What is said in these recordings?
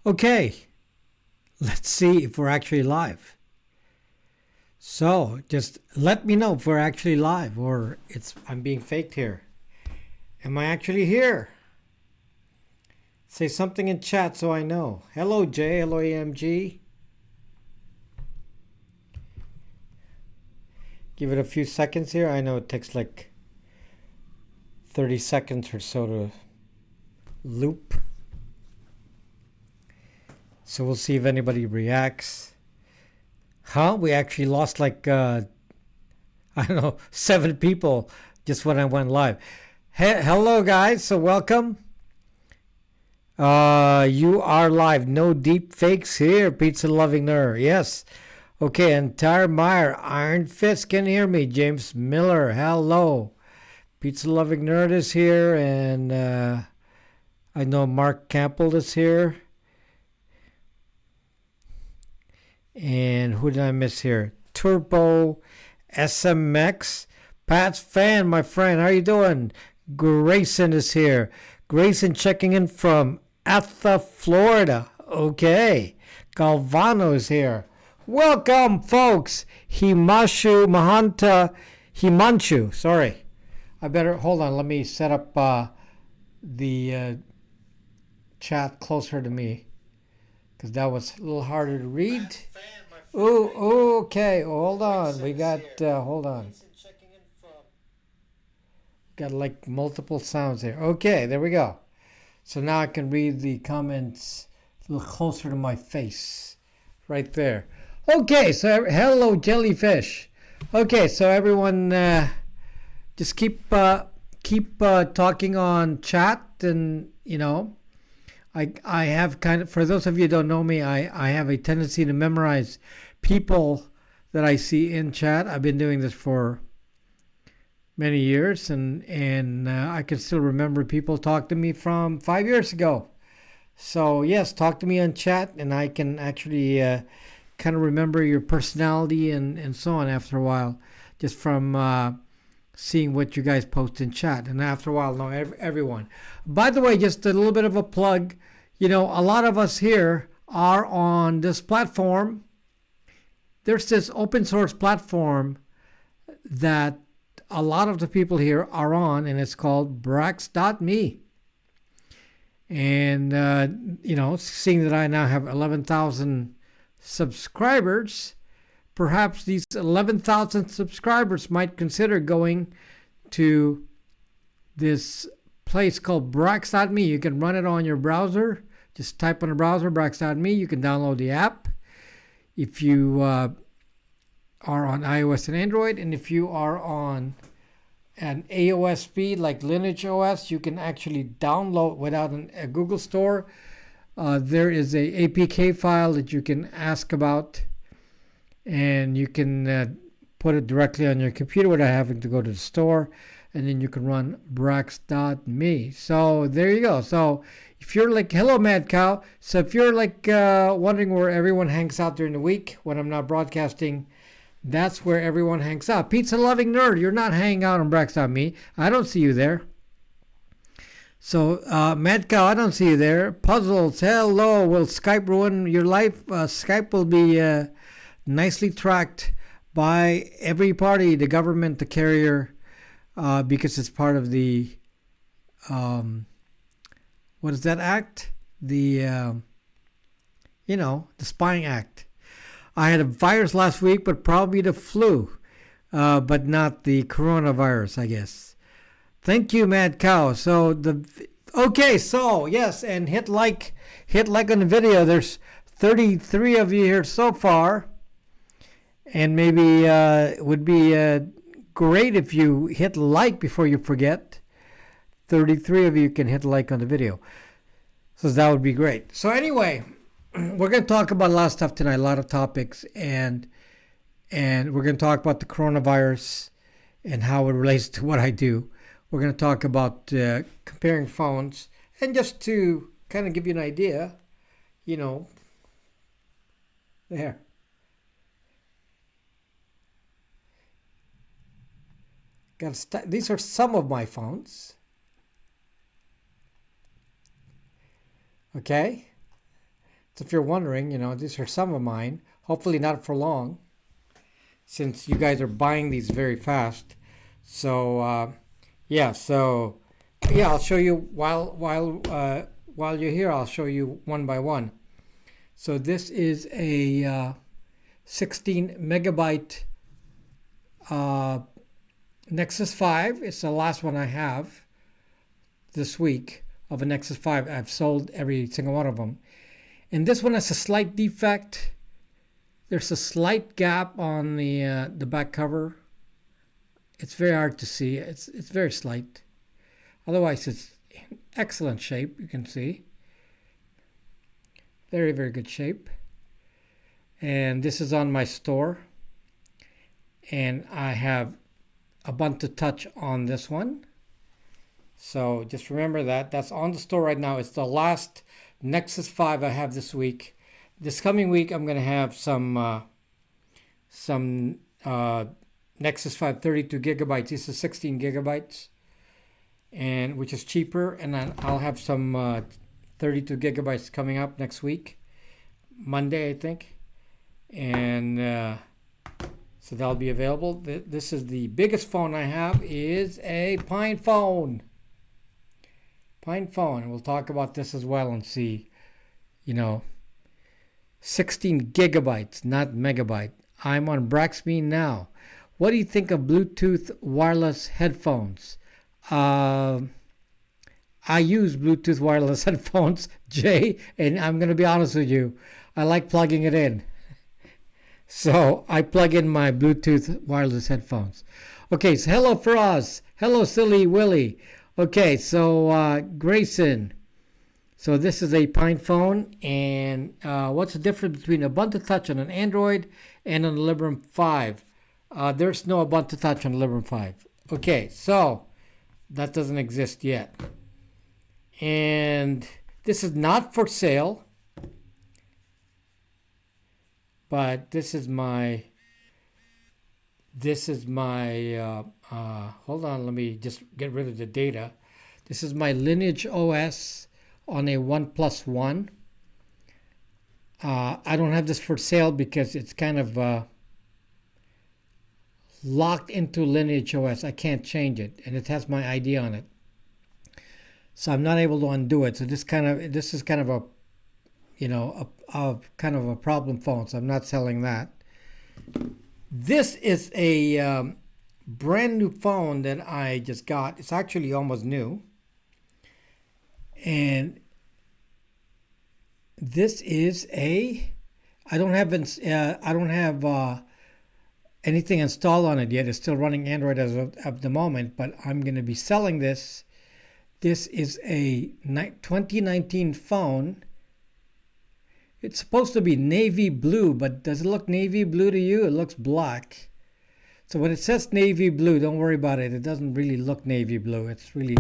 Okay, let's see if we're actually live. So just let me know if we're actually live or I'm being faked here. Am I actually here? Say something in chat so I know. Hello Jay, hello AMG. Give it a few seconds here. I know it takes like 30 seconds or so to loop. So we'll see if anybody reacts. We actually lost like, I don't know, 7 people just when I went live. Hello, guys. So welcome. You are live. No deep fakes here. Pizza loving nerd. Yes. Okay. Entire Meyer. Iron Fist can hear me. James Miller. Hello. Pizza loving nerd is here. And I know Mark Campbell is here. And who did I miss here? Turbo SMX. Pat's fan, my friend. How you doing? Grayson is here. Grayson checking in from Atha, Florida. Okay. Galvano is here. Welcome, folks. Himanshu. Sorry. I better, hold on. Let me set up the chat closer to me, because that was a little harder to read. Oh, okay. Hold on. We got, hold on. Got like multiple sounds there. Okay, there we go. So now I can read the comments a little closer to my face. Right there. Okay, so hello, jellyfish. Okay, so everyone just keep talking on chat, and, you know, I have kind of, for those of you who don't know me, I have a tendency to memorize people that I see in chat. I've been doing this for many years, and I can still remember people talk to me from 5 years ago. So yes, talk to me on chat, and I can actually kind of remember your personality and so on after a while, just from seeing what you guys post in chat, and after a while know everyone. By the way, just a little bit of a plug. You know, a lot of us here are on this platform. There's this open source platform that a lot of the people here are on, and it's called Brax.me. And, you know, seeing that I now have 11,000 subscribers, perhaps these 11,000 subscribers might consider going to this place called Brax.me. You can run it on your browser. Just type on the browser, Brax.me. You can download the app if you are on iOS and Android. And if you are on an AOS speed like LineageOS, you can actually download without a Google Store. There is a APK file that you can ask about, and you can put it directly on your computer without having to go to the store, and then you can run Brax.me. So there you go. So if you're like, hello, Mad Cow. So if you're like wondering where everyone hangs out during the week when I'm not broadcasting, that's where everyone hangs out. Pizza loving nerd, you're not hanging out on Brax.me. I don't see you there. So, Mad Cow, I don't see you there. Puzzles, hello. Will Skype ruin your life? Skype will be nicely tracked by every party, the government, the carrier, because it's part of the, what is that act? The, you know, the spying act. I had a virus last week, but probably the flu, but not the coronavirus, I guess. Thank you, Mad Cow. So okay, so yes, and hit like on the video. There's 33 of you here so far, and maybe it would be great if you hit like before you forget. 33 of you can hit like on the video, so that would be great. So anyway, we're going to talk about a lot of stuff tonight, a lot of topics, and we're going to talk about the coronavirus and how it relates to what I do. We're going to talk about comparing phones, and just to kind of give you an idea, you know, there. These are some of my phones. Okay. So if you're wondering, these are some of mine. Hopefully not for long, since you guys are buying these very fast. So yeah, I'll show you while you're here. I'll show you one by one. So this is a 16 megabyte Nexus 5. It's the last one I have this week of a Nexus 5. I've sold every single one of them. And this one has a slight defect. There's a slight gap on the back cover. It's very hard to see. It's very slight. Otherwise, it's in excellent shape. You can see. Very, very good shape. And this is on my store. And I have Ubuntu Touch on this one. So just remember that. That's on the store right now. It's the last Nexus 5 I have this week. This coming week, I'm going to have some Nexus 5 32 gigabytes. This is 16 gigabytes, and which is cheaper. And then I'll have some 32 gigabytes coming up next week, Monday, I think. And so that'll be available. This is the biggest phone I have, is a PinePhone. PinePhone, and we'll talk about this as well and see, 16 gigabytes, not megabyte. I'm on Braxme now. What do you think of Bluetooth wireless headphones? I use Bluetooth wireless headphones, Jay, and I'm going to be honest with you. I like plugging it in. So I plug in my Bluetooth wireless headphones. Okay, so hello Faraz. Hello Silly Willy. Okay, so Grayson. So this is a PinePhone, and what's the difference between Ubuntu Touch on an Android and on the Librem 5? There's no Ubuntu Touch on the Librem 5. Okay, so that doesn't exist yet. And this is not for sale, but this is my hold on, let me just get rid of the data. This is my LineageOS on a OnePlus One. I don't have this for sale because it's kind of locked into LineageOS. I can't change it, and it has my ID on it, so I'm not able to undo it. So this is kind of a kind of a problem phone. So I'm not selling that. This is a brand new phone that I just got. It's actually almost new. And this is I don't have anything installed on it yet. It's still running Android as of the moment, but I'm going to be selling this. This is a 2019 phone. It's supposed to be navy blue, but does it look navy blue to you? It looks black. So when it says navy blue, don't worry about it. It doesn't really look navy blue. It's really,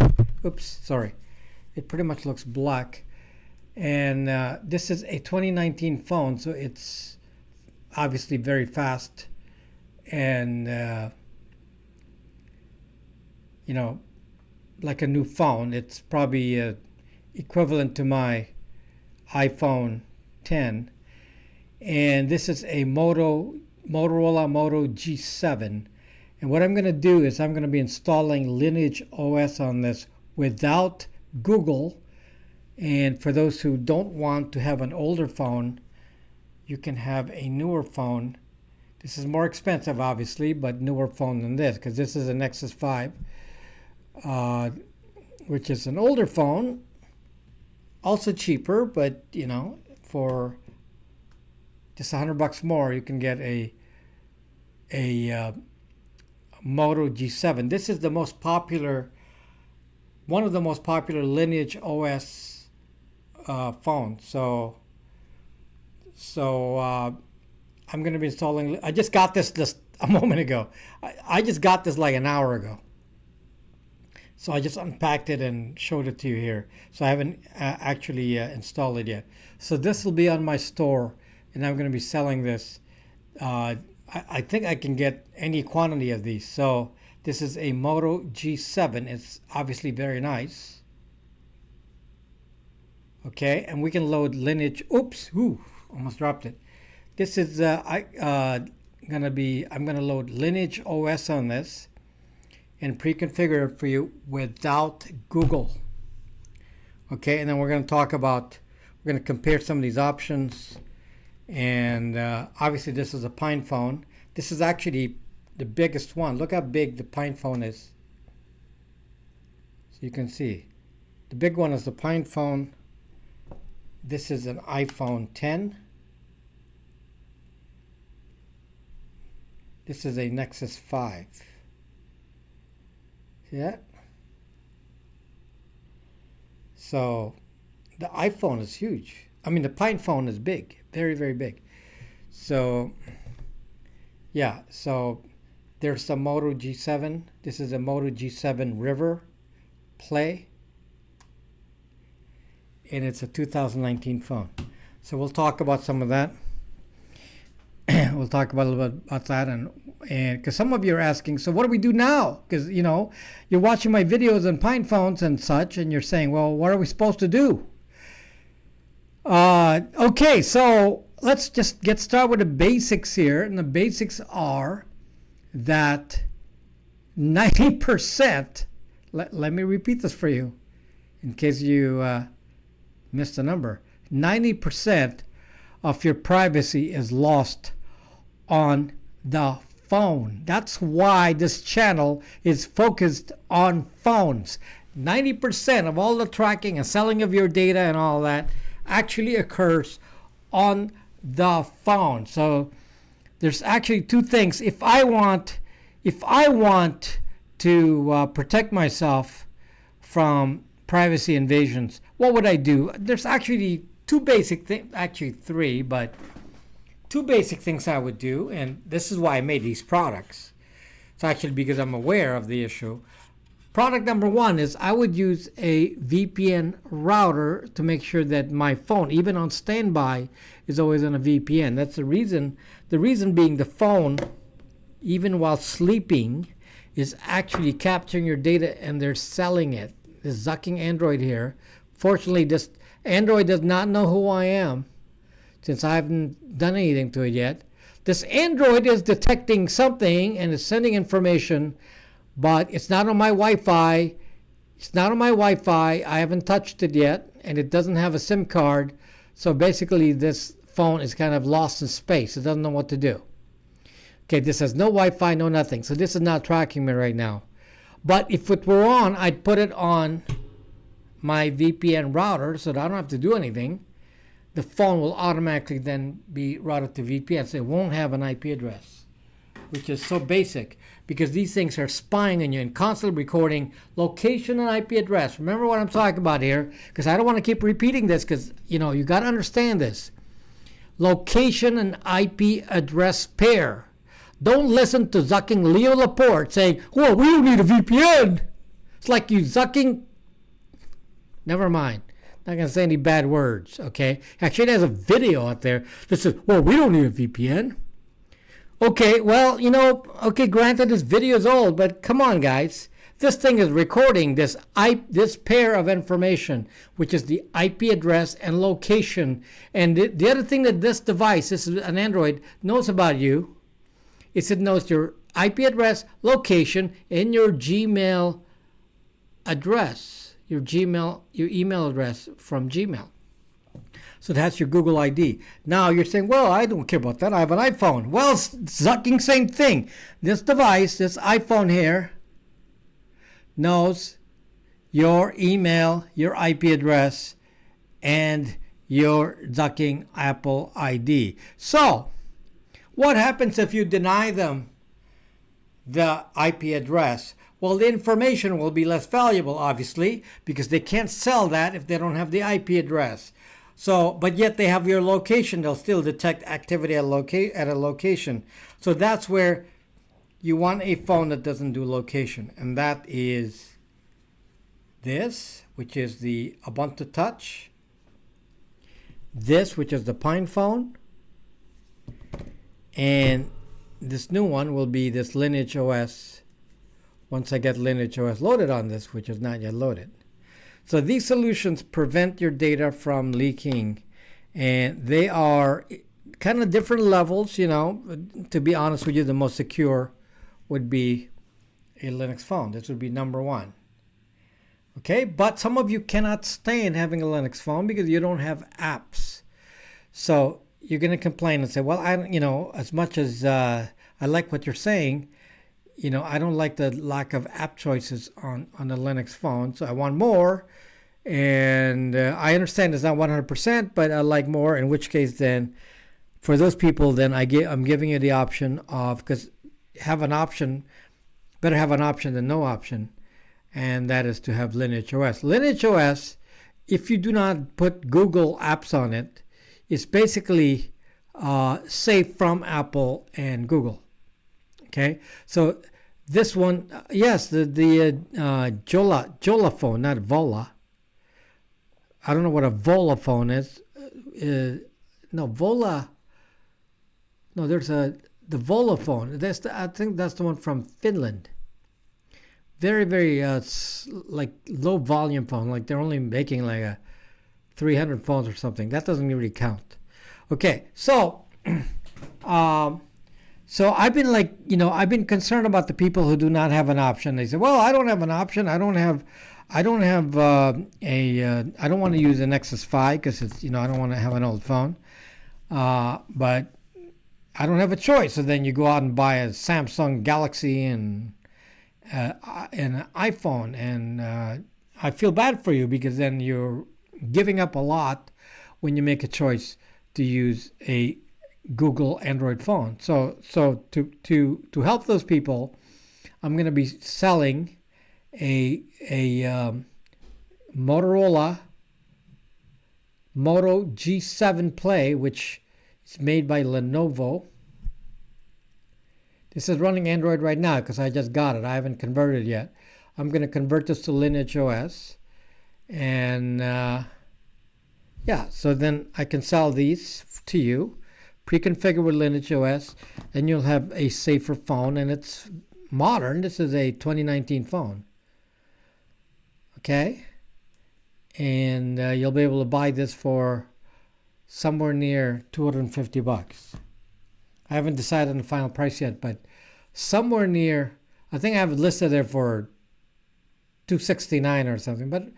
it pretty much looks black. And this is a 2019 phone, so it's obviously very fast. And, like a new phone. It's probably equivalent to my iPhone 10. And this is a Motorola Moto G7. And what I'm going to do is I'm going to be installing LineageOS on this without Google. And for those who don't want to have an older phone, you can have a newer phone. This is more expensive, obviously, but newer phone than this, because this is a Nexus 5, which is an older phone, also cheaper, but for just $100 more, you can get a Moto G7. This is the most popular, one of the most popular LineageOS phones. So I'm going to be installing. I just got this just a moment ago. I just got this like an hour ago. So I just unpacked it and showed it to you here. So I haven't actually installed it yet. So this will be on my store, and I'm going to be selling this. I think I can get any quantity of these. So this is a Moto G7. It's obviously very nice. Okay, and we can load Lineage. Oops, almost dropped it. This is I'm gonna load LineageOS on this and pre-configure it for you without Google. Okay, and then we're gonna we're gonna compare some of these options, and obviously this is a PinePhone. This is actually the biggest one. Look how big the PinePhone is. So you can see the big one is the PinePhone. This is an iPhone 10. This is a Nexus 5. See that? So the iPhone is huge. I mean, the PinePhone is big, very, very big. So yeah, so there's the Moto G7. This is a Moto G7 River Play, and it's a 2019 phone. So we'll talk about some of that. We'll talk about a little bit about that, and because some of you are asking, so what do we do now? Because you're watching my videos on PinePhones and such, and you're saying, well, what are we supposed to do? Okay, so let's just get started with the basics here, and the basics are that 90%. Let me repeat this for you, in case you missed the number. 90% of your privacy is lost on the phone. That's why this channel is focused on phones. 90% of all the tracking and selling of your data and all that actually occurs on the phone. So there's actually two things. If I want to protect myself from privacy invasions, what would I do? There's actually two basic things, actually three, but two basic things I would do, and this is why I made these products. It's actually because I'm aware of the issue. Product number one is I would use a VPN router to make sure that my phone, even on standby, is always on a VPN. That's the reason. The reason being the phone, even while sleeping, is actually capturing your data and they're selling it. This zucking Android here. Fortunately, this Android does not know who I am, since I haven't done anything to it yet. This Android is detecting something and is sending information, but it's not on my Wi-Fi. It's not on my Wi-Fi. I haven't touched it yet, and it doesn't have a SIM card. So basically, this phone is kind of lost in space. It doesn't know what to do. Okay, this has no Wi-Fi, no nothing. So this is not tracking me right now. But if it were on, I'd put it on my VPN router so that I don't have to do anything. The phone will automatically then be routed to VPN, so it won't have an IP address, which is so basic because these things are spying on you and constantly recording location and IP address. Remember what I'm talking about here, because I don't want to keep repeating this, because you got to understand this. Location and IP address pair. Don't listen to zucking Leo Laporte saying, "Well, we don't need a VPN." It's like you zucking. Never mind. Not going to say any bad words, okay? Actually, there's a video out there that says, "Well, we don't need a VPN." Okay, well, okay, granted this video is old, but come on, guys. This thing is recording this pair of information, which is the IP address and location. And the other thing that this device, this is an Android, knows about you is it knows your IP address, location, and your Gmail address, your email address from Gmail. So that's your Google ID. Now you're saying, well, I don't care about that. I have an iPhone. Well, it's zucking same thing. This device, this iPhone here, knows your email, your IP address, and your zucking Apple ID. So what happens if you deny them the IP address? Well, the information will be less valuable, obviously, because they can't sell that if they don't have the IP address. So, but yet they have your location. They'll still detect activity at a location. So that's where you want a phone that doesn't do location. And that is this, which is the Ubuntu Touch. This, which is the PinePhone. And this new one will be this LineageOS. Once I get LineageOS loaded on this, which is not yet loaded. So these solutions prevent your data from leaking, and they are kind of different levels. To be honest with you, the most secure would be a Linux phone. This would be number one. Okay, but some of you cannot stand having a Linux phone because you don't have apps. So you're going to complain and say, well, as much as I like what you're saying, I don't like the lack of app choices on the Linux phone. So I want more. And I understand it's not 100%, but I like more, in which case then, for those people, then I'm giving you the option of, because better have an option than no option, and that is to have LineageOS. LineageOS, if you do not put Google apps on it, is basically safe from Apple and Google. Okay, so this one, yes, the Jola phone, not Vola. I don't know what a Vola phone is. No, Vola. No, there's the Vola phone. I think that's the one from Finland. Very, very like low volume phone. Like they're only making like a 300 phones or something. That doesn't really count. Okay, so so I've been I've been concerned about the people who do not have an option. They say, well, I don't have an option. I don't want to use a Nexus 5 because it's I don't want to have an old phone. But I don't have a choice. So then you go out and buy a Samsung Galaxy and an iPhone, and I feel bad for you because then you're giving up a lot when you make a choice to use a Google Android phone. So to help those people, I'm going to be selling a Motorola Moto G7 Play, which is made by Lenovo. This is running Android right now because I just got it. I haven't converted yet. I'm going to convert this to LineageOS, and so then I can sell these to you, pre-configured with LineageOS, and you'll have a safer phone, and it's modern. This is a 2019 phone. Okay, and you'll be able to buy this for somewhere near $250. I haven't decided on the final price yet, but somewhere near, I think I have it listed there for $269 or something, but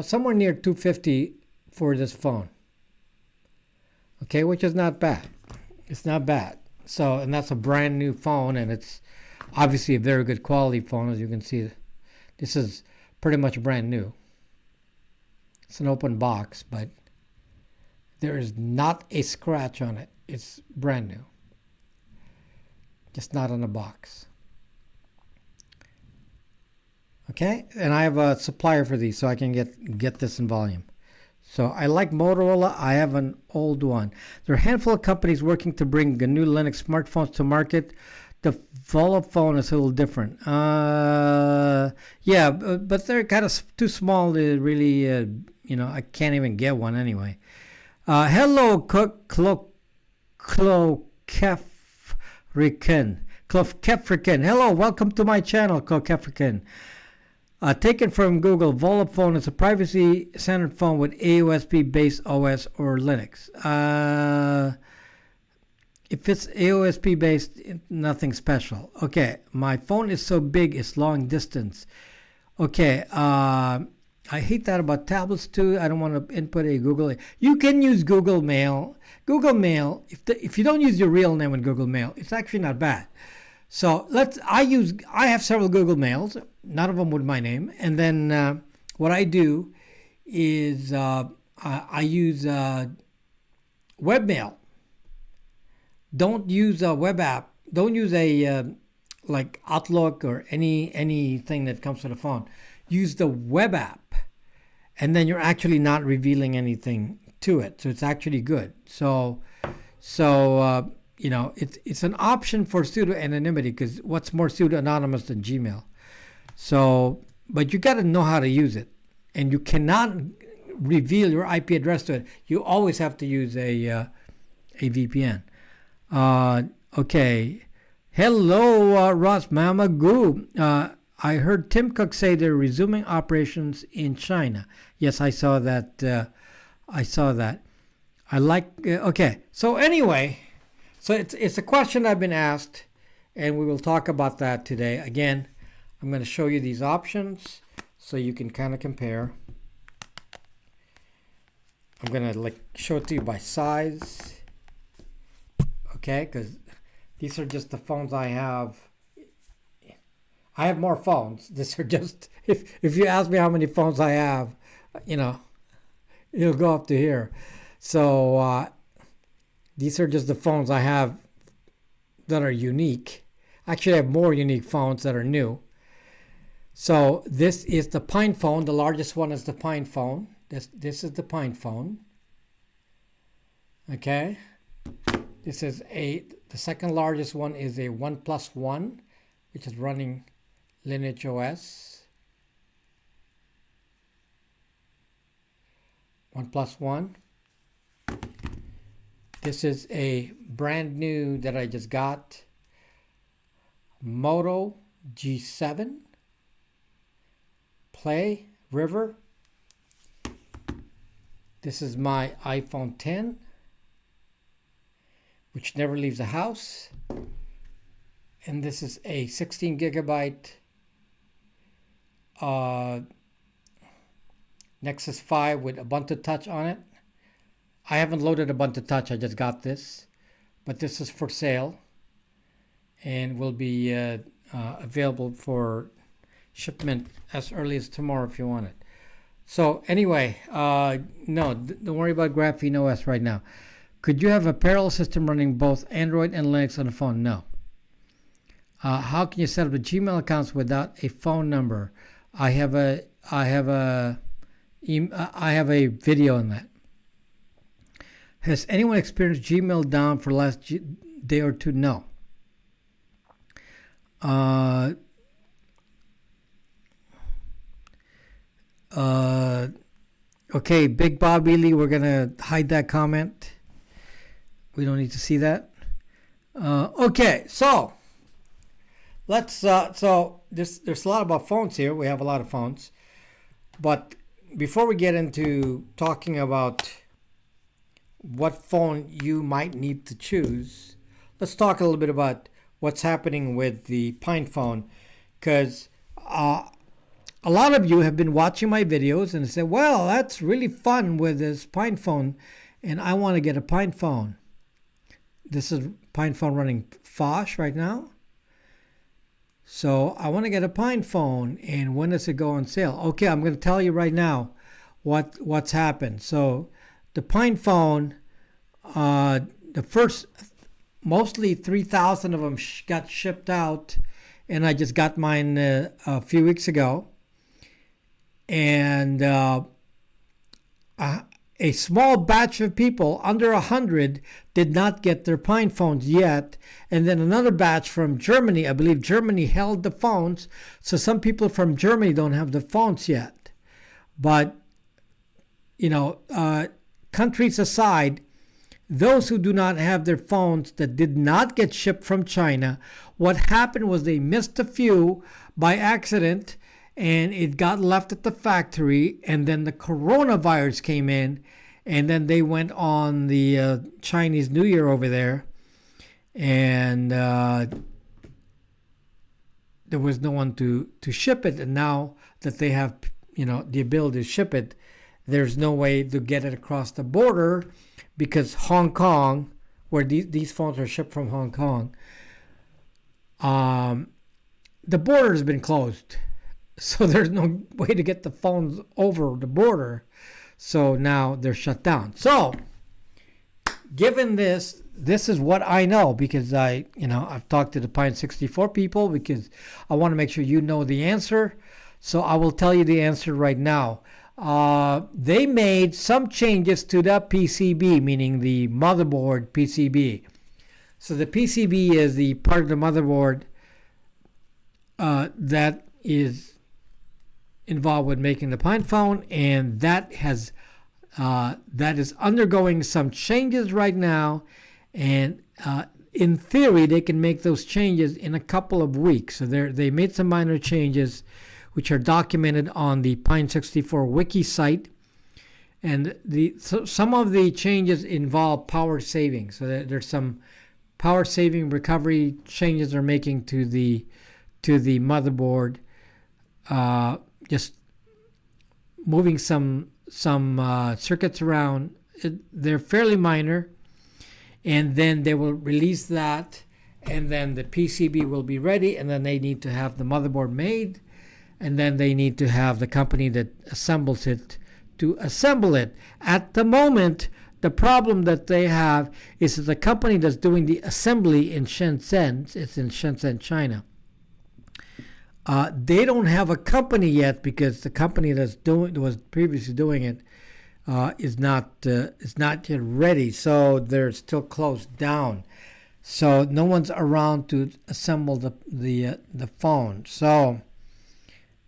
somewhere near $250 for this phone. Okay, which is not bad. It's not bad. So, and that's a brand new phone, and it's obviously a very good quality phone. As you can see, this is pretty much brand new. It's an open box, but there is not a scratch on it. It's brand new. Just not on the box. Okay, and I have a supplier for these, so I can get this in volume. So I like Motorola. I have an old one. There are a handful of companies working to bring the new Linux smartphones to market. The Vola phone is a little different. Yeah, but they're kind of too small to really, I can't even get one anyway. Hello, Klofkefriken. Hello, welcome to my channel, Klofkefriken. Taken from Google, Vola phone is a privacy-centered phone with AOSP-based OS or Linux. If it's AOSP-based, nothing special. Okay, my phone is so big, it's long distance. Okay, I hate that about tablets too. I don't want to input a Google. You can use Google Mail. Google Mail, if you don't use your real name in Google Mail, it's actually not bad. So I have several Google Mails, none of them with my name. And then what I do is I use webmail. Don't use a web app. Don't use a like Outlook or anything that comes with a phone. Use the web app, and then you're actually not revealing anything to it. So it's actually good. So it's an option for pseudo anonymity, because what's more pseudo anonymous than Gmail? So, but you got to know how to use it, and you cannot reveal your IP address to it. You always have to use a VPN. Okay. Hello, Ross Mamagoo. I heard Tim Cook say they're resuming operations in China. Yes, I saw that. I like. Okay. So anyway, so it's a question I've been asked, and we will talk about that today. Again, I'm going to show you these options so you can kind of compare. I'm going to show it to you by size. Okay, because these are just the phones I have. I have more phones. These are just, if you ask me how many phones I have, it'll go up to here. So these are just the phones I have that are unique. Actually, I have more unique phones that are new. So this is the PinePhone. The largest one is the PinePhone. This is the PinePhone. Okay. The second largest one is a OnePlus One, which is running LineageOS. OnePlus One. This is a brand new that I just got. Moto G7. Play River. This is my iPhone 10, which never leaves the house. And this is a 16 gigabyte Nexus 5 with Ubuntu Touch on it. I haven't loaded Ubuntu Touch, I just got this. But this is for sale and will be available for shipment as early as tomorrow if you want it. So anyway, no, don't worry about GrapheneOS right now. Could you have a parallel system running both Android and Linux on the phone? No. How can you set up the Gmail accounts without a phone number? I have a video on that. Has anyone experienced Gmail down for the last day or two? No. Okay, Big Bobby Lee, we're gonna hide that comment. We don't need to see that. Okay, so let's. So there's a lot about phones here. We have a lot of phones, but before we get into talking about what phone you might need to choose, let's talk a little bit about what's happening with the PinePhone, because a lot of you have been watching my videos and said, well, that's really fun with this PinePhone, and I want to get a PinePhone. This is PinePhone running Phosh right now. So I want to get a PinePhone, and when does it go on sale? Okay, I'm going to tell you right now what's happened. So the PinePhone, the first, mostly 3,000 of them got shipped out, and I just got mine a few weeks ago. And a small batch of people, under 100, did not get their PinePhones yet. And then another batch from Germany, I believe Germany held the phones, so some people from Germany don't have the phones yet. But, countries aside, those who do not have their phones that did not get shipped from China, what happened was they missed a few by accident, and it got left at the factory, and then the coronavirus came in, and then they went on the Chinese New Year over there, and there was no one to ship it. And now that they have the ability to ship it, there's no way to get it across the border, because Hong Kong, where these phones are shipped from Hong Kong, the border has been closed. So there's no way to get the phones over the border. So now they're shut down. So given this is what I know, because I've talked to the Pine 64 people, because I want to make sure you know the answer. So I will tell you the answer right now. They made some changes to the PCB, meaning the motherboard PCB. So the PCB is the part of the motherboard that is involved with making the PinePhone, and that is undergoing some changes right now, and in theory, they can make those changes in a couple of weeks. So they made some minor changes, which are documented on the Pine64 wiki site. And some of the changes involve power saving. So there's some power saving recovery changes they're making to the motherboard. Just moving some circuits around. They're fairly minor. And then they will release that, and then the PCB will be ready, and then they need to have the motherboard made, and then they need to have the company that assembles it to assemble it. At the moment, the problem that they have is that the company that's doing the assembly in Shenzhen, it's in Shenzhen, China, they don't have a company yet because the company was previously doing it is not yet ready, so they're still closed down. So no one's around to assemble the phone. So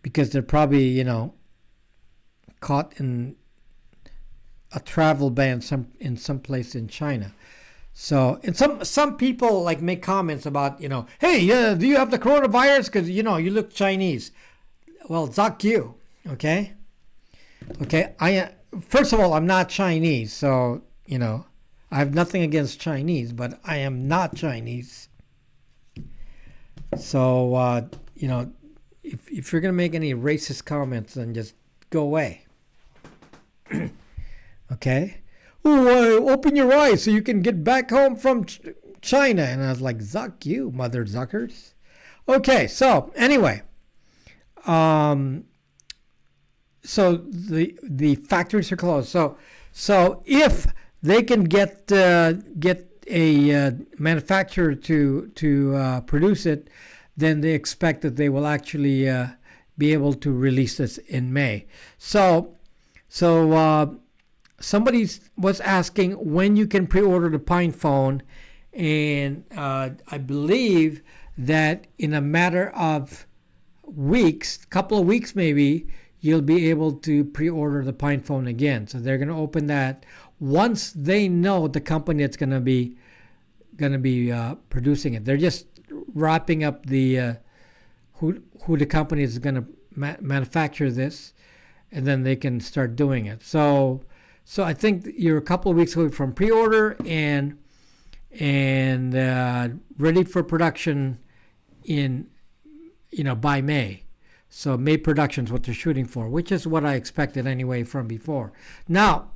because they're probably caught in a travel ban in some place in China. So and some people like make comments about hey, do you have the coronavirus because you look Chinese? Well, zuck you, okay. First of all, I'm not Chinese, so, I have nothing against Chinese, but I am not Chinese. So, if you're going to make any racist comments, then just go away. Okay? Oh, open your eyes so you can get back home from China. And I was like, zuck you, mother zuckers. Okay, so, anyway. So the factories are closed. So if they can get a manufacturer to produce it, then they expect that they will actually be able to release this in May. So somebody was asking when you can pre-order the PinePhone, and I believe that in a matter of weeks, couple of weeks maybe, you'll be able to pre-order the PinePhone again. So they're going to open that once they know the company that's going to be producing it. They're just wrapping up the who the company is going to manufacture this, and then they can start doing it. So I think you're a couple of weeks away from pre-order and ready for production in by May. So May production is what they're shooting for, which is what I expected anyway from before. Now,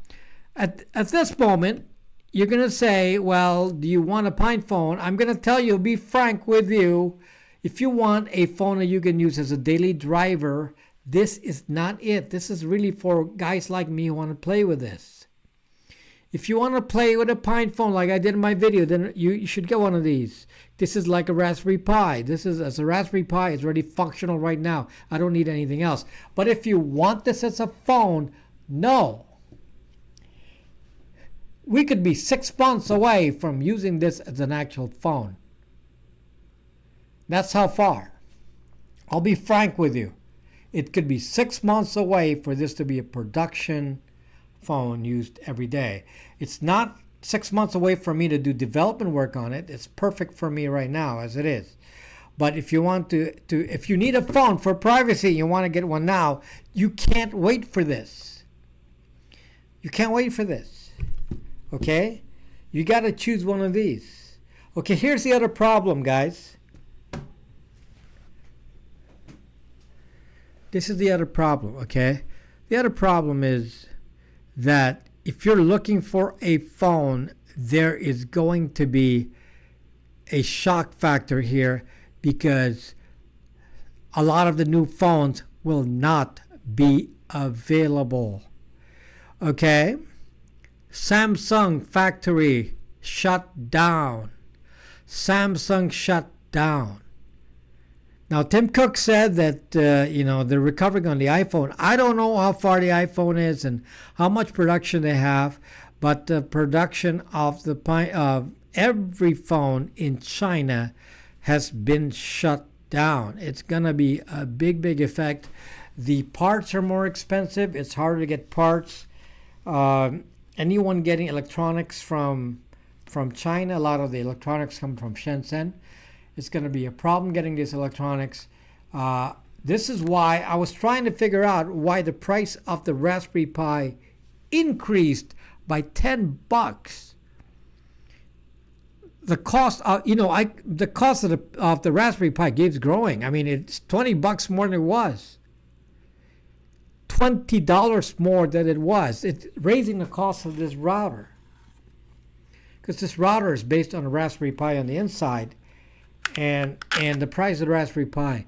at this moment, you're going to say, well, do you want a PinePhone? I'm going to tell you, be frank with you, if you want a phone that you can use as a daily driver, this is not it. This is really for guys like me who want to play with this. If you want to play with a PinePhone like I did in my video, then you should get one of these. This is like a Raspberry Pi. This is as a Raspberry Pi. It's already functional right now. I don't need anything else. But if you want this as a phone, no. We could be 6 months away from using this as an actual phone. That's how far. I'll be frank with you. It could be 6 months away for this to be a production phone used every day. It's not 6 months away for me to do development work on it. It's perfect for me right now as it is. But if you want if you need a phone for privacy, you want to get one now, you can't wait for this. You can't wait for this. Okay? You got to choose one of these. Okay, here's the other problem, guys. This is the other problem, okay? The other problem is that if you're looking for a phone, there is going to be a shock factor here because a lot of the new phones will not be available. Okay? Samsung factory shut down. Samsung shut down. Now, Tim Cook said that, they're recovering on the iPhone. I don't know how far the iPhone is and how much production they have, but the production of every phone in China has been shut down. It's going to be a big, big effect. The parts are more expensive. It's harder to get parts. Anyone getting electronics from from China. A lot of the electronics come from Shenzhen. It's going to be a problem getting these electronics. This is why I was trying to figure out why the price of the Raspberry Pi increased by $10. The cost of the cost of the Raspberry Pi keeps growing. I mean, it's $20 more than it was. $20 more than it was. It's raising the cost of this router, because this router is based on a Raspberry Pi on the inside, and the price of the Raspberry Pi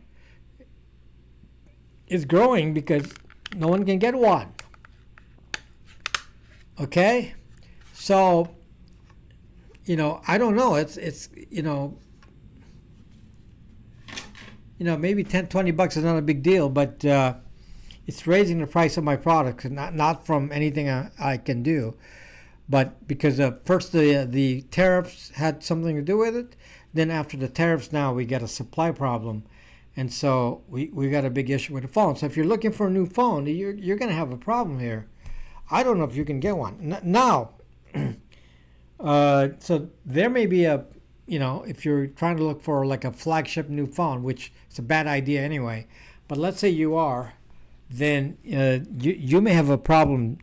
is growing because no one can get one. Okay, so I don't know. It's maybe $10-20 is not a big deal, but it's raising the price of my products, and not from anything I can do, but because first the tariffs had something to do with it. Then after the tariffs, now we get a supply problem, and so we got a big issue with the phone. So if you're looking for a new phone, you're going to have a problem here. I don't know if you can get one now. So there may be if you're trying to look for like a flagship new phone, which is a bad idea anyway, but let's say you are, then you may have a problem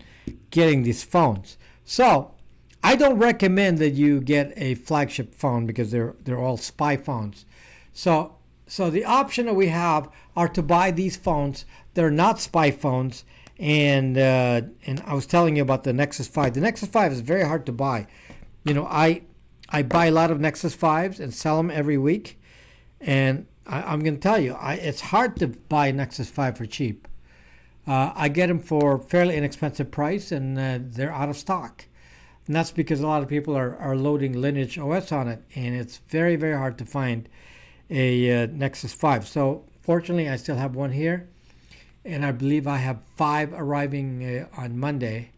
getting these phones. So I don't recommend that you get a flagship phone because they're all spy phones. So the option that we have are to buy these phones. They're not spy phones, and I was telling you about the Nexus 5. The Nexus 5 is very hard to buy. I buy a lot of Nexus 5s and sell them every week, and I'm going to tell you, it's hard to buy a Nexus 5 for cheap. I get them for fairly inexpensive price, and they're out of stock. And that's because a lot of people are loading LineageOS on it, and it's very, very hard to find a Nexus 5. So fortunately, I still have one here, and I believe I have 5 arriving on Monday.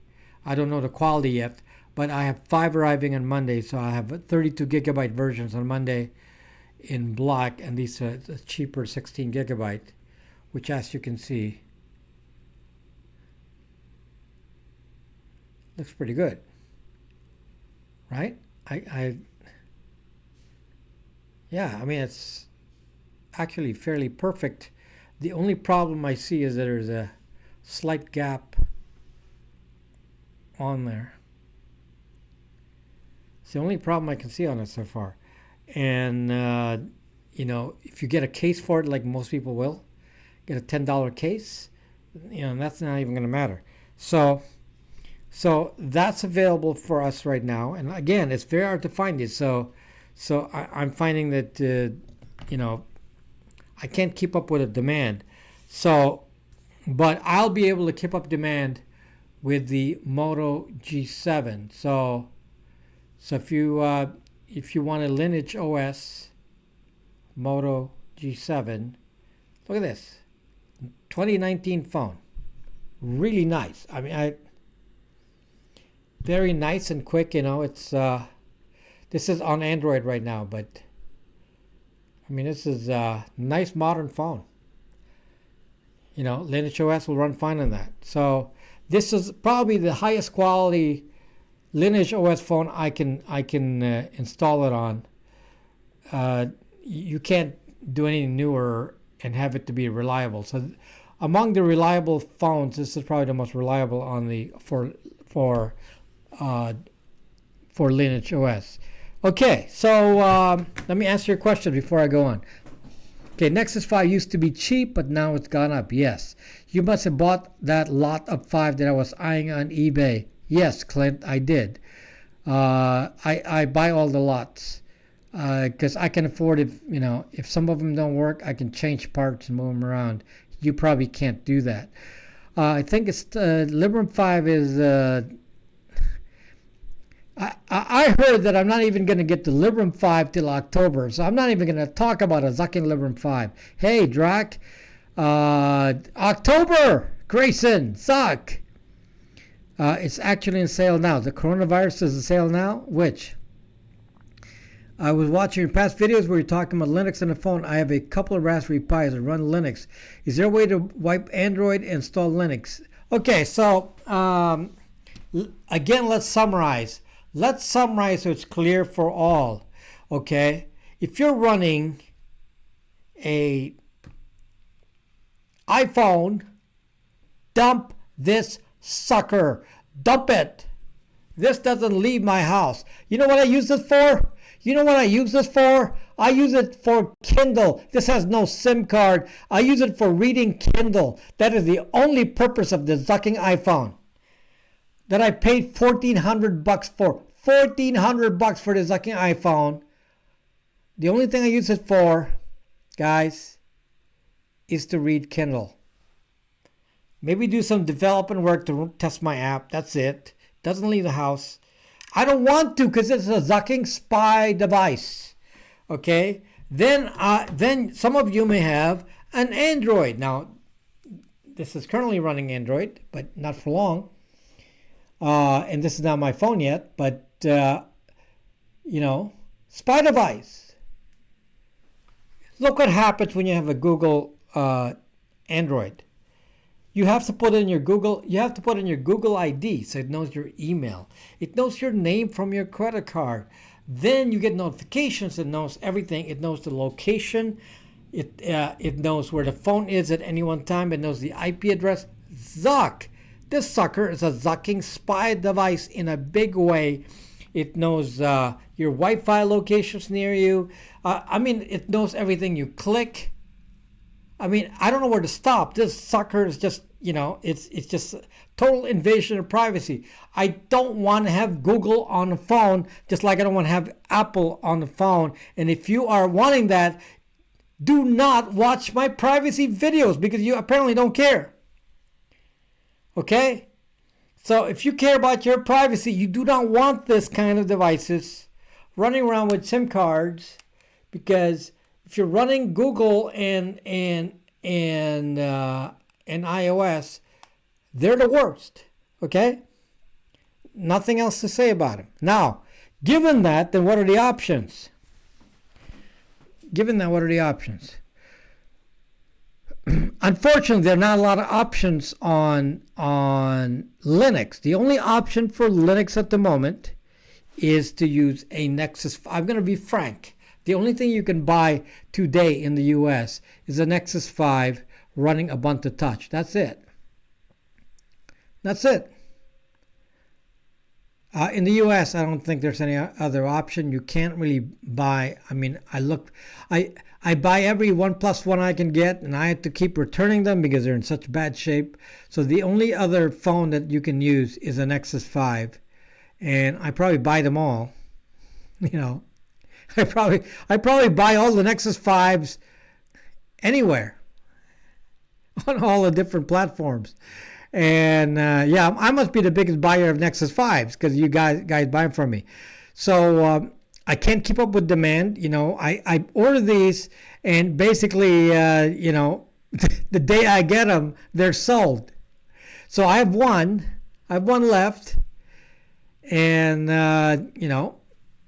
I don't know the quality yet, but I have 5 arriving on Monday. So I have 32 gigabyte versions on Monday in black, and these are the cheaper 16 gigabyte, which, as you can see, looks pretty good, right? Yeah, I mean, it's actually fairly perfect. The only problem I see is that there's a slight gap on there. It's the only problem I can see on it so far. And, if you get a case for it, like most people will, get a $10 case, that's not even going to matter. So that's available for us right now. And again, it's very hard to find it. So I'm finding that, I can't keep up with the demand. But I'll be able to keep up demand with the Moto G7. So if you want a LineageOS Moto G7, look at this, 2019 phone, really nice. I mean, very nice and quick. It's this is on Android right now, but I mean, this is a nice modern phone. LineageOS will run fine on that. So this is probably the highest quality LineageOS phone I can install it on. You can't do anything newer and have it to be reliable. So among the reliable phones, this is probably the most reliable on the for LineageOS. Okay, so let me answer your question before I go on. Okay, Nexus 5 used to be cheap, but now it's gone up. Yes. You must have bought that lot of 5 that I was eyeing on eBay. Yes, Clint, I did. I buy all the lots because I can afford it. If some of them don't work, I can change parts and move them around. You probably can't do that. I think it's Librem 5 is... I heard that I'm not even going to get the Librem 5 till October, so I'm not even going to talk about a Zucking Librem 5. Hey, Drac, October, Grayson, Zuck. It's actually in sale now. The coronavirus is in sale now. Which? I was watching your past videos where you're talking about Linux on the phone. I have a couple of Raspberry Pis that run Linux. Is there a way to wipe Android and install Linux? Okay, so again, let's summarize. Let's summarize so it's clear for all. Okay, if you're running a iPhone, dump this sucker. Dump it. This doesn't leave my house. You know what I use this for? You know what I use this for? I use it for Kindle. This has no SIM card. I use it for reading Kindle. That is the only purpose of the zucking iPhone that I paid $1,400 for. $1,400 for the zucking iPhone. The only thing I use it for, guys, is to read Kindle. Maybe do some development work to test my app. That's it. Doesn't leave the house. I don't want to because it's a zucking spy device. Okay? Then some of you may have an Android. Now, this is currently running Android, but not for long. And this is not my phone yet, but, spy device. Look what happens when you have a Google Android. You have to put in your Google ID so it knows your email. It knows your name from your credit card. Then you get notifications. It knows everything. It knows the location. It knows where the phone is at any one time. It knows the IP address. Zuck. This sucker is a zucking spy device in a big way. It knows your Wi-Fi locations near you. It knows everything you click. I don't know where to stop. This sucker is just, it's just total invasion of privacy. I don't want to have Google on the phone, just like I don't want to have Apple on the phone. And if you are wanting that, do not watch my privacy videos because you apparently don't care. Okay? So if you care about your privacy, you do not want this kind of devices running around with SIM cards, because if you're running Google and iOS, they're the worst. Okay? Nothing else to say about them. Now, given that, then what are the options? Unfortunately, there are not a lot of options on Linux. The only option for Linux at the moment is to use a Nexus. I'm going to be frank. The only thing you can buy today in the US is a Nexus 5 running Ubuntu Touch. That's it. In the US, I don't think there's any other option. You can't really buy. I buy every OnePlus I can get, and I have to keep returning them because they're in such bad shape. So the only other phone that you can use is a Nexus 5, and I probably buy them all. I probably buy all the Nexus 5s anywhere on all the different platforms. And I must be the biggest buyer of Nexus 5s because you guys buy them from me. So I can't keep up with demand. I order these, and basically, the day I get them, they're sold. So I have one left, and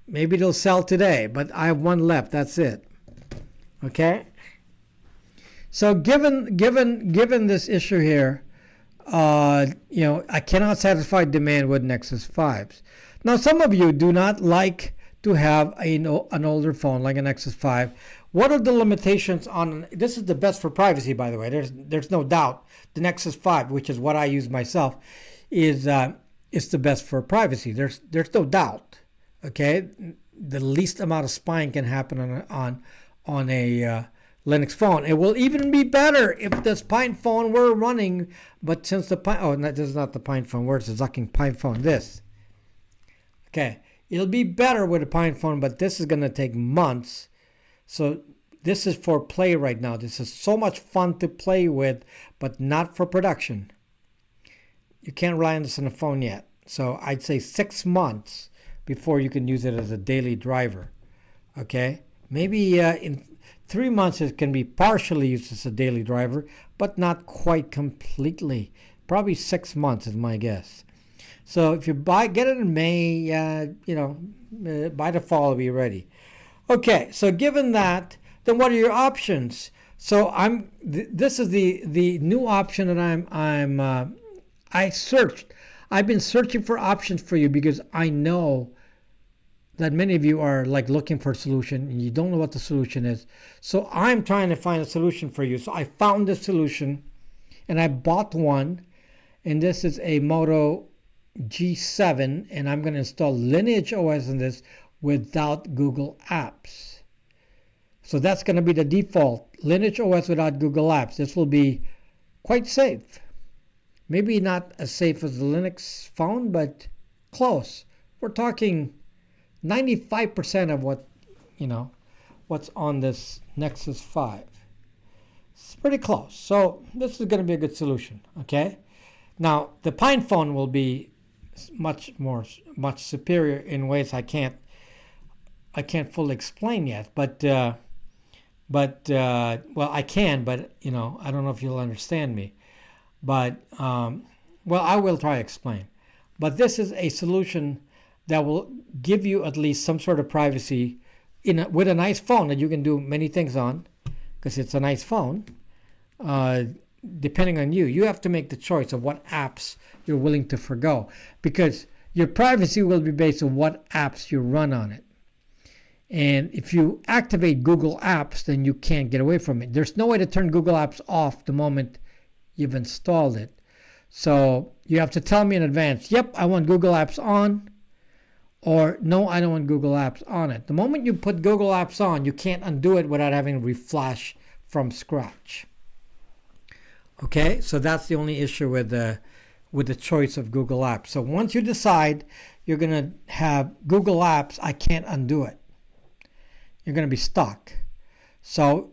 maybe they'll sell today, but I have one left. That's it. Okay. So given this issue here, I cannot satisfy demand with Nexus 5s. Now, some of you do not like to have an older phone like a Nexus 5. What are the limitations on this? Is the best for privacy, by the way. There's no doubt. The Nexus 5, which is what I use myself, is the best for privacy. There's no doubt. Okay, the least amount of spying can happen on a Linux phone. It will even be better if this PinePhone were running, but since this is not the PinePhone. Where's the zucking PinePhone? This. Okay, it'll be better with a PinePhone, but this is going to take months. So this is for play right now. This is so much fun to play with, but not for production. You can't rely on this on a phone yet. So I'd say 6 months before you can use it as a daily driver. Okay, maybe in 3 months it can be partially used as a daily driver, but not quite completely. Probably 6 months is my guess. So if you get it in May, by the fall it'll be ready. Okay, so given that, then what are your options? So this is the new option that I searched. I've been searching for options for you because I know that many of you are like looking for a solution and you don't know what the solution is. So I'm trying to find a solution for you. So I found the solution and I bought one, and this is a Moto G7, and I'm going to install LineageOS in this without Google Apps. So that's going to be the default, LineageOS without Google Apps. This will be quite safe. Maybe not as safe as the Linux phone, but close. We're talking 95% of what's on this Nexus 5. It's pretty close. So this is going to be a good solution, okay? Now, the PinePhone will be much superior in ways I can't fully explain yet, but well, I can, but I don't know if you'll understand me. But well, I will try to explain. But this is a solution that will give you at least some sort of privacy with a nice phone that you can do many things on, because it's a nice phone. Depending on you, you have to make the choice of what apps you're willing to forgo, because your privacy will be based on what apps you run on it. And if you activate Google Apps, then you can't get away from it. There's no way to turn Google Apps off the moment you've installed it. So you have to tell me in advance, yep, I want Google Apps on, or no, I don't want Google Apps on it. The moment you put Google Apps on, you can't undo it without having to reflash from scratch. Okay, so that's the only issue with the choice of Google Apps. So once you decide you're going to have Google Apps, I can't undo it. You're going to be stuck. So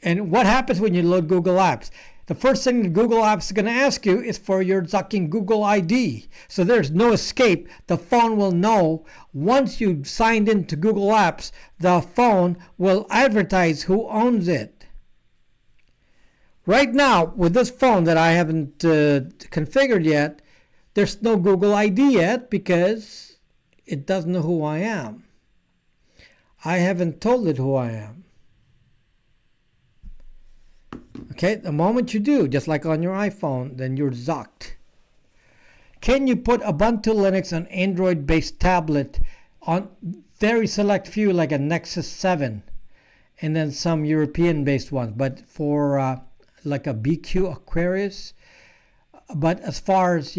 and what happens when you load Google Apps? The first thing that Google Apps is going to ask you is for your fucking Google ID. So there's no escape. The phone will know once you've signed into Google Apps, the phone will advertise who owns it. Right now, with this phone that I haven't configured yet, there's no Google ID yet because it doesn't know who I am. I haven't told it who I am. Okay, the moment you do, just like on your iPhone, then you're zucked. Can you put Ubuntu Linux on Android-based tablet on very select few, like a Nexus 7, and then some European-based ones, but for like a BQ Aquarius? But as far as,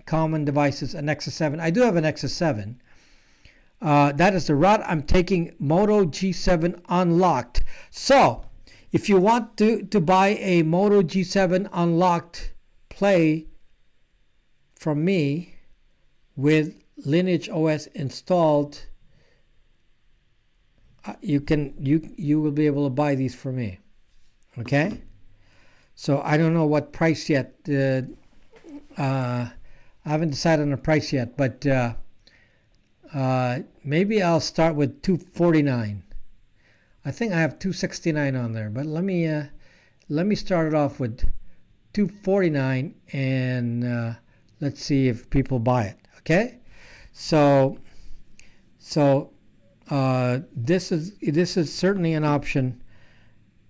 common devices, a Nexus 7, I do have a Nexus 7. That is the route I'm taking. Moto G7 unlocked. So if you want to buy a Moto G7 unlocked play from me with LineageOS installed, you will be able to buy these from me. Okay? So I don't know what price yet. I haven't decided on the price yet, but maybe I'll start with $249. I think I have $269 on there, but let me start it off with $249, and let's see if people buy it. Okay, so this is certainly an option,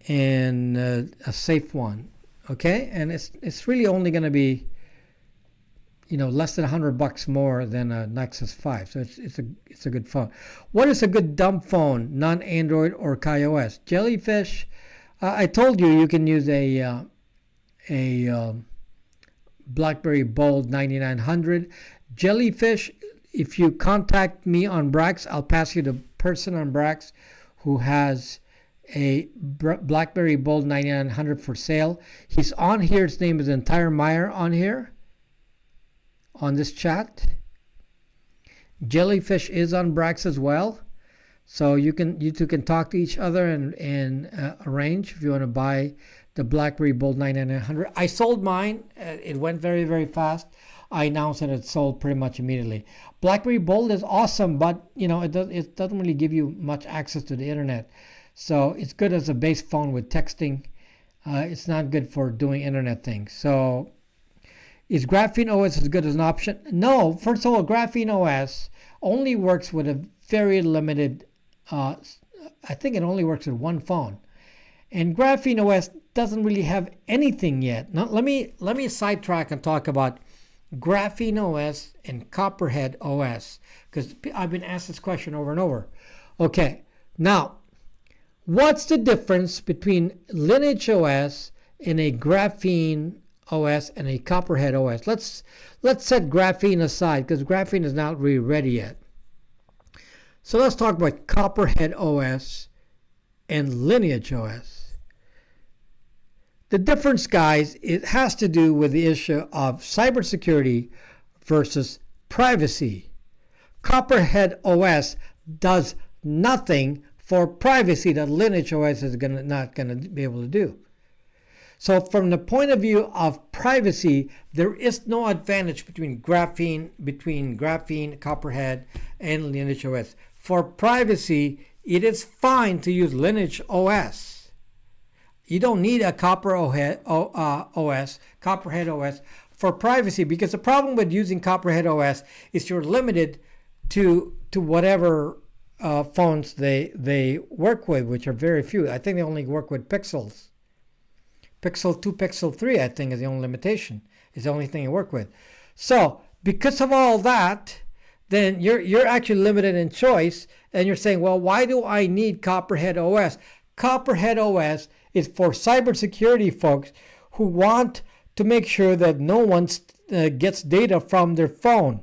and a safe one. Okay, and it's really only going to be less than $100 more than a Nexus 5. So it's a good phone. What is a good dumb phone, non-Android or iOS? Jellyfish. I told you can use a BlackBerry Bold 9900. Jellyfish. If you contact me on Brax, I'll pass you the person on Brax who has a BlackBerry Bold 9900 for sale. He's on here. His name is Entire Meyer on here. On this chat. Jellyfish is on Brax as well, so you two can talk to each other and arrange if you want to buy the BlackBerry Bold 9900. I sold mine. It went very, very fast. I announced that it sold pretty much immediately. BlackBerry Bold is awesome, but it doesn't really give you much access to the internet. So it's good as a base phone with texting. It's not good for doing internet things. So is GrapheneOS as good as an option? No. First of all, GrapheneOS only works with a very limited, I think it only works with one phone. And GrapheneOS doesn't really have anything yet. Now, let me sidetrack and talk about GrapheneOS and Copperhead OS? Because I've been asked this question over and over. Okay, now, what's the difference between LineageOS and a GrapheneOS and a Copperhead OS? Let's set Graphene aside because Graphene is not really ready yet. So let's talk about Copperhead OS and LineageOS. The difference, guys, it has to do with the issue of cybersecurity versus privacy. Copperhead OS does nothing for privacy that LineageOS is not going to be able to do. So from the point of view of privacy, there is no advantage between Graphene, Copperhead, and LineageOS. For privacy, it is fine to use LineageOS. You don't need a Copperhead OS for privacy, because the problem with using Copperhead OS is you're limited to whatever phones they work with, which are very few. I think they only work with Pixels. Pixel 2, Pixel 3, I think, is the only limitation. It's the only thing they work with. So because of all that, then you're actually limited in choice, and you're saying, well, why do I need Copperhead OS? Copperhead OS is for cybersecurity folks who want to make sure that no one gets data from their phone.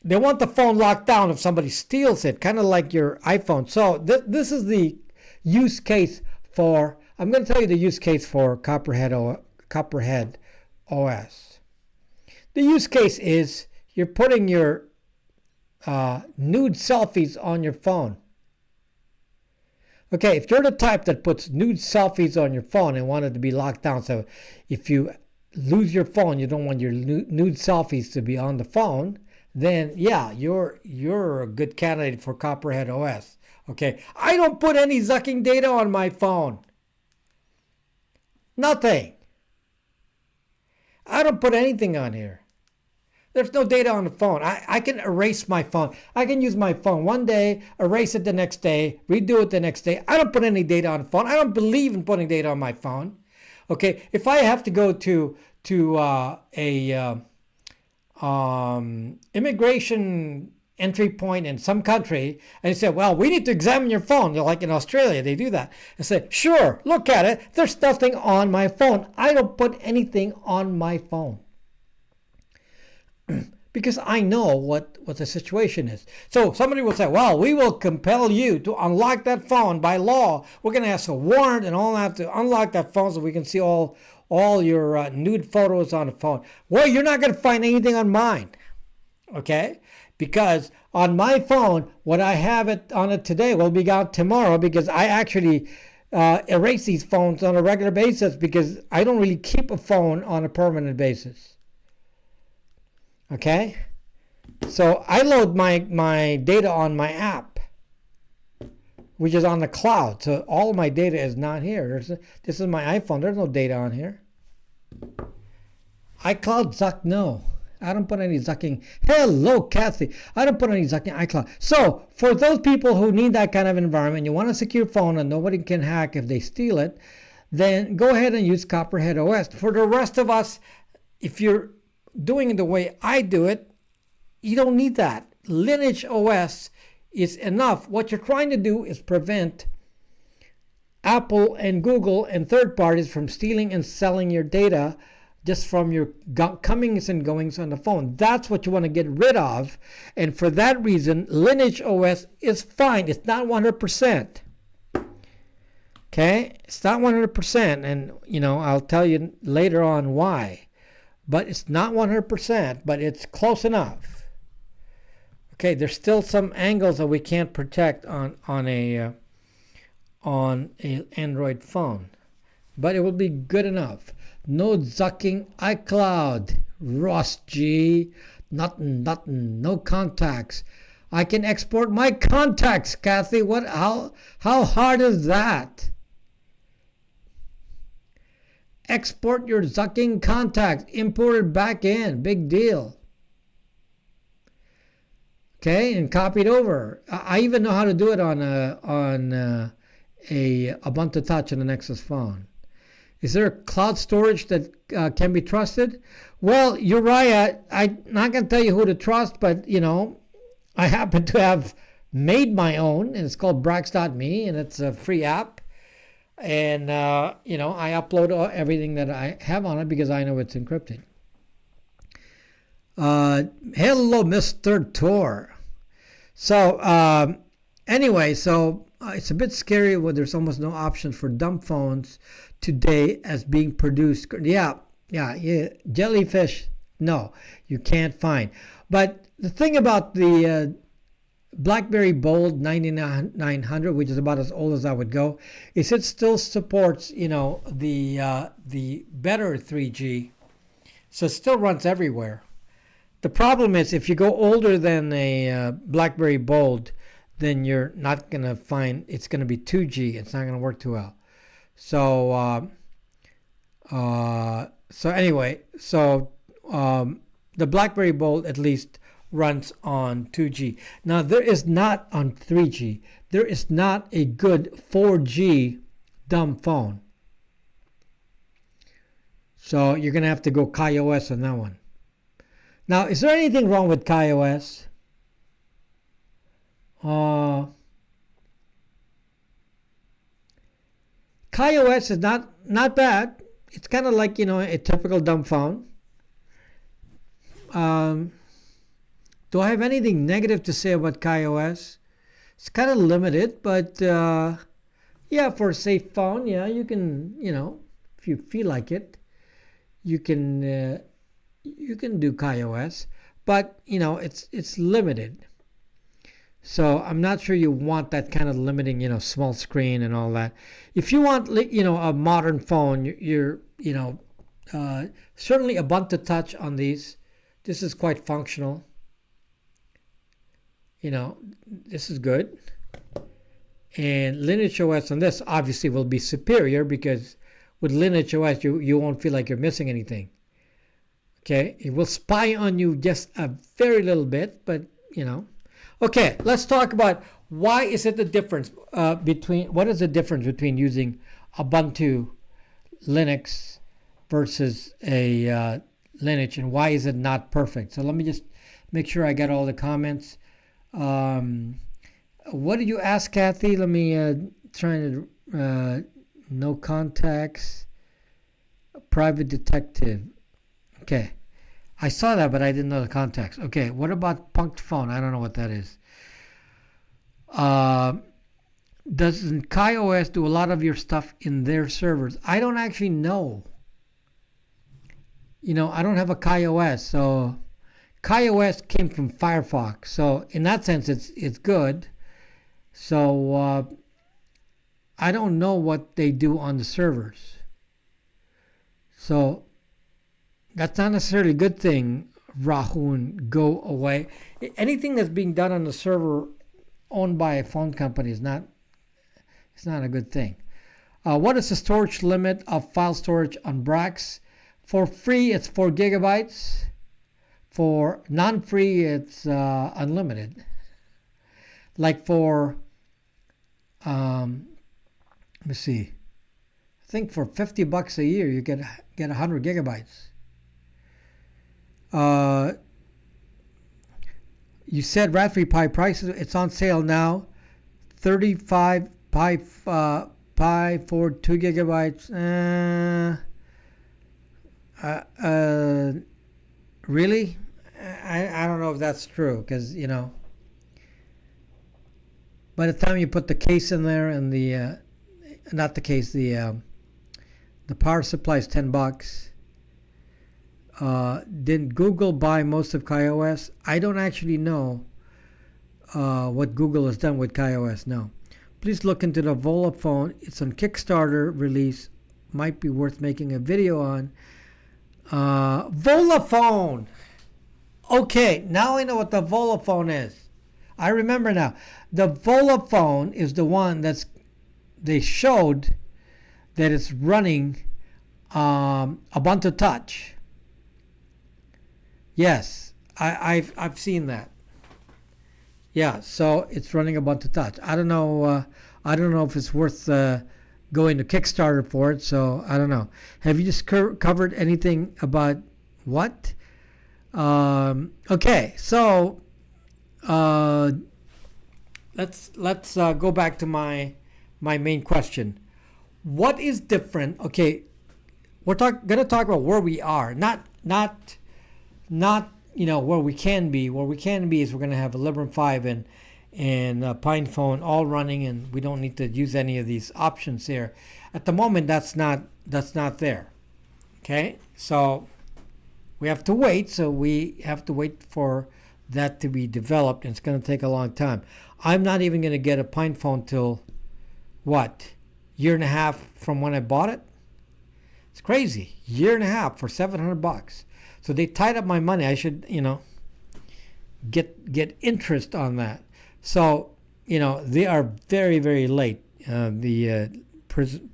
They want the phone locked down if somebody steals it, kind of like your iPhone. So this is the use case for, I'm going to tell you the use case for Copperhead OS. The use case is you're putting your nude selfies on your phone. Okay, if you're the type that puts nude selfies on your phone and want it to be locked down, so if you lose your phone, you don't want your nude selfies to be on the phone, then yeah, you're a good candidate for Copperhead OS. Okay, I don't put any zucking data on my phone. Nothing. I don't put anything on here. There's no data on the phone. I can erase my phone. I can use my phone one day, erase it the next day, redo it the next day. I don't put any data on the phone. I don't believe in putting data on my phone. Okay, if I have to go to a immigration entry point in some country and they say, well, we need to examine your phone. Like in Australia, they do that. And say, sure, look at it. There's nothing on my phone. I don't put anything on my phone. Because I know what the situation is. So somebody will say, well, we will compel you to unlock that phone by law. We're going to ask a warrant and all that to unlock that phone so we can see all your nude photos on the phone. Well, you're not going to find anything on mine. Okay? Because on my phone, what I have on it today will be gone tomorrow, because I actually erase these phones on a regular basis because I don't really keep a phone on a permanent basis. Okay, so I load my data on my app, which is on the cloud. So all my data is not here. This is my iPhone. There's no data on here. iCloud zuck, no. I don't put any zucking. Hello, Kathy. I don't put any zucking iCloud. So for those people who need that kind of environment, you want a secure phone and nobody can hack if they steal it, then go ahead and use Copperhead OS. For the rest of us, if you're doing it the way I do it, you don't need that. LineageOS is enough. What you're trying to do is prevent Apple and Google and third parties from stealing and selling your data just from your comings and goings on the phone. That's what you want to get rid of. And for that reason, LineageOS is fine. It's not 100%. Okay? It's not 100%. And, I'll tell you later on why. But it's not 100%, but it's close enough. Okay, there's still some angles that we can't protect on a Android phone, but it will be good enough. No zucking iCloud, Ross G, nothing, no contacts. I can export my contacts, Kathy. How hard is that? Export your zucking contacts, import it back in, big deal. Okay, and copy it over. I even know how to do it on a Ubuntu Touch and a Nexus phone. Is there a cloud storage that can be trusted? Well, Uriah, I'm not going to tell you who to trust, but I happen to have made my own, and it's called Brax.me, and it's a free app. And I upload everything that I have on it because I know it's encrypted. Hello, Mr. Tor. So anyway, it's a bit scary when there's almost no option for dumb phones today as being produced. Yeah. Jellyfish, no, you can't find. But the thing about the BlackBerry Bold 9900, which is about as old as I would go, is it still supports, the better 3G, so it still runs everywhere. The problem is if you go older than a BlackBerry Bold, then you're not going to find, it's going to be 2G. It's not going to work too well. So anyway, the BlackBerry Bold at least runs on 2G. Now there is not on 3G. There is not a good 4G dumb phone. So you're going to have to go KaiOS on that one. Now, is there anything wrong with KaiOS? KaiOS is not bad. It's kind of like, a typical dumb phone. Do I have anything negative to say about KaiOS? It's kind of limited, but yeah, for a safe phone, yeah, you can, if you feel like it, you can do KaiOS, but it's limited. So I'm not sure you want that kind of limiting, small screen and all that. If you want, a modern phone, you're certainly Ubuntu Touch on these. This is quite functional. This is good. And LineageOS on this obviously will be superior because with LineageOS you won't feel like you're missing anything. Okay, it will spy on you just a very little bit, but Okay, let's talk about why is it the difference what is the difference between using Ubuntu Linux versus a Lineage, and why is it not perfect? So let me just make sure I got all the comments. What did you ask, Kathy? Let me try to no contacts, private detective. Okay, I saw that, but I didn't know the context. Okay, what about punked phone? I don't know what that is. Doesn't KaiOS do a lot of your stuff in their servers? I don't actually know. I don't have a KaiOS, so KaiOS came from Firefox. So in that sense, it's good. So I don't know what they do on the servers. So that's not necessarily a good thing. Rahun, go away. Anything that's being done on the server owned by a phone company it's not a good thing. What is the storage limit of file storage on Brax? For free, it's 4 gigabytes. For non-free, it's unlimited. Like for, let me see. I think for $50 a year, you get 100 gigabytes. You said Raspberry Pi prices. It's on sale now. 35 Pi for 2 gigabytes. Really? I don't know if that's true because by the time you put the case in there and the not the case, the power supply is $10. Did Google buy most of KaiOS? I don't actually know what Google has done with KaiOS. No. Please look into the Volaphone. It's on Kickstarter release. Might be worth making a video on. Volaphone. Okay, now I know what the Volaphone is. I remember now. The Volaphone is the one they showed that it's running Ubuntu Touch. Yes, I've seen that. Yeah, so it's running Ubuntu Touch. I don't know if it's worth going to Kickstarter for it. So I don't know. Have you just covered anything about what? Okay, so let's go back to my main question. What is different? Okay, we're going to talk about where we are, not where we can be. Where we can be is we're going to have a Librem 5 and PinePhone all running, and we don't need to use any of these options here. At the moment, that's not there. Okay, so we have to wait. So we have to wait for that to be developed, and it's going to take a long time. I'm not even going to get a PinePhone till what? Year and a half from when I bought it? It's crazy. Year and a half for $700. So they tied up my money. I should, get interest on that. So, they are very, very late, the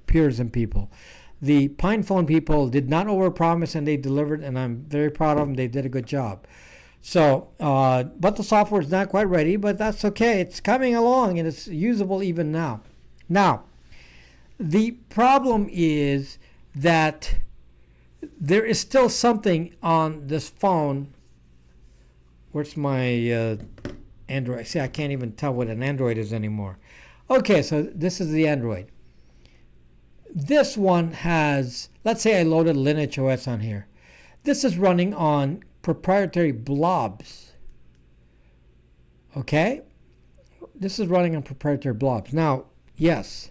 Purism people. The PinePhone people did not overpromise, and they delivered, and I'm very proud of them. They did a good job. So, but the software is not quite ready, but that's okay. It's coming along, and it's usable even now. Now, the problem is that there is still something on this phone. Where's my Android? See, I can't even tell what an Android is anymore. Okay, so this is the Android. This one has, let's say I loaded LineageOS on here. This is running on proprietary blobs. Okay? This is running on proprietary blobs. Now, yes,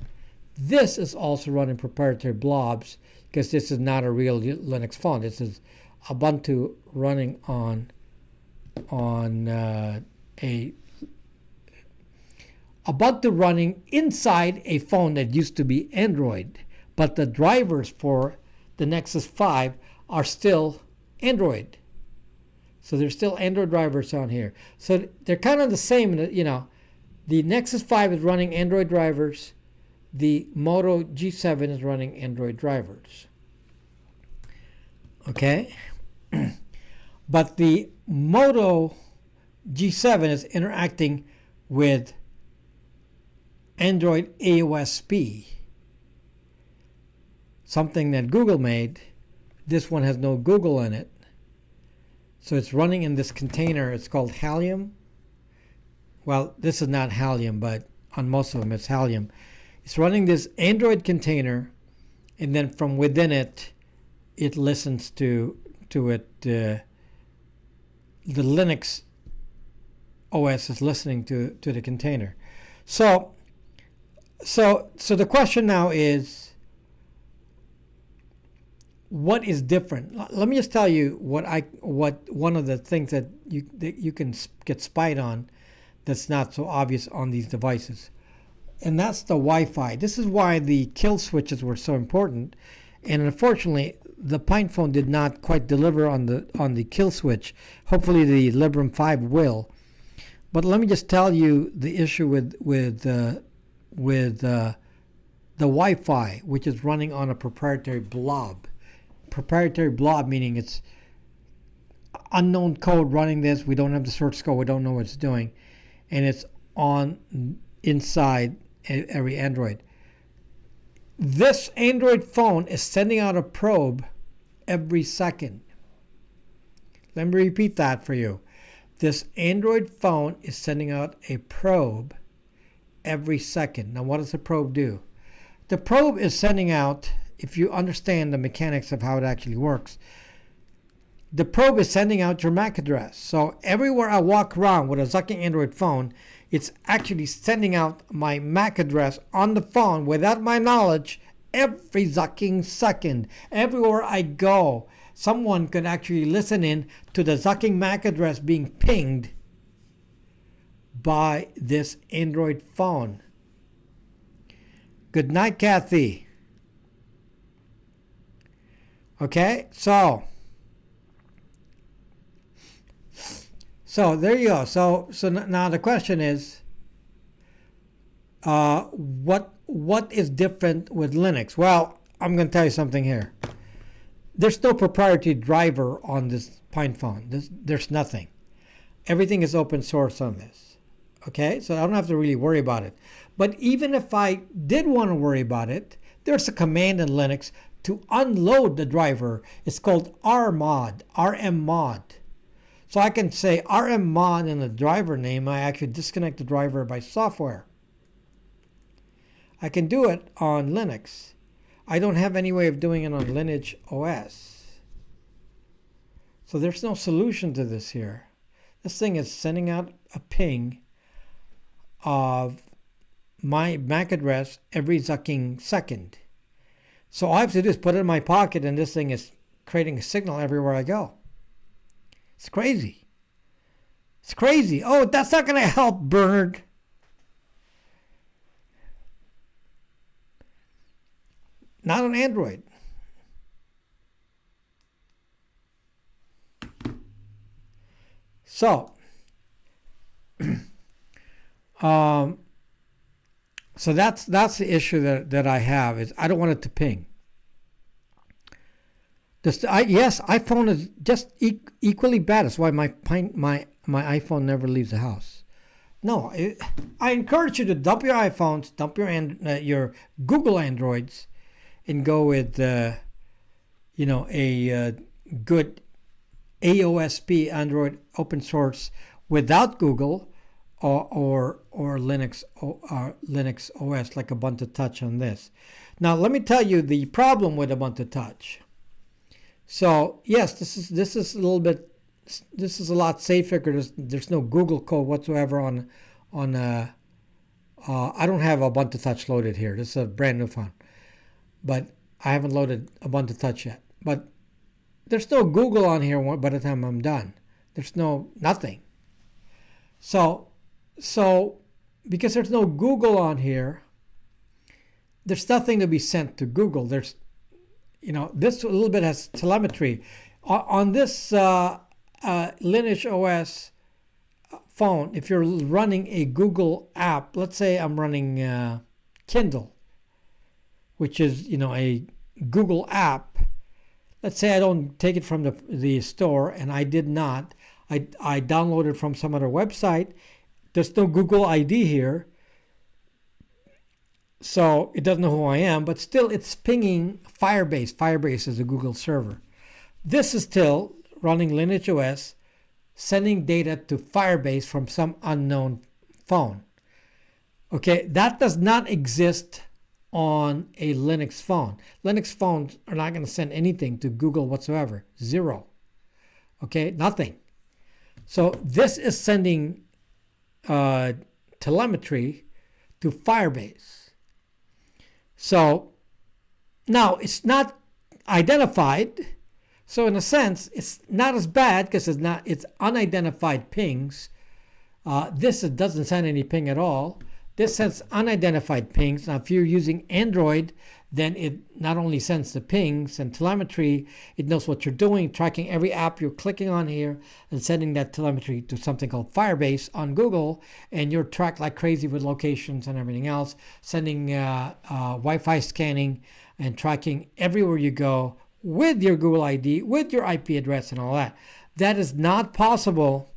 this is also running proprietary blobs because this is not a real Linux phone. This is Ubuntu running on a Ubuntu running inside a phone that used to be Android, but the drivers for the Nexus 5 are still Android. So there's still Android drivers on here. So they're kind of the same, The Nexus 5 is running Android drivers. The Moto G7 is running Android drivers. Okay? But the Moto G7 is interacting with Android AOSP, something that Google made. This one has no Google in it. So it's running in this container. It's called Halium. Well, this is not Halium, but on most of them it's Halium. It's running this Android container, and then from within it, it listens to it. The Linux OS is listening to the container. So the question now is, what is different? Let me just tell you what one of the things that you can get spied on that's not so obvious on these devices, and that's the Wi-Fi. This is why the kill switches were so important, and unfortunately, the PinePhone did not quite deliver on the kill switch. Hopefully, the Librem 5 will. But let me just tell you the issue with the Wi-Fi, which is running on a proprietary blob. Proprietary blob meaning it's unknown code running this. We don't have the source code. We don't know what it's doing, and it's on inside every Android. This Android phone is sending out a probe every second. Let me repeat that for you. This Android phone is sending out a probe every second. Now, what does the probe do? The probe is sending out, if you understand the mechanics of how it actually works, the probe is sending out your MAC address. So everywhere I walk around with a Zucking Android phone, it's actually sending out my MAC address on the phone without my knowledge every Zucking second. Everywhere I go, someone could actually listen in to the Zucking MAC address being pinged by this Android phone. Good night, Kathy. Okay, so there you go. So now the question is, what is different with Linux? Well, I'm going to tell you something here. There's no proprietary driver on this PinePhone. There's nothing. Everything is open source on this. Okay, so I don't have to really worry about it. But even if I did want to worry about it, There's a command in Linux to unload the driver. It's called rmmod. So I can say rmmod in the driver name. I actually disconnect the driver by software. I can do it on Linux. I don't have any way of doing it on LineageOS. So there's no solution to this here. This thing is sending out a ping of my MAC address every sucking second. So all I have to do is put it in my pocket and this thing is creating a signal everywhere I go. It's crazy. It's crazy. Oh, that's not going to help, Bernard. Not on Android. So, so that's the issue that I have is I don't want it to ping. Yes, iPhone is just equally bad. That's why my iPhone never leaves the house. No, I encourage you to dump your iPhones, dump your Google Androids, and go with a good AOSP Android open source without Google or Linux OS like Ubuntu Touch on this. Now let me tell you the problem with Ubuntu Touch. So yes, this is a lot safer because there's no Google code whatsoever on I don't have Ubuntu Touch loaded here. This is a brand new phone, but I haven't loaded Ubuntu Touch yet. But there's no Google on here by the time I'm done. There's nothing. So because there's no Google on here, there's nothing to be sent to Google. There's this a little bit has telemetry. On this LineageOS phone, if you're running a Google app, let's say I'm running Kindle, which is a Google app. Let's say I don't take it from the store, and I did not. I downloaded from some other website. There's no Google ID here, so it doesn't know who I am, but still it's pinging Firebase. Firebase is a Google server. This is still running LineageOS, sending data to Firebase from some unknown phone. Okay, that does not exist on a Linux phone. Linux phones are not going to send anything to Google whatsoever. Zero. Okay, nothing. So this is sending telemetry to Firebase. So now it's not identified. So in a sense, it's not as bad because it's unidentified pings. This doesn't send any ping at all. This sends unidentified pings. Now, if you're using Android, then it not only sends the pings and telemetry, it knows what you're doing, tracking every app you're clicking on here, and sending that telemetry to something called Firebase on Google, and you're tracked like crazy with locations and everything else, sending Wi-Fi scanning and tracking everywhere you go with your Google ID, with your IP address and all that. That is not possible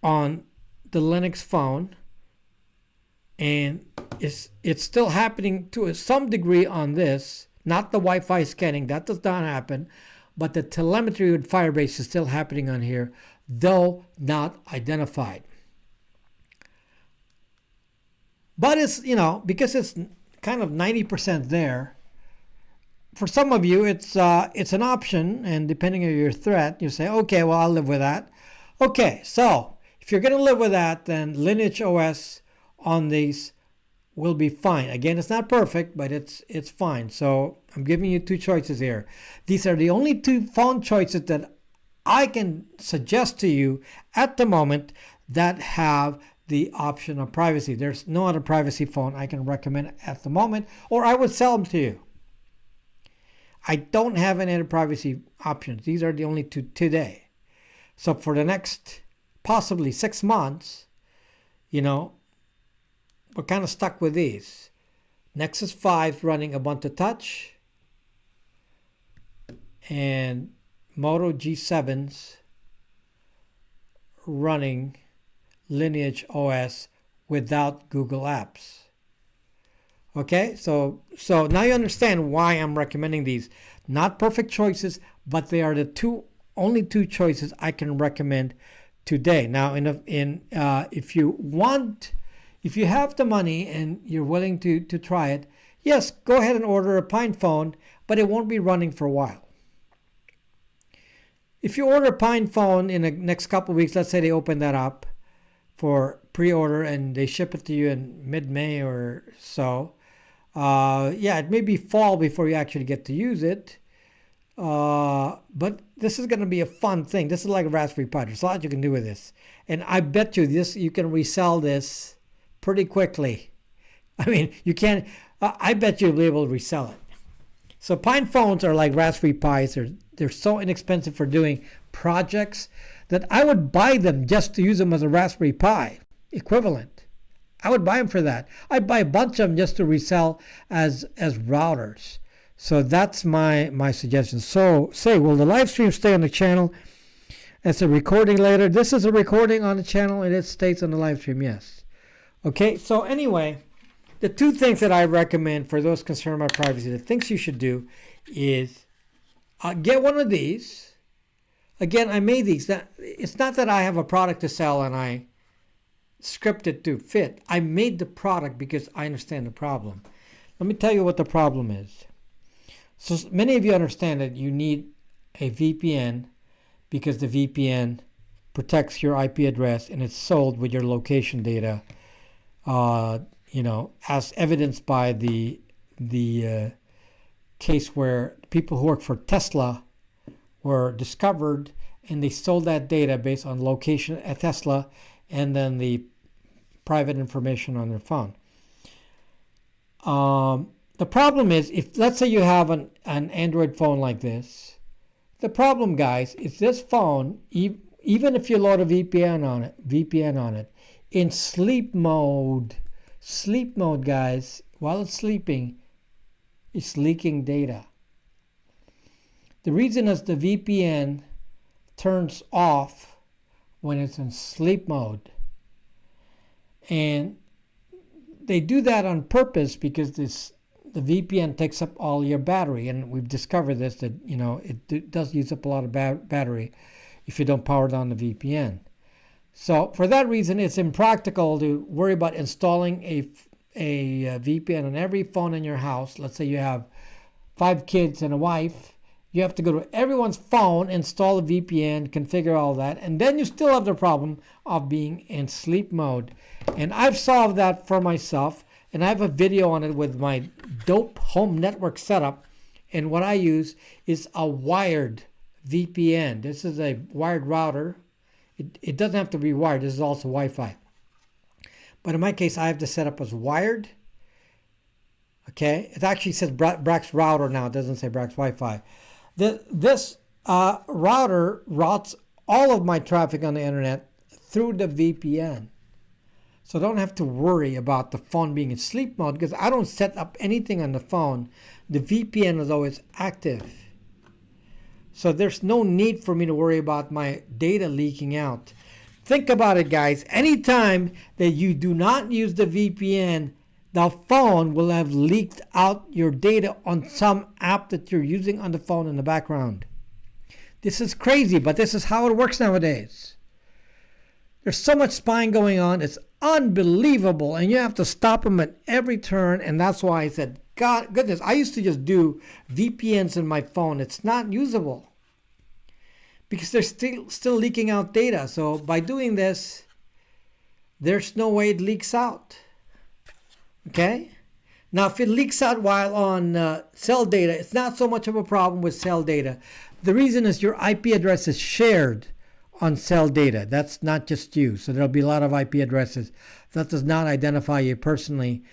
on the Linux phone. And it's still happening to some degree on this, not the Wi-Fi scanning, that does not happen, but the telemetry with Firebase is still happening on here, though not identified. But it's, because it's kind of 90% there, for some of you it's an option, and depending on your threat, you say, okay, well, I'll live with that. Okay, so if you're going to live with that, then LineageOS on these will be fine. Again, it's not perfect, but it's fine. So I'm giving you two choices here. These are the only two phone choices that I can suggest to you at the moment that have the option of privacy. There's no other privacy phone I can recommend at the moment, or I would sell them to you. I don't have any other privacy options. These are the only two today. So for the next possibly 6 months, we're kind of stuck with these. Nexus 5 running Ubuntu Touch, and Moto G7s running LineageOS without Google Apps. Okay, so now you understand why I'm recommending these. Not perfect choices, but they are the only two choices I can recommend today. Now, if you have the money and you're willing to try it, yes, go ahead and order a PinePhone, but it won't be running for a while. If you order a PinePhone in the next couple of weeks, let's say they open that up for pre-order and they ship it to you in mid-May or so, it may be fall before you actually get to use it. But this is going to be a fun thing. This is like a Raspberry Pi. There's a lot you can do with this. And I bet you can resell this pretty quickly. I mean, you can. I bet you'll be able to resell it. So PinePhones are like Raspberry Pis. They're so inexpensive for doing projects that I would buy them just to use them as a Raspberry Pi equivalent. I would buy them for that. I'd buy a bunch of them just to resell as routers. So that's my suggestion. So will the live stream stay on the channel? It's a recording later. This is a recording on the channel and it stays on the live stream, yes. Okay, so anyway, the two things that I recommend for those concerned about privacy, the things you should do is get one of these. Again, I made these. It's not that I have a product to sell and I script it to fit. I made the product because I understand the problem. Let me tell you what the problem is. So many of you understand that you need a VPN because the VPN protects your IP address and it's sold with your location data, as evidenced by the case where people who work for Tesla were discovered and they sold that data based on location at Tesla and then the private information on their phone. The problem is, if let's say you have an Android phone like this, the problem, guys, is this phone, even if you load a VPN on it, in sleep mode, guys, while it's sleeping, it's leaking data. The reason is the VPN turns off when it's in sleep mode. And they do that on purpose because the VPN takes up all your battery, and we've discovered this, that it does use up a lot of battery if you don't power down the VPN. So for that reason, it's impractical to worry about installing a VPN on every phone in your house. Let's say you have 5 kids and a wife. You have to go to everyone's phone, install a VPN, configure all that, and then you still have the problem of being in sleep mode. And I've solved that for myself, and I have a video on it with my dope home network setup. And what I use is a wired VPN. This is a wired router. It doesn't have to be wired. This is also Wi-Fi. But in my case, I have to set up as wired. Okay, it actually says Brax router now. It doesn't say Brax Wi-Fi. This router routes all of my traffic on the internet through the VPN. So I don't have to worry about the phone being in sleep mode because I don't set up anything on the phone. The VPN is always active. So there's no need for me to worry about my data leaking out. Think about it, guys. Anytime that you do not use the VPN, the phone will have leaked out your data on some app that you're using on the phone in the background. This is crazy, but this is how it works nowadays. There's so much spying going on. It's unbelievable, and you have to stop them at every turn. And that's why I said, God, goodness, I used to just do VPNs in my phone. It's not usable because they're still leaking out data. So by doing this, there's no way it leaks out. Okay? Now, if it leaks out while on cell data, it's not so much of a problem with cell data. The reason is your IP address is shared on cell data. That's not just you. So there'll be a lot of IP addresses. That does not identify you personally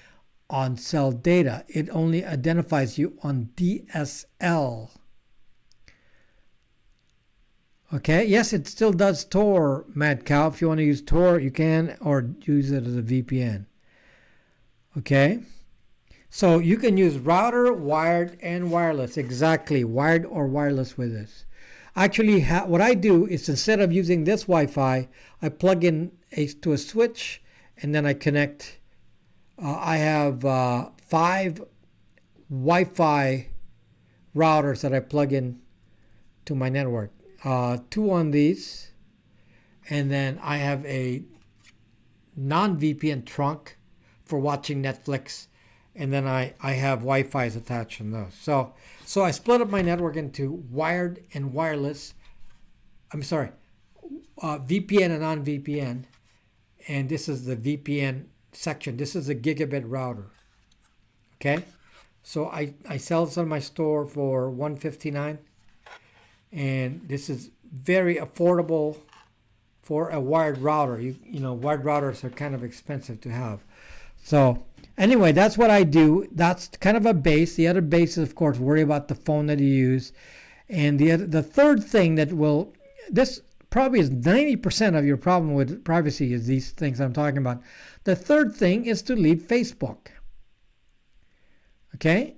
on cell data. It only identifies you on DSL. Okay, yes, it still does Tor, Mad Cow. If you want to use Tor, you can, or use it as a VPN. Okay, so you can use router, wired, and wireless. Exactly, wired or wireless with this. Actually, what I do is instead of using this Wi-Fi, I plug in to a switch, and then I connect. I have 5 Wi-Fi routers that I plug in to my network. 2 on these, and then I have a non-VPN trunk for watching Netflix, and then I have Wi-Fi's attached on those. So I split up my network into wired and wireless. I'm sorry, VPN and non-VPN, and this is the VPN section. This is a gigabit router. Okay, so I sell this on my store for $159, and this is very affordable for a wired router. You know, wired routers are kind of expensive to have. So anyway, that's what I do. That's kind of a base. The other base is, of course, worry about the phone that you use. And the third thing that will, this probably is 90% of your problem with privacy is these things I'm talking about. The third thing is to leave Facebook. Okay?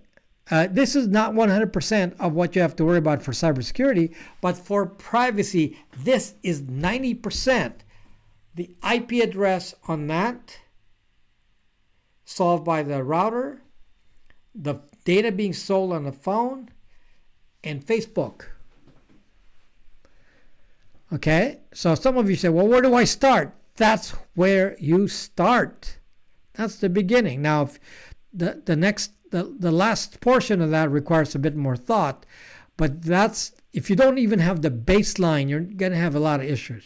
This is not 100% of what you have to worry about for cybersecurity, but for privacy, this is 90%. The IP address on that, solved by the router, the data being sold on the phone, and Facebook. Okay? So some of you say, well, where do I start? That's where you start. That's the beginning. Now, if the last portion of that requires a bit more thought, but that's, if you don't even have the baseline, you're going to have a lot of issues.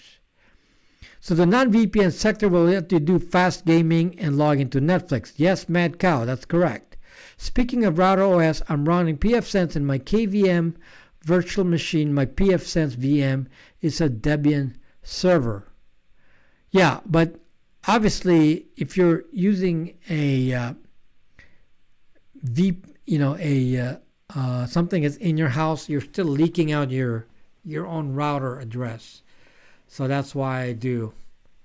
So the non-VPN sector will let you do fast gaming and log into Netflix. Yes, Mad Cow, that's correct. Speaking of router OS, I'm running pfSense in my KVM virtual machine. My pfSense VM is a Debian server. Yeah, but obviously, if you're using a something that's in your house, you're still leaking out your own router address. So that's why I do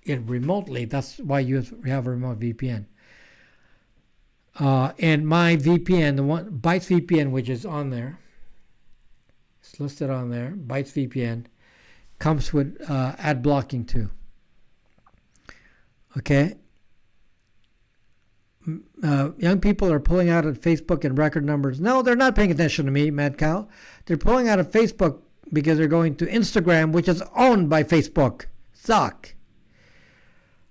it remotely. That's why you have a remote VPN. And my VPN, the one Bytes VPN, which is on there, it's listed on there. Bytes VPN comes with ad blocking too. Okay. Young people are pulling out of Facebook in record numbers. No, they're not paying attention to me, Mad Cow. They're pulling out of Facebook because they're going to Instagram, which is owned by Facebook. Suck.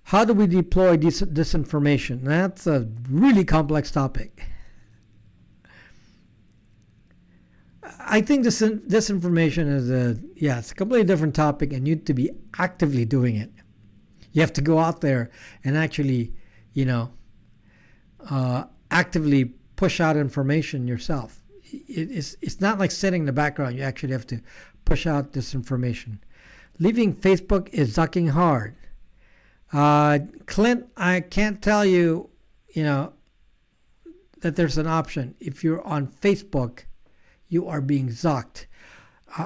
How do we deploy disinformation? That's a really complex topic. I think disinformation is it's a completely different topic, and you need to be actively doing it. You have to go out there and actually, actively push out information yourself. It's not like sitting in the background. You actually have to push out this information. Leaving Facebook is sucking hard. Clint, I can't tell you, that there's an option. If you're on Facebook, you are being zucked.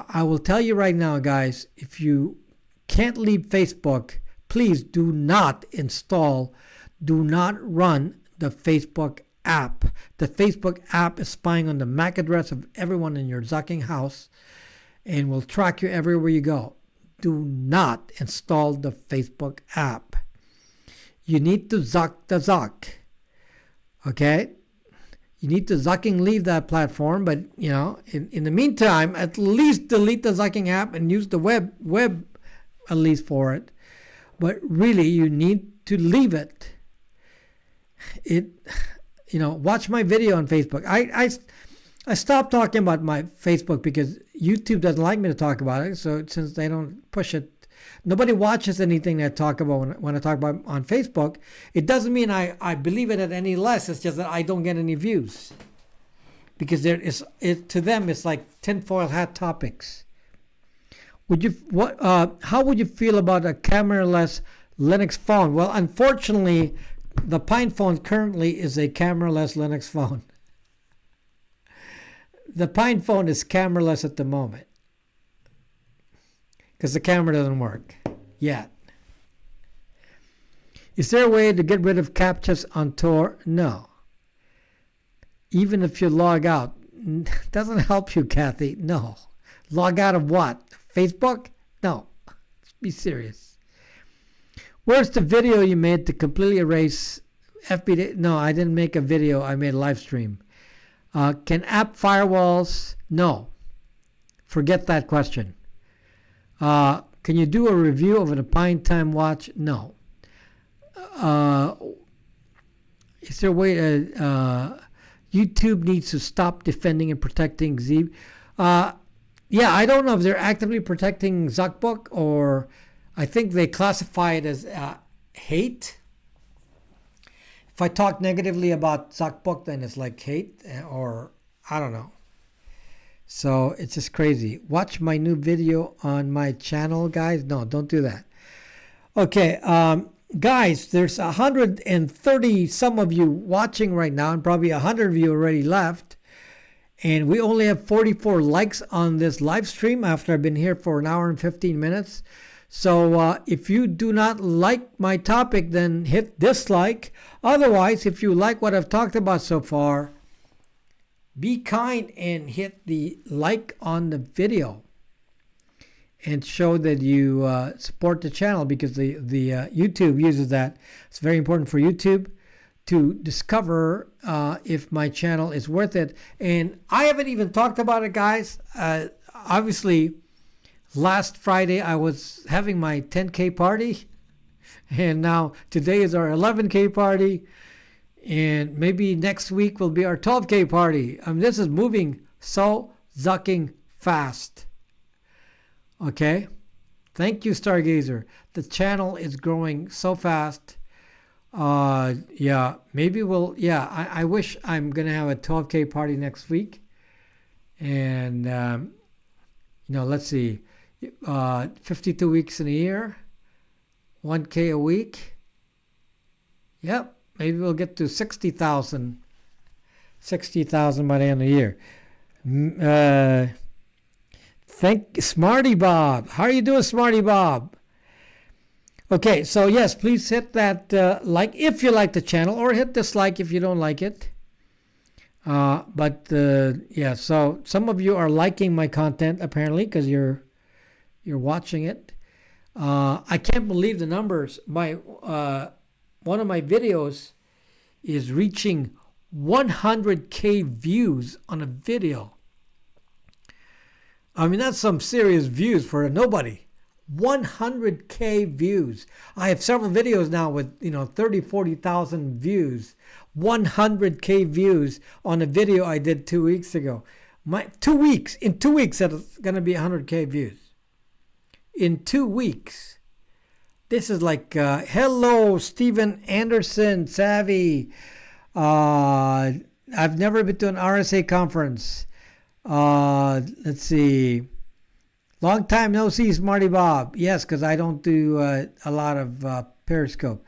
I will tell you right now, guys, if you can't leave Facebook, please do not run the Facebook app. The Facebook app is spying on the MAC address of everyone in your zucking house and will track you everywhere you go. Do not install the Facebook app. You need to zuck the zuck. Okay? You need to zucking leave that platform, but in the meantime, at least delete the zucking app and use the web at least for it. But really, you need to leave it. Watch my video on Facebook. I stopped talking about my Facebook because YouTube doesn't like me to talk about it. So since they don't push it, nobody watches anything that I talk about when I talk about on Facebook. It doesn't mean I believe it any less. It's just that I don't get any views because to them it's like tinfoil hat topics. How would you feel about a camera-less Linux phone? Well, unfortunately, the PinePhone currently is a camera-less Linux phone. The PinePhone is camera-less at the moment because the camera doesn't work yet. Is there a way to get rid of CAPTCHAs on Tor? No. Even if you log out, doesn't help you, Kathy. No. Log out of what? Facebook? No. Let's be serious. Where's the video you made to completely erase FB, no, I didn't make a video. I made a live stream. Can app firewalls? No. Forget that question. Can you do a review of a Pine Time watch? No. Is there a way to... YouTube needs to stop defending and protecting Z. Yeah, I don't know if they're actively protecting Zuckbook, or I think they classify it as hate. If I talk negatively about Zuckbook, then it's like hate, or I don't know. So it's just crazy. Watch my new video on my channel, guys. No, don't do that. Okay, guys, there's 130 some of you watching right now, and probably 100 of you already left. And we only have 44 likes on this live stream after I've been here for an hour and 15 minutes. So if you do not like my topic, then hit dislike. Otherwise, if you like what I've talked about so far, be kind and hit the like on the video and show that you support the channel, because the YouTube uses that. It's very important for YouTube to discover if my channel is worth it. And I haven't even talked about it, guys. Obviously, last Friday I was having my 10K party, and now today is our 11K party, and maybe next week will be our 12K party. I mean, this is moving so zucking fast. Okay? Thank you, Stargazer. The channel is growing so fast. Yeah, maybe we'll, yeah, I wish I'm going to have a 12K party next week. And, let's see, 52 weeks in a year, 1K a week. Yep, maybe we'll get to 60,000 by the end of the year. Thank Smarty Bob. How are you doing, Smarty Bob? Okay, so yes, please hit that like if you like the channel, or hit dislike if you don't like it. Yeah, so some of you are liking my content apparently because you're watching it. I can't believe the numbers. My one of my videos is reaching 100K views on a video. I mean, that's some serious views for a nobody. 100K views. I have several videos now with 30, 40,000 views. 100K views on a video I did 2 weeks ago. In 2 weeks, it's going to be 100K views. In 2 weeks. This is like, hello, Steven Anderson, Savvy. I've never been to an RSA conference. Let's see. Long time no see, Smarty Bob. Yes, because I don't do a lot of Periscope.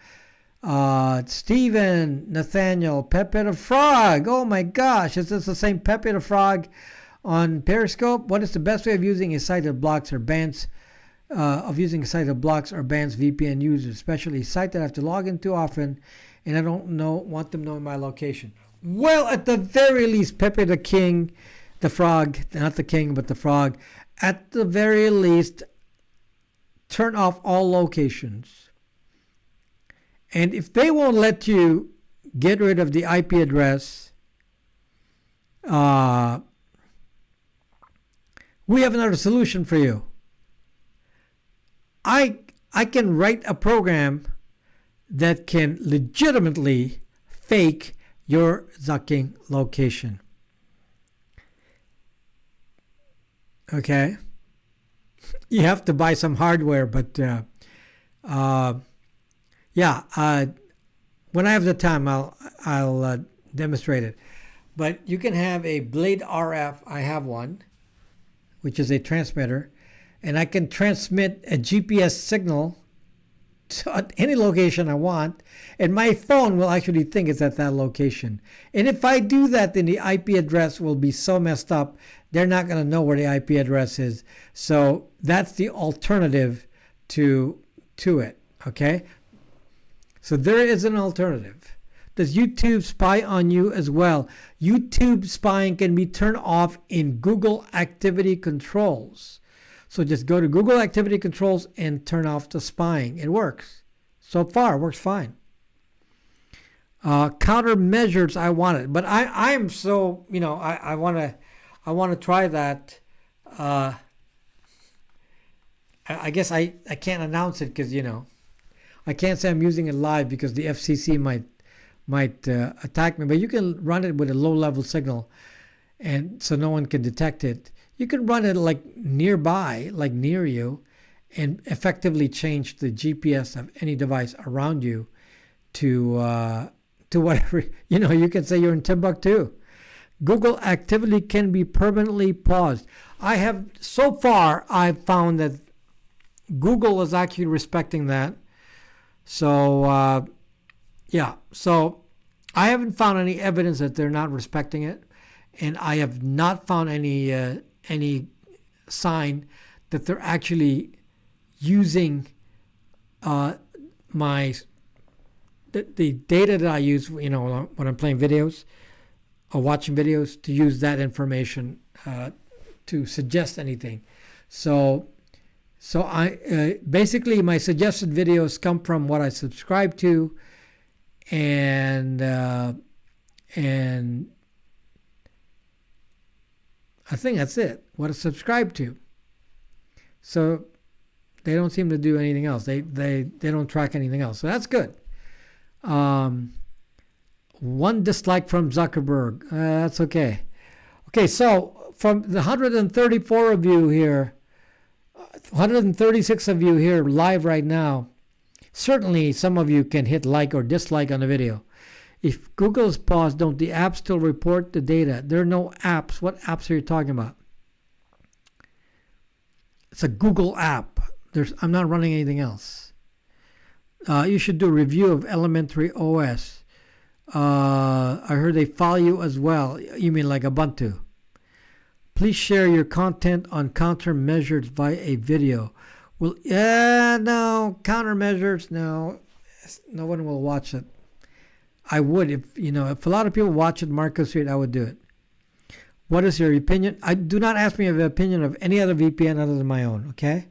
Steven, Nathaniel, Pepe the Frog. Oh my gosh, is this the same Pepe the Frog on Periscope? What is the best way of using a site that blocks or bans VPN users, especially a site that I have to log into often and I don't want them knowing my location? Well, at the very least, Pepe the King, the Frog, not the King, but the Frog, at the very least, turn off all locations. And if they won't let you get rid of the IP address, we have another solution for you. I can write a program that can legitimately fake your zucking location. Okay, you have to buy some hardware, but yeah, when I have the time, I'll demonstrate it. But you can have a Blade RF. I have one, which is a transmitter, and I can transmit a GPS signal to any location I want, and my phone will actually think it's at that location. And if I do that, then the IP address will be so messed up, they're not going to know where the IP address is. So that's the alternative to it, okay? So there is an alternative. Does YouTube spy on you as well? YouTube spying can be turned off in Google Activity Controls. So just go to Google Activity Controls and turn off the spying. It works. So far, it works fine. Countermeasures, I want it, but I'm so, I want to try that. I guess I can't announce it because I can't say I'm using it live because the FCC might attack me. But you can run it with a low level signal, and so no one can detect it. You can run it like nearby, like near you, and effectively change the GPS of any device around you to whatever. You can say you're in Timbuktu. Google activity can be permanently paused. So far I've found that Google is actually respecting that. So so I haven't found any evidence that they're not respecting it, and I have not found any sign that they're actually using the data that I use, when I'm playing videos or watching videos, to use that information to suggest anything. So I basically, my suggested videos come from what I subscribe to, and I think that's it. What I subscribe to. So they don't seem to do anything else. They don't track anything else. So that's good. One dislike from Zuckerberg. That's okay. Okay, so from the 134 of you here, 136 of you here live right now, certainly some of you can hit like or dislike on the video. If Google's paused, don't the apps still report the data? There are no apps. What apps are you talking about? It's a Google app. I'm not running anything else. You should do a review of Elementary OS. I heard they follow you as well. You mean like Ubuntu? Please share your content on countermeasures via a video. Well, no, countermeasures, no. No one will watch it. I would, if a lot of people watch it, Marcos Street, I would do it. What is your opinion? Do not ask me of an opinion of any other VPN other than my own, okay?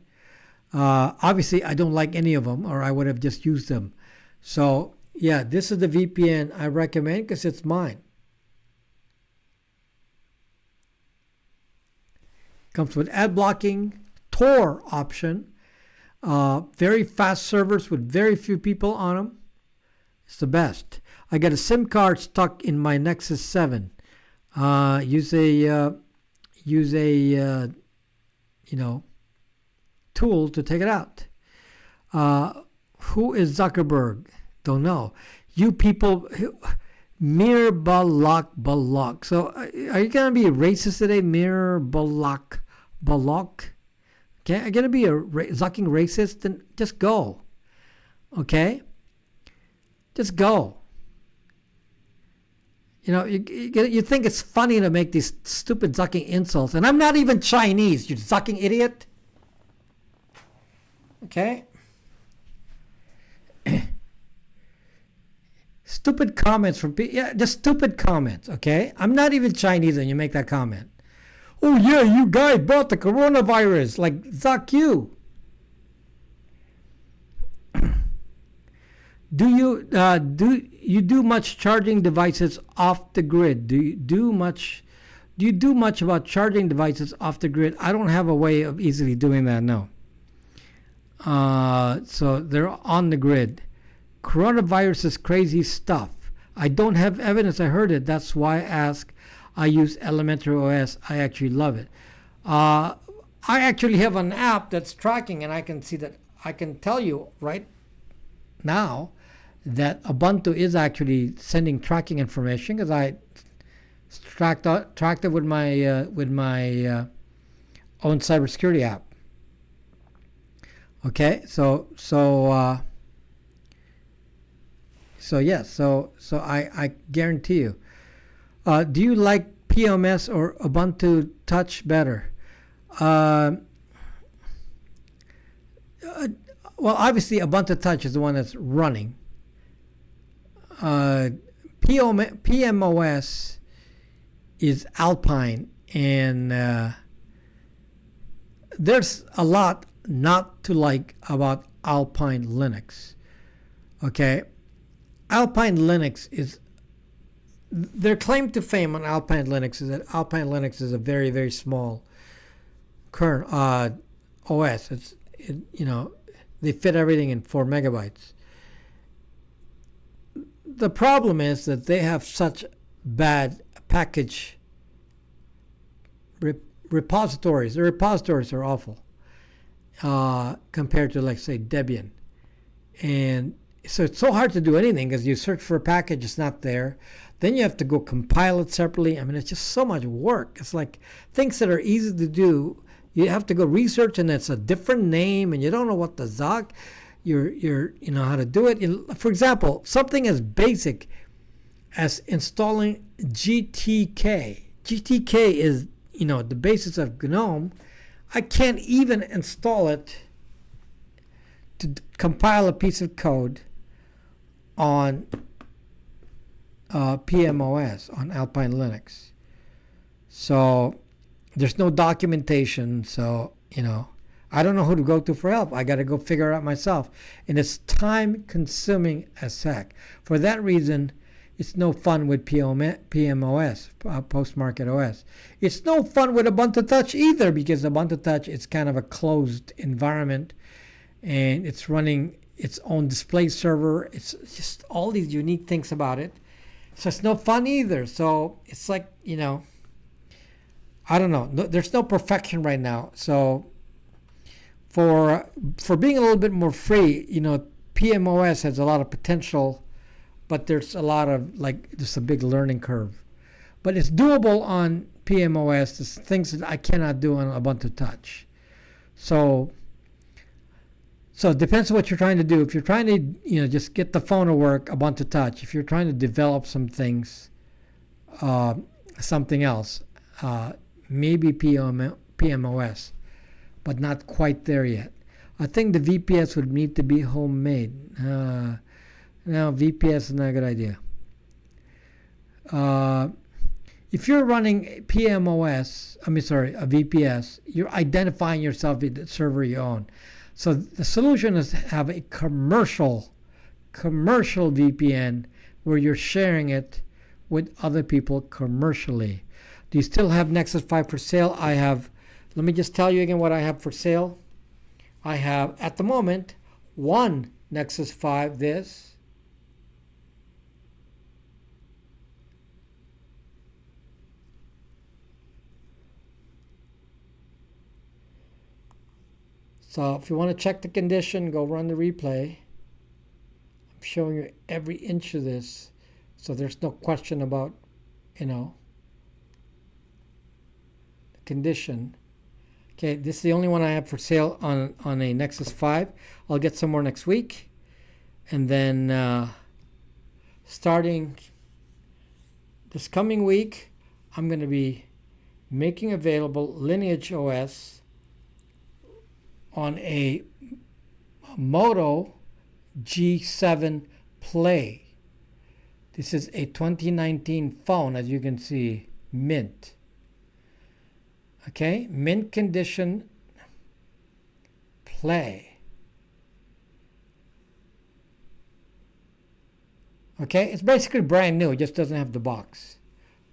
Obviously, I don't like any of them, or I would have just used them. So, yeah, this is the VPN I recommend because it's mine. Comes with ad blocking, Tor option, very fast servers with very few people on them. It's the best. I got a SIM card stuck in my Nexus 7. Use a tool to take it out. Who is Zuckerberg? Don't know. You people, Mir Balak. So are you going to be racist today? Mir Balak. Okay, are you going to be a zucking racist? Then just go. Okay? Just go. You think it's funny to make these stupid zucking insults. And I'm not even Chinese, you zucking idiot. Okay? Stupid comments from people. Yeah, just stupid comments, okay? I'm not even Chinese and you make that comment. Oh, yeah, you guys brought the coronavirus. Like, zuck you. Do you do much charging devices off the grid? Do you do much about charging devices off the grid? I don't have a way of easily doing that, no. So they're on the grid. Coronavirus is crazy stuff. I don't have evidence. I heard it. That's why I ask. I use Elementary OS. I actually love it. I actually have an app that's tracking, and I can see that. I can tell you right now that Ubuntu is actually sending tracking information because I tracked it with my own cybersecurity app. Okay, so yes, so I guarantee you. Do you like PMS or Ubuntu Touch better? Well, obviously Ubuntu Touch is the one that's running. PMOS is Alpine, and there's a lot not to like about Alpine Linux. Okay, Alpine Linux is their claim to fame on Alpine Linux is that Alpine Linux is a very, very small current OS. They fit everything in 4 megabytes. The problem is that they have such bad package repositories. The repositories are awful compared to, like, say, Debian. And so it's so hard to do anything because you search for a package, it's not there. Then you have to go compile it separately. I mean, it's just so much work. It's like things that are easy to do, you have to go research, and it's a different name, and you don't know what the Zog, how to do it. For example, something as basic as installing GTK. GTK is, the basis of GNOME. I can't even install it to compile a piece of code on PineOS, on Alpine Linux. So there's no documentation. So, I don't know who to go to for help. I got to go figure it out myself. And it's time consuming as heck. For that reason, it's no fun with PineOS, Post-Market OS. It's no fun with Ubuntu Touch either, because Ubuntu Touch is kind of a closed environment, and it's running its own display server. It's just all these unique things about it. So it's no fun either. So it's like, I don't know. There's no perfection right now. So for being a little bit more free, PineOS has a lot of potential, but there's a lot of, just a big learning curve. But it's doable on PineOS. There's things that I cannot do on Ubuntu Touch. So it depends on what you're trying to do. If you're trying to, just get the phone to work, Ubuntu Touch. If you're trying to develop some things, something else, maybe PineOS, but not quite there yet. I think the VPS would need to be homemade. No, VPS is not a good idea. If you're running PineOS, a VPS, you're identifying yourself with the server you own. So the solution is to have a commercial VPN where you're sharing it with other people commercially. Do you still have Nexus 5 for sale? Let me just tell you again what I have for sale. I have, at the moment, one Nexus 5, this. So if you want to check the condition, go run the replay. I'm showing you every inch of this, so there's no question about, the condition. Okay, this is the only one I have for sale on a Nexus 5. I'll get some more next week. And then starting this coming week, I'm going to be making available LineageOS on a Moto G7 Play. This is a 2019 phone, as you can see, mint. Okay, mint condition Play. Okay, it's basically brand new. It just doesn't have the box.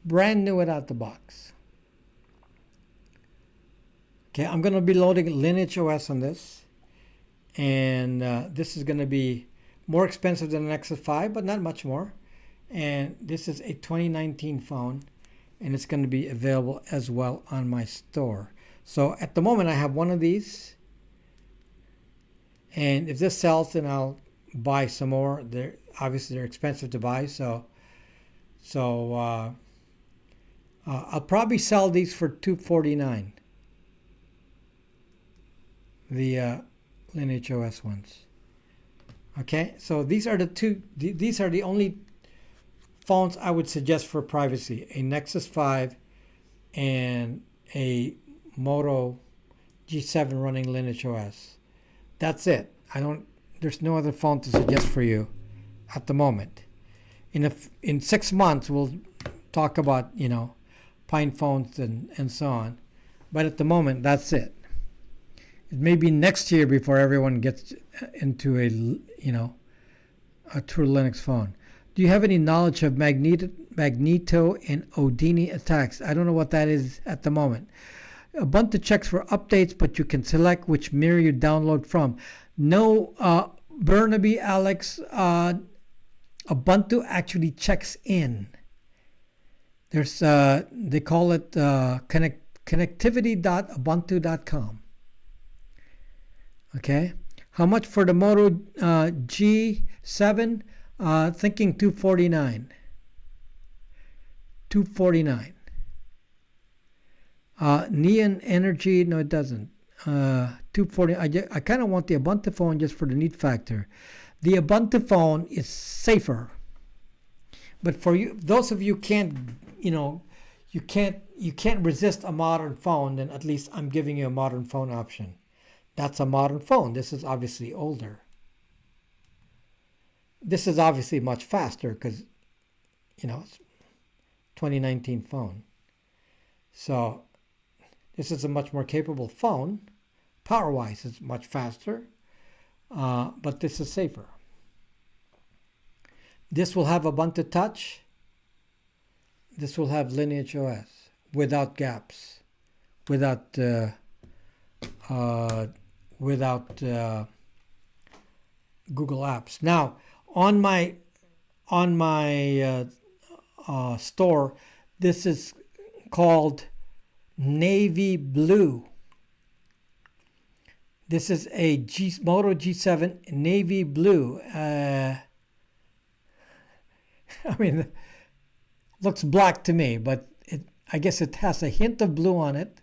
Brand new without the box. Okay, I'm going to be loading LineageOS on this. And this is going to be more expensive than the Nexus 5, but not much more. And this is a 2019 phone. And it's going to be available as well on my store. So at the moment, I have one of these. And if this sells, then I'll buy some more. Obviously, they're expensive to buy. So I'll probably sell these for $249. The LineageOS ones. Okay, so these are the only phones I would suggest for privacy: a Nexus 5 and a Moto G7 running LineageOS. That's it. There's no other phone to suggest for you at the moment. In 6 months we'll talk about PinePhones and so on, but at the moment that's it. It may be next year before everyone gets into a true Linux phone. Do you have any knowledge of Magneto and Houdini attacks? I don't know what that is at the moment. Ubuntu checks for updates, but you can select which mirror you download from. No, Burnaby, Alex, Ubuntu actually checks in. There's they call it connectivity.ubuntu.com. Okay. How much for the Moto G7? Thinking $249. $249. Neon Energy, no, it doesn't. $240. I kind of want the Ubuntu phone just for the neat factor. The Ubuntu phone is safer, but for you, those of you can't, you can't resist a modern phone. Then at least I'm giving you a modern phone option. That's a modern phone. This is obviously older. This is obviously much faster because, it's 2019 phone. So this is a much more capable phone. Power-wise, it's much faster, but this is safer. This will have Ubuntu Touch. This will have LineageOS without gaps, without Google Apps. Now, on my store, this is called navy blue. This is a Moto G7 navy blue. Looks black to me, but I guess it has a hint of blue on it.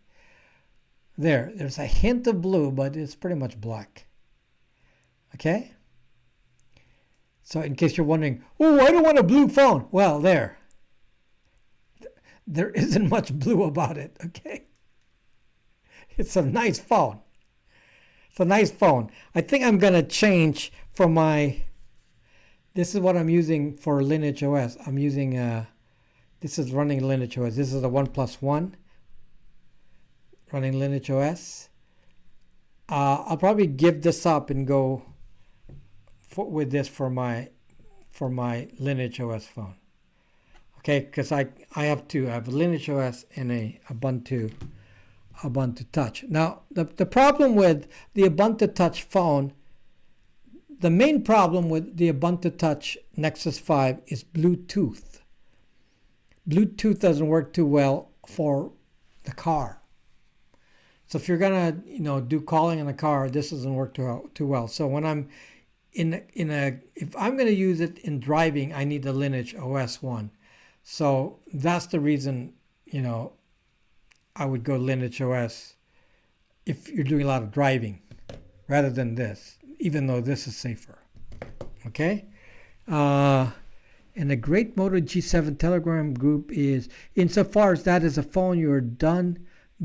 There's a hint of blue, but it's pretty much black. Okay? So in case you're wondering, oh, I don't want a blue phone. Well, there isn't much blue about it, okay? It's a nice phone. It's a nice phone. I think I'm going to change from this is what I'm using for LineageOS. I'm using, this is running LineageOS. This is the 1+1 running LineageOS. I'll probably give this up and go with this for my LineageOS phone. Okay, because I have two. I have a LineageOS and a Ubuntu Touch. Now, the problem with the Ubuntu Touch phone, the main problem with the Ubuntu Touch Nexus 5 is Bluetooth. Bluetooth doesn't work too well for the car. So if you're gonna, do calling in the car, this doesn't work too well. So when I'm if I'm gonna use it in driving, I need the LineageOS one. So that's the reason, I would go LineageOS if you're doing a lot of driving rather than this, even though this is safer. Okay? And the Great Moto G7 Telegram group is, insofar as that is a phone, you're done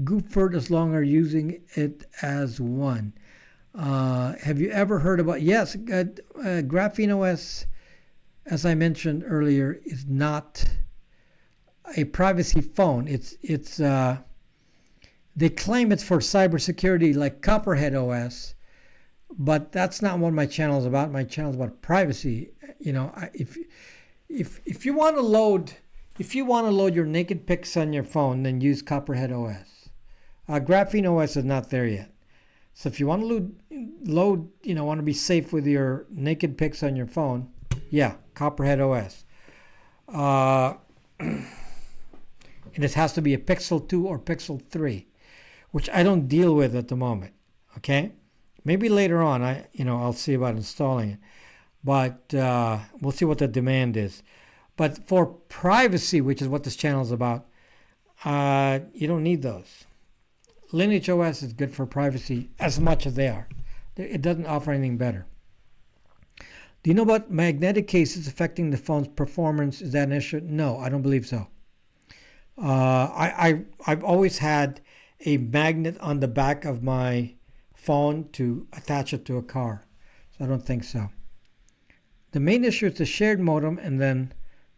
goofed as long as using it as one. Have you ever heard about, yes, GrapheneOS, as I mentioned earlier, is not a privacy phone. It's they claim it's for cybersecurity like Copperhead OS, but that's not what my channel is about. My channel is about privacy. If you want to load your naked pics on your phone, then use Copperhead OS. GrapheneOS is not there yet. So if you want to load, want to be safe with your naked pics on your phone, yeah, Copperhead OS. And it has to be a Pixel 2 or Pixel 3, which I don't deal with at the moment. Okay, maybe later on I'll see about installing it, but we'll see what the demand is. But for privacy, which is what this channel is about, you don't need those. LineageOS is good for privacy as much as they are. It doesn't offer anything better. Do you know about magnetic cases affecting the phone's performance? Is that an issue? No, I don't believe so. I've always had a magnet on the back of my phone to attach it to a car, so I don't think so. The main issue is the shared modem and then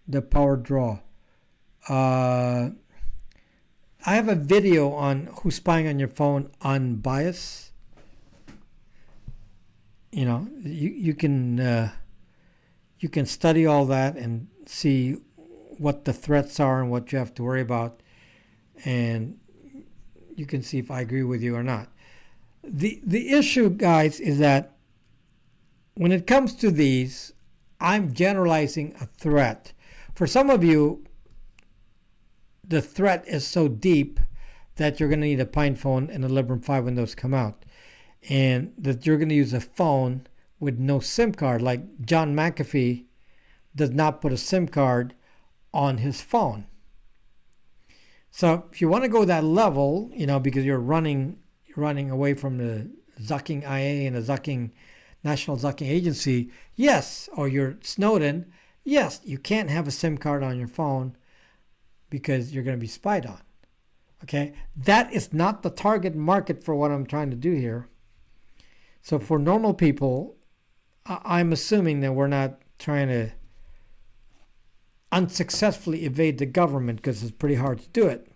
the power draw. I have a video on who's spying on your phone unbiased. You can you can study all that and see what the threats are and what you have to worry about, and you can see if I agree with you or not. The issue, guys, is that when it comes to these, I'm generalizing a threat. For some of you, the threat is so deep that you're going to need a PinePhone and a Librem 5 when those come out, and that you're going to use a phone with no SIM card. Like John McAfee does not put a SIM card on his phone. So if you want to go that level, because you're running away from the Zucking IA and the National Zucking Agency, yes, or you're Snowden, yes, you can't have a SIM card on your phone because you're going to be spied on. Okay, that is not the target market for what I'm trying to do here. So for normal people, I'm assuming that we're not trying to unsuccessfully evade the government, because it's pretty hard to do it.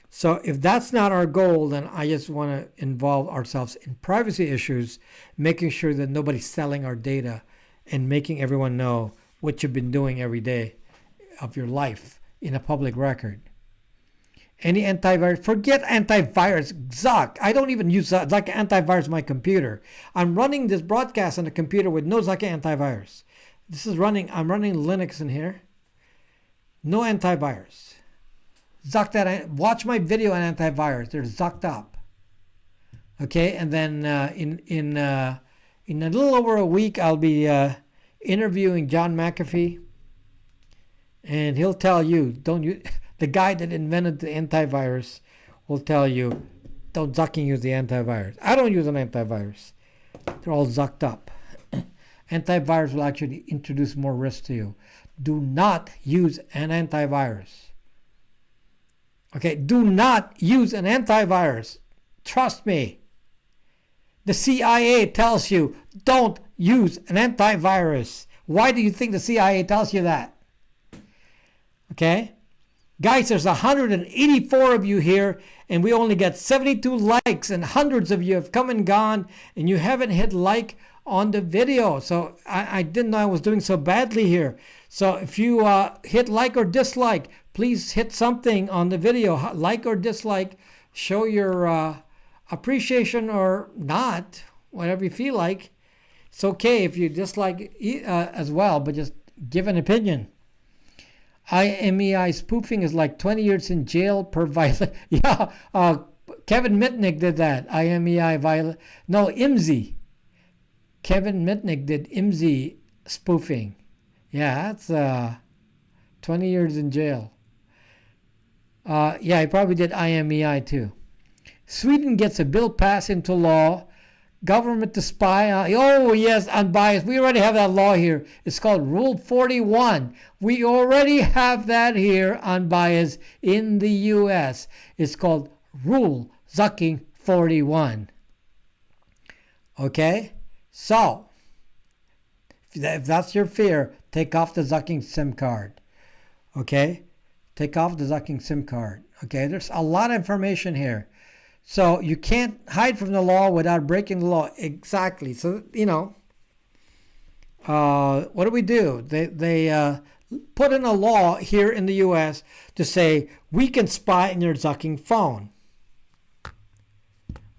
So if that's not our goal, then I just want to involve ourselves in privacy issues, making sure that nobody's selling our data and making everyone know what you've been doing every day of your life in a public record. Any antivirus, forget antivirus, Zuck. I don't even use Zuck antivirus on my computer. I'm running this broadcast on the computer with no Zuck antivirus. I'm running Linux in here. No antivirus. Zuck that. Watch my video on antivirus. They're zucked up. Okay, and then in a little over a week, I'll be interviewing John McAfee, and he'll tell you, the guy that invented the antivirus will tell you, don't Zucking use the antivirus. I don't use an antivirus. They're all zucked up. Antivirus will actually introduce more risk to you. Do not use an antivirus. Okay, do not use an antivirus. Trust me. The CIA tells you, don't use an antivirus. Why do you think the CIA tells you that? Okay? Guys, there's 184 of you here, and we only got 72 likes, and hundreds of you have come and gone, and you haven't hit like on the video. So I didn't know I was doing so badly here. So if you hit like or dislike, please hit something on the video, like or dislike, show your appreciation or not, whatever you feel like. It's okay if you dislike as well, but just give an opinion. IMEI spoofing is like 20 years in jail per violation. Yeah, Kevin Mitnick did that. IMEI violation. No, IMSI. Kevin Mitnick did IMSI spoofing. Yeah, that's 20 years in jail. Yeah, he probably did IMEI too. Sweden gets a bill passed into law. Government to spy on. Oh, yes, unbiased. We already have that law here. It's called Rule 41. We already have that here, unbiased, in the U.S. It's called Rule Zucking 41. Okay? So, if that's your fear, take off the Zucking SIM card. Okay? Take off the Zucking SIM card. Okay? There's a lot of information here. So you can't hide from the law without breaking the law. Exactly. So, what do? They put in a law here in the U.S. to say we can spy on your Zucking phone.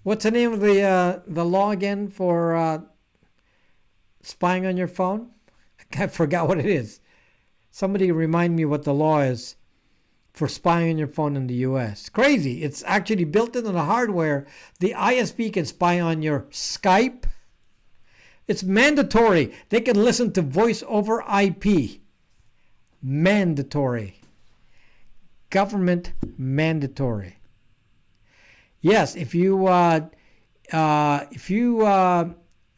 What's the name of the law again for spying on your phone? I forgot what it is. Somebody remind me what the law is for spying on your phone in the U.S. Crazy. It's actually built into the hardware. The ISP can spy on your Skype. It's mandatory. They can listen to voice over IP. Mandatory. Government mandatory. Yes, if you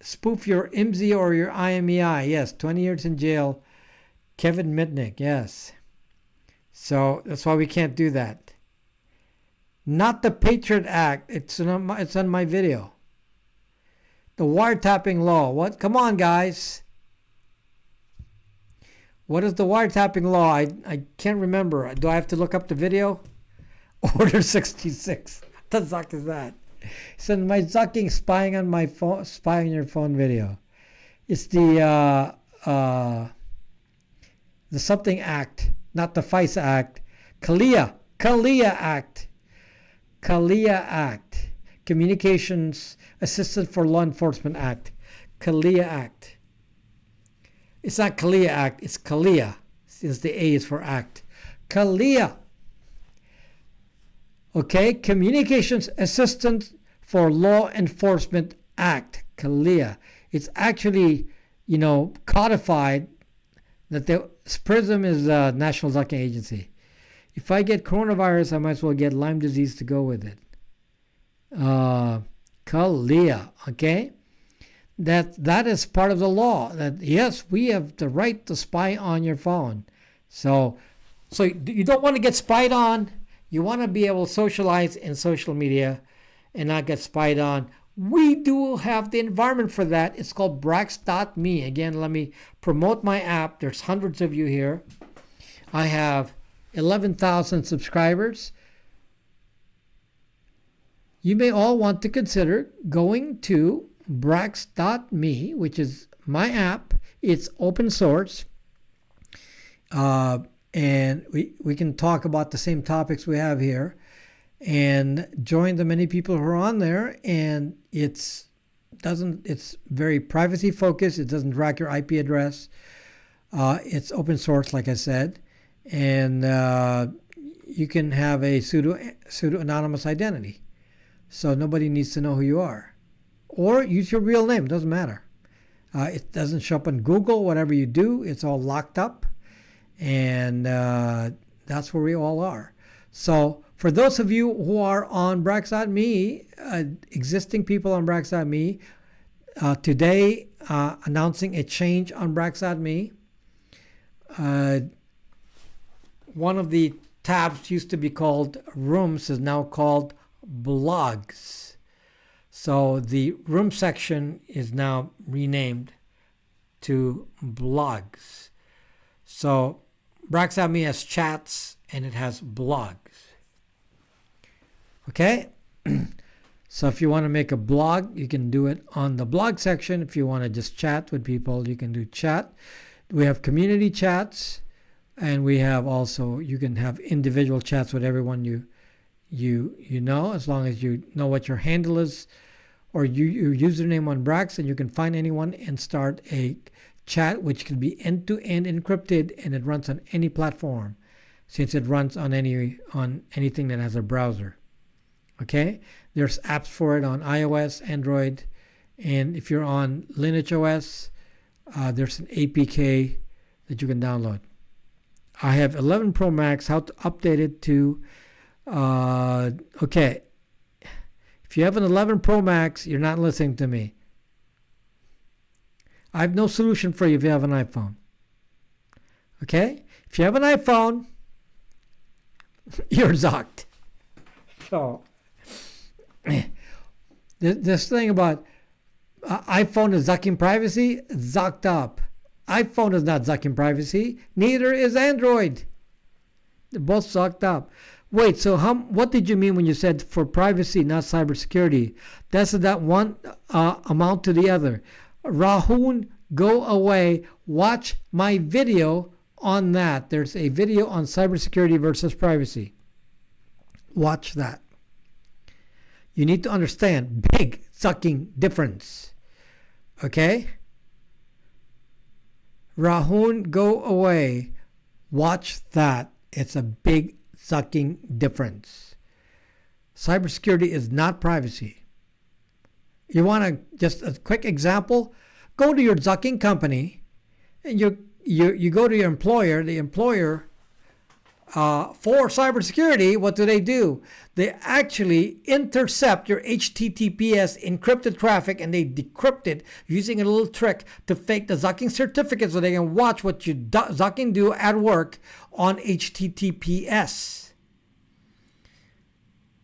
spoof your IMSI or your IMEI, yes, 20 years in jail. Kevin Mitnick, yes. So that's why we can't do that. Not the Patriot Act. It's on my video. The wiretapping law. What? Come on, guys. What is the wiretapping law? I can't remember. Do I have to look up the video? Order 66. What the zuck is that? It's my Zucking spying on my phone, spying on your phone video. It's the the something act, not the FICE Act, CALEA Act, Communications Assistance for Law Enforcement Act, CALEA Act. It's not CALEA Act, it's CALEA, since the A is for act. CALEA. Okay, Communications Assistance for Law Enforcement Act, CALEA. It's actually, codified that the PRISM is a National Zucking Agency. If I get coronavirus, I might as well get Lyme disease to go with it. CALEA, okay? That is part of the law. That yes, we have the right to spy on your phone. So you don't want to get spied on. You want to be able to socialize in social media and not get spied on. We do have the environment for that. It's called Brax.me. Again, let me promote my app. There's hundreds of you here. I have 11,000 subscribers. You may all want to consider going to Brax.me, which is my app. It's open source. And we can talk about the same topics we have here and join the many people who are on there. And it's very privacy focused. It doesn't track your IP address. It's open source, like I said. And you can have a pseudo anonymous identity. So nobody needs to know who you are. Or use your real name. It doesn't matter. It doesn't show up on Google. Whatever you do, it's all locked up. And that's where we all are. So for those of you who are on Brax.me, existing people on Brax.me, today announcing a change on Brax.me. One of the tabs used to be called Rooms is now called Blogs. So the room section is now renamed to Blogs. So Brax.me has chats and it has blogs. Okay? So if you want to make a blog, you can do it on the blog section. If you want to just chat with people, you can do chat. We have community chats, and we have also, you can have individual chats with everyone you know, as long as you know what your handle is or your username on Brax, and you can find anyone and start a chat which can be end-to-end encrypted, and it runs on any platform since it runs on anything that has a browser. Okay, there's apps for it on iOS, Android, and if you're on LineageOS, there's an APK that you can download. I have 11 Pro Max. How to update it to okay, if you have an 11 Pro Max, you're not listening to me. I have no solution for you if you have an iPhone. Okay? If you have an iPhone, you're zucked. So, this thing about iPhone is zucking privacy, zucked up. iPhone is not zucking privacy. Neither is Android. They're both zucked up. Wait, so what did you mean when you said for privacy, not cybersecurity? Doesn't that one amount to the other? Rahun, go away. Watch my video on that. There's a video on cybersecurity versus privacy. Watch that. You need to understand big sucking difference. Okay? Rahun, go away. Watch that. It's a big sucking difference. Cybersecurity is not privacy. You want just a quick example? Go to your zucking company, and you go to your employer. The employer, for cybersecurity, what do? They actually intercept your HTTPS encrypted traffic, and they decrypt it using a little trick to fake the zucking certificate so they can watch what you zucking do at work on HTTPS.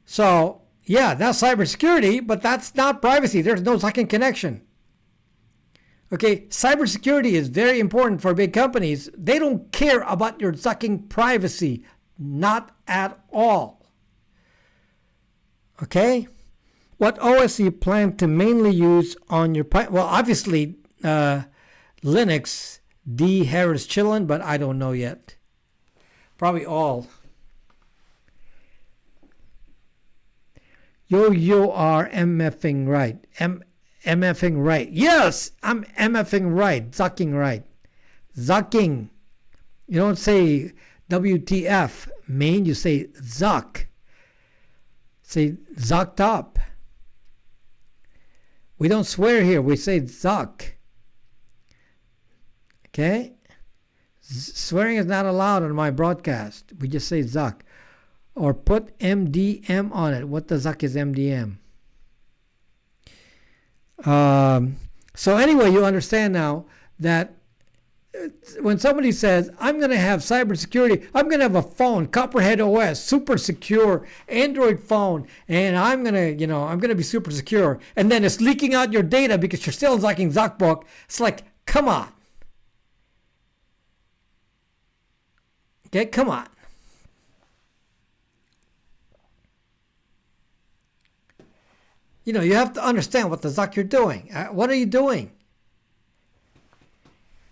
So, yeah, that's cybersecurity, but that's not privacy. There's no zucking connection. Okay, cybersecurity is very important for big companies. They don't care about your zucking privacy. Not at all. Okay? What OS do you plan to mainly use on your... Well, obviously, Linux D Harris chillin', but I don't know yet. Probably all. You are MFing right. MFing right. Yes, I'm MFing right. Zucking right. Zucking. You don't say WTF, main, you say zuck. Say zucked up. We don't swear here, we say zuck. Okay? Swearing is not allowed on my broadcast. We just say zuck. Or put MDM on it. What the zuck is MDM? So anyway, you understand now that when somebody says, I'm going to have cybersecurity, I'm going to have a phone, Copperhead OS, super secure Android phone, and I'm going to be super secure, and then it's leaking out your data because you're still zucking Zuckbook. It's like, come on. Okay, come on. You have to understand what the zuck you're doing. What are you doing?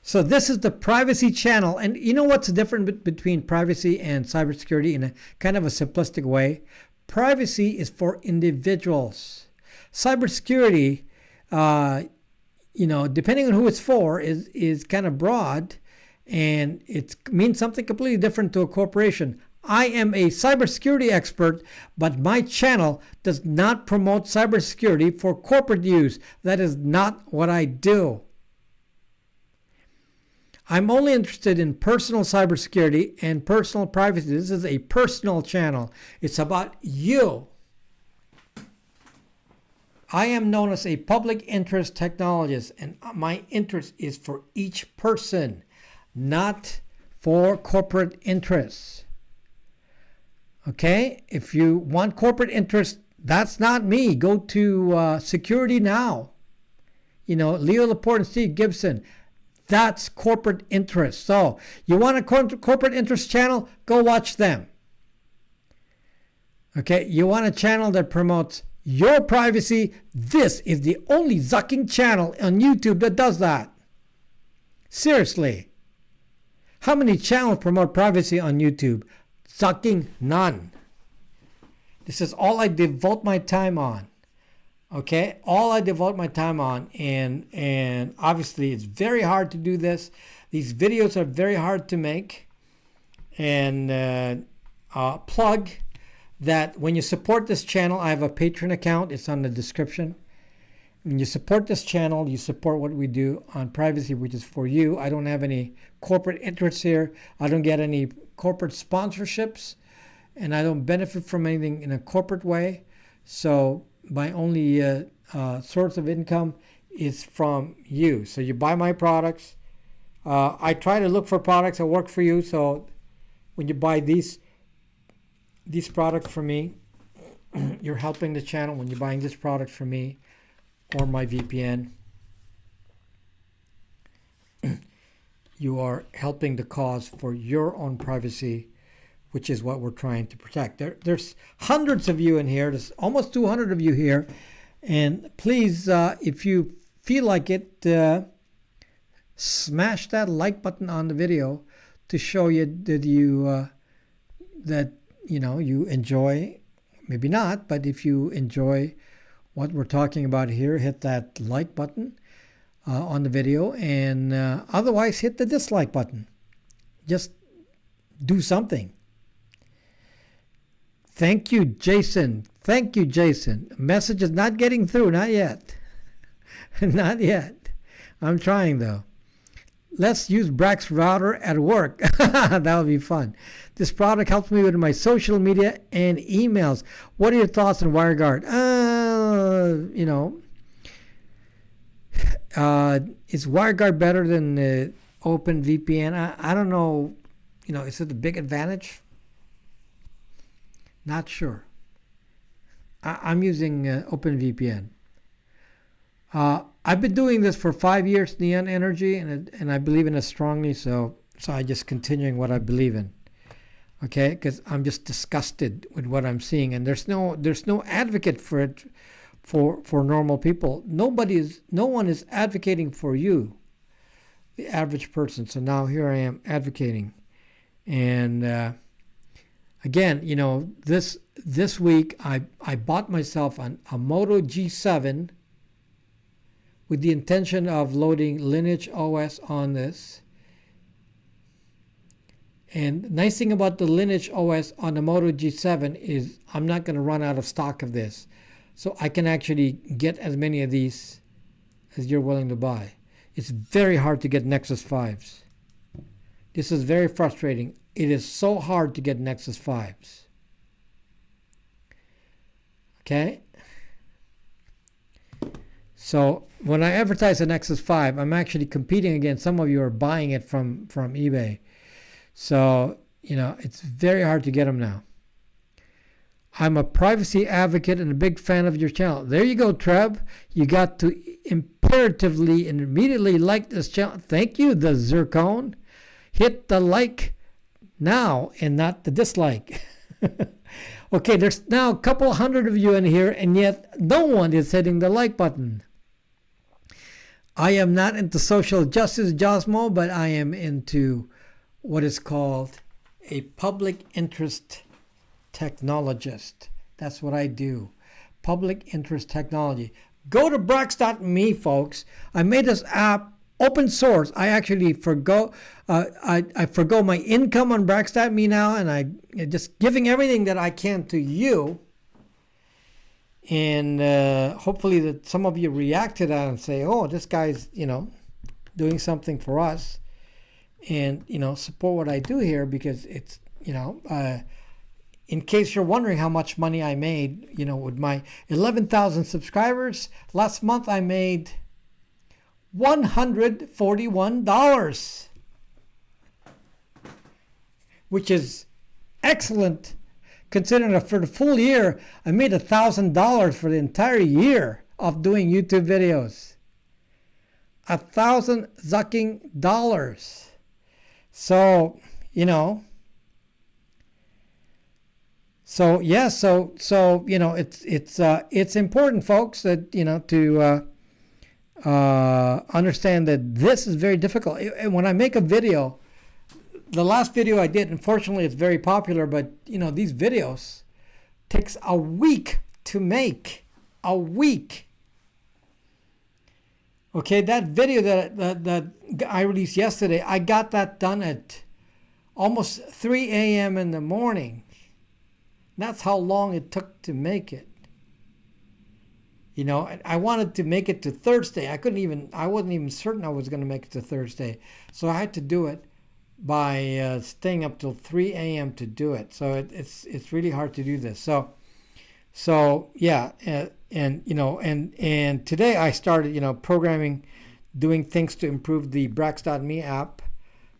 So this is the privacy channel. And you know what's the difference between privacy and cybersecurity in a kind of a simplistic way? Privacy is for individuals. Cybersecurity, depending on who it's for, is kind of broad, and it means something completely different to a corporation. I am a cybersecurity expert, but my channel does not promote cybersecurity for corporate use. That is not what I do. I'm only interested in personal cybersecurity and personal privacy. This is a personal channel. It's about you. I am known as a public interest technologist, and my interest is for each person, not for corporate interests. Okay? If you want corporate interest, that's not me. Go to Security Now. Leo Laporte and Steve Gibson. That's corporate interest. So you want a corporate interest channel? Go watch them. Okay, you want a channel that promotes your privacy? This is the only zucking channel on YouTube that does that. Seriously. How many channels promote privacy on YouTube? Zucking none. This is all I devote my time on. Okay, all I devote my time on, and obviously it's very hard to do this. These videos are very hard to make. And plug that when you support this channel, I have a Patreon account. It's on the description. When you support this channel, you support what we do on privacy, which is for you. I don't have any corporate interests here. I don't get any corporate sponsorships, and I don't benefit from anything in a corporate way. So my only source of income is from you. So you buy my products. I try to look for products that work for you. So when you buy these products from me, you're helping the channel. When you're buying this product from me or my VPN, you are helping the cause for your own privacy, which is what we're trying to protect. There's hundreds of you in here. There's almost 200 of you here. And please, if you feel like it, smash that like button on the video to show you that you enjoy. Maybe not, but if you enjoy what we're talking about here, hit that like button on the video, and otherwise hit the dislike button. Just do something. Thank you, Jason. Thank you, Jason. Message is not getting through. Not yet. Not yet. I'm trying, though. Let's use Brax router at work. That would be fun. This product helps me with my social media and emails. What are your thoughts on WireGuard? Is WireGuard better than OpenVPN? I don't know. Is it a big advantage? Not sure. I'm using OpenVPN. I've been doing this for 5 years, Neon Energy, and I believe in it strongly. So I just continuing what I believe in. Okay, because I'm just disgusted with what I'm seeing, and there's no advocate for it for normal people. No one is advocating for you. the average person. So now here I am advocating. And again, you know, this week I bought myself a Moto G7 with the intention of loading LineageOS on this. And the nice thing about the LineageOS on the Moto G7 is I'm not going to run out of stock of this. So I can actually get as many of these as you're willing to buy. It's very hard to get Nexus 5s. This is very frustrating. It is so hard to get Nexus 5s. Okay? So when I advertise a Nexus 5, I'm actually competing against some of you are buying it from eBay. So, you know, it's very hard to get them now. I'm a privacy advocate and a big fan of your channel. There you go, Trev. You got to imperatively and immediately like this channel. Thank you, the Zircon. Hit the like now and not the dislike. Okay, there's now a couple hundred of you in here, and yet no one is hitting the like button. I am not into social justice, Josmo, but I am into what is called a public interest technologist. That's what I do. Public interest technology. Go to Brax.me, folks. I made this app open source. I actually forgo I forgo my income on Brax.me now, and I just giving everything that I can to you. And hopefully that some of you react to that and say, oh, this guy's, you know, doing something for us. And, you know, support what I do here, because it's, you know, in case you're wondering how much money I made, you know, with my 11,000 subscribers, last month I made $141, which is excellent considering that for the full year, I made $1,000 for the entire year of doing YouTube videos. $1,000 zucking dollars. So, you know, so yeah, so you know, it's important, folks, that, you know, to understand that this is very difficult. And when I make a video, the last video I did, unfortunately, it's very popular, but, you know, these videos takes a week to make. A week. Okay, that video that I released yesterday, I got that done at almost 3 a.m. in the morning. That's how long it took to make it. You know, I wanted to make it to Thursday. I wasn't even certain I was going to make it to Thursday. So I had to do it by staying up till 3 a.m. to do it. So it's really hard to do this. So yeah, and you know, and today I started, you know, programming, doing things to improve the Brax.me app.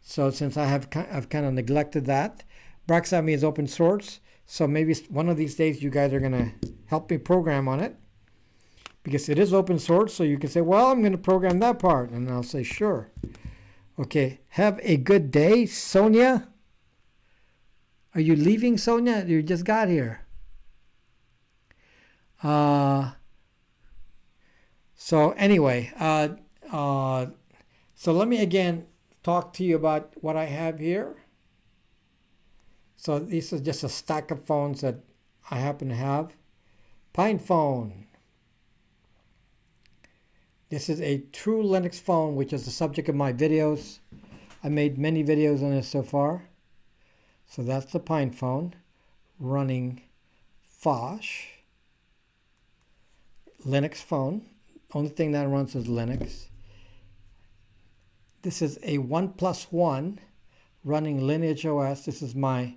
So since I've kind of neglected that, Brax.me is open source. So maybe one of these days you guys are gonna help me program on it, because it is open source. So you can say, well, I'm gonna program that part, and I'll say sure. Okay, have a good day, Sonia. Are you leaving, Sonia? You just got here. So anyway, so let me again talk to you about what I have here. So this is just a stack of phones that I happen to have. PinePhone. This is a true Linux phone, which is the subject of my videos. I made many videos on this so far. So that's the PinePhone running Phosh. Linux phone. Only thing that runs is Linux. This is a OnePlus One running LineageOS. This is my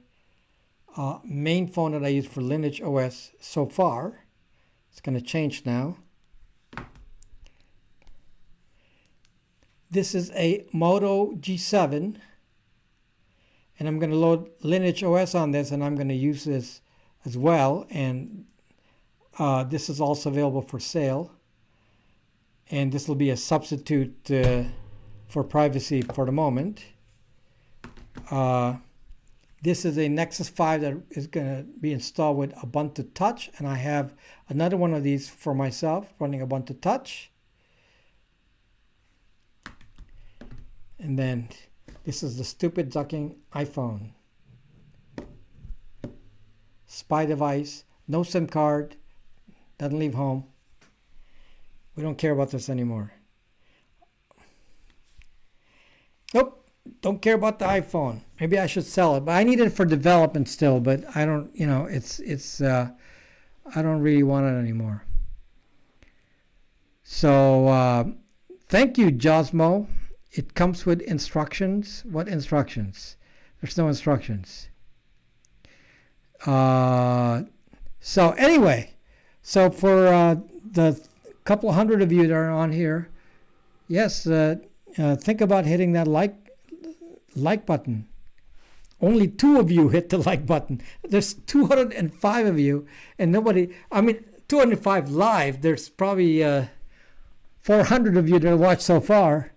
main phone that I use for LineageOS so far. It's going to change now. This is a Moto G7, and I'm going to load LineageOS on this, and I'm going to use this as well. And this is also available for sale, and this will be a substitute for privacy for the moment. This is a Nexus 5 that is going to be installed with Ubuntu Touch, and I have another one of these for myself running Ubuntu Touch. And then this is the stupid zucking iPhone. Spy device, no SIM card, doesn't leave home. We don't care about this anymore. Nope. Don't care about the iPhone. Maybe I should sell it, but I need it for development still. But I don't, I don't really want it anymore. So thank you, Josmo. It comes with instructions. What instructions? There's no instructions. So anyway, so for the couple hundred of you that are on here, yes, think about hitting that like button. Only 2 of you hit the like button. There's 205 of you, and nobody. I mean, 205 live. There's probably 400 of you that watched so far,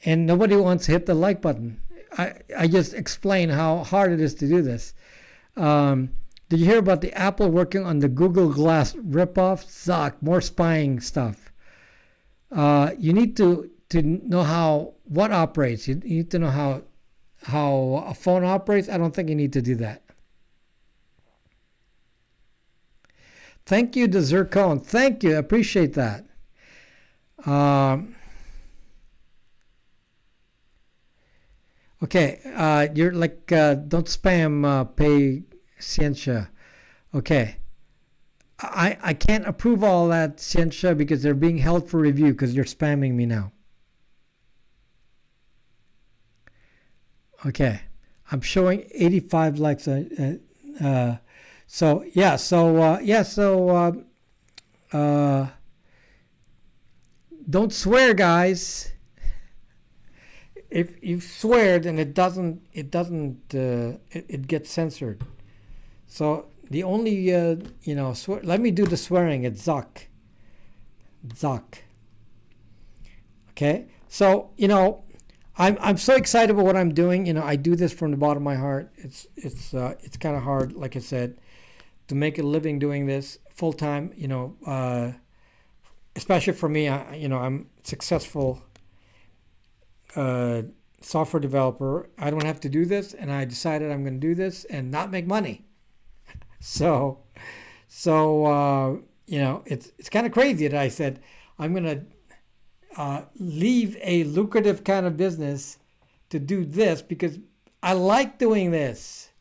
and nobody wants to hit the like button. I just explain how hard it is to do this. Did you hear about the Apple working on the Google Glass ripoff? Zuck, more spying stuff. You need to know what operates. You need to know how a phone operates. I don't think you need to do that. Thank you to Zircon. Thank you. I appreciate that. Okay. You're like, don't spam Paciencia. Okay. I can't approve all that, Ciencia, because they're being held for review because you're spamming me now. Okay. I'm showing 85 likes. Don't swear, guys. If you swear, then it gets censored. So the only, let me do the swearing. It's Zuck. Okay. So, I'm so excited about what I'm doing. I do this from the bottom of my heart. It's kind of hard, like I said, to make a living doing this full time. Especially for me. I'm successful software developer. I don't have to do this, and I decided I'm going to do this and not make money. So it's kind of crazy that I said I'm going to leave a lucrative kind of business to do this because I like doing this.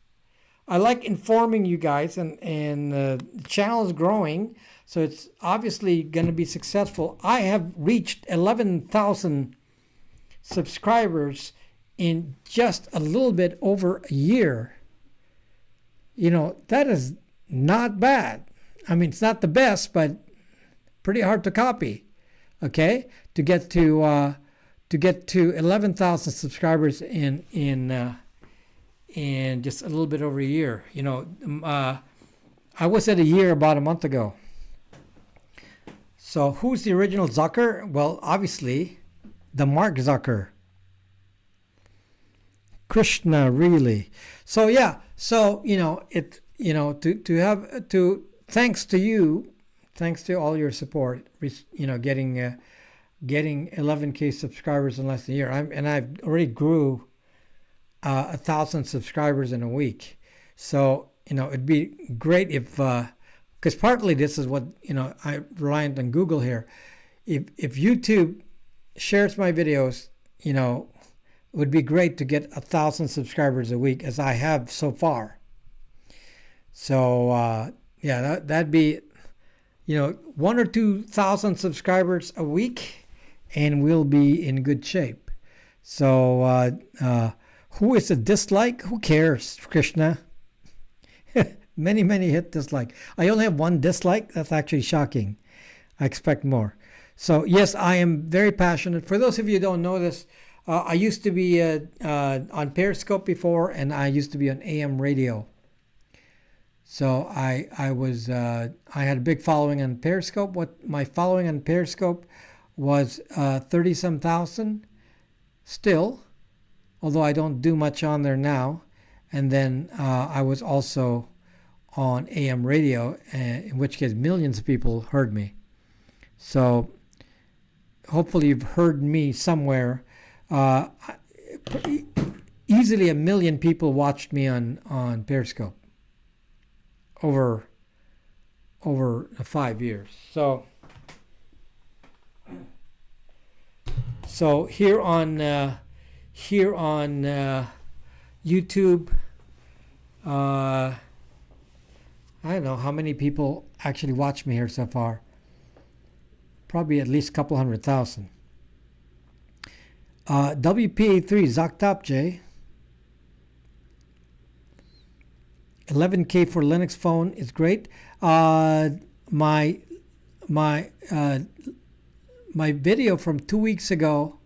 I like informing you guys, and the channel is growing, so it's obviously going to be successful. I have reached 11,000 subscribers in just a little bit over a year. That is not bad. I mean, it's not the best, but pretty hard to copy. Okay, to get to 11,000 subscribers in just a little bit over a year. I was at a year about a month ago. So who's the original Zucker? Well, obviously, the Mark Zucker. Krishna, really. So yeah. So thanks to you, thanks to all your support, getting 11K subscribers in less than a year. I've already grew 1,000 subscribers in a week. So it'd be great if, because partly this is what I reliant on Google here. If YouTube shares my videos, it would be great to get 1,000 subscribers a week, as I have so far. So that'd be 1,000 or 2,000 subscribers a week, and we'll be in good shape. So who is a dislike? Who cares, Krishna? Many hit dislike. I only have 1 dislike. That's actually shocking. I expect more. So yes, I am very passionate. For those of you who don't know this, I used to be on Periscope before, and I used to be on AM radio. So I had a big following on Periscope. What my following on Periscope was 30-some thousand still, although I don't do much on there now. And then I was also on AM radio, in which case millions of people heard me. So hopefully you've heard me somewhere. Uh, Easily 1 million people watched me on Periscope over 5 years. So here on YouTube, I don't know how many people actually watch me here so far. Probably at least a couple 100,000. WPA3 Zoctopj, 11K for Linux phone is great. My video from 2 weeks ago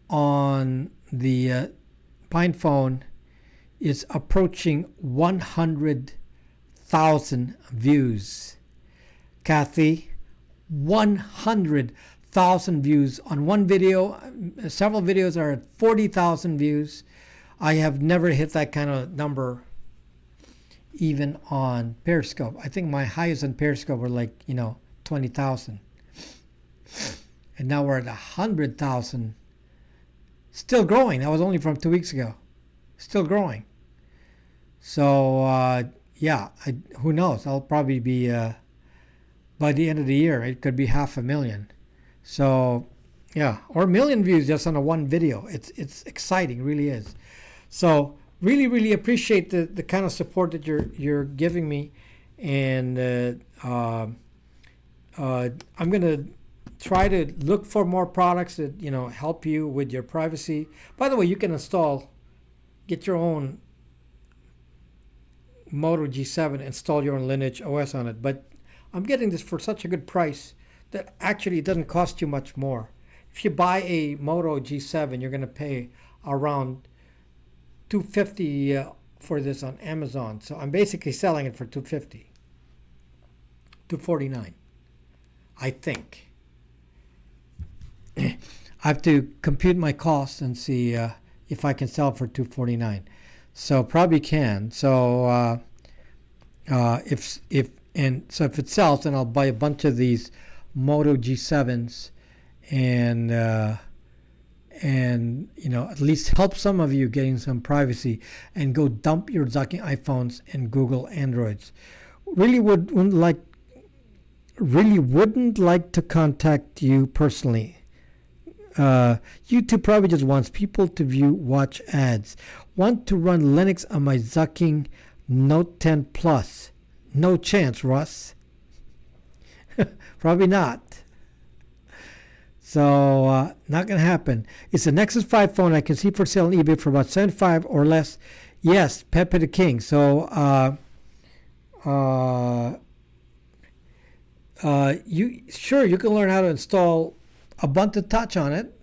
on the PinePhone is approaching 100,000 views. Kathy, 100,000 views on one video. Several videos are at 40,000 views. I have never hit that kind of number even on Periscope. I think my highest on Periscope were like 20,000, and now we're at 100,000. Still growing. That was only from 2 weeks ago. Still growing. So who knows? I'll probably be by the end of the year. It could be 500,000. So yeah, or 1 million views just on a one video. It's exciting, really is. So really appreciate the kind of support that you're giving me, and I'm gonna try to look for more products that help you with your privacy. By the way, you can get your own Moto G7, install your own LineageOS on it. But I'm getting this for such a good price that actually it doesn't cost you much more. If you buy a Moto G7, you're gonna pay around $250 for this on Amazon. So I'm basically selling it for $250, $249, I think. I have to compute my costs and see if I can sell it for $249. So probably can. So if it sells, then I'll buy a bunch of these Moto G7s and at least help some of you getting some privacy, and go dump your sucking iPhones and Google Androids. Really wouldn't like to contact you personally. YouTube probably just wants people to watch ads. Want to run Linux on my zucking Note 10 Plus? No chance, Russ. Probably not. So not gonna happen. It's a Nexus 5 phone I can see for sale on eBay for about $75 or less. Yes, Pepe the King. So you can learn how to install Ubuntu Touch on it.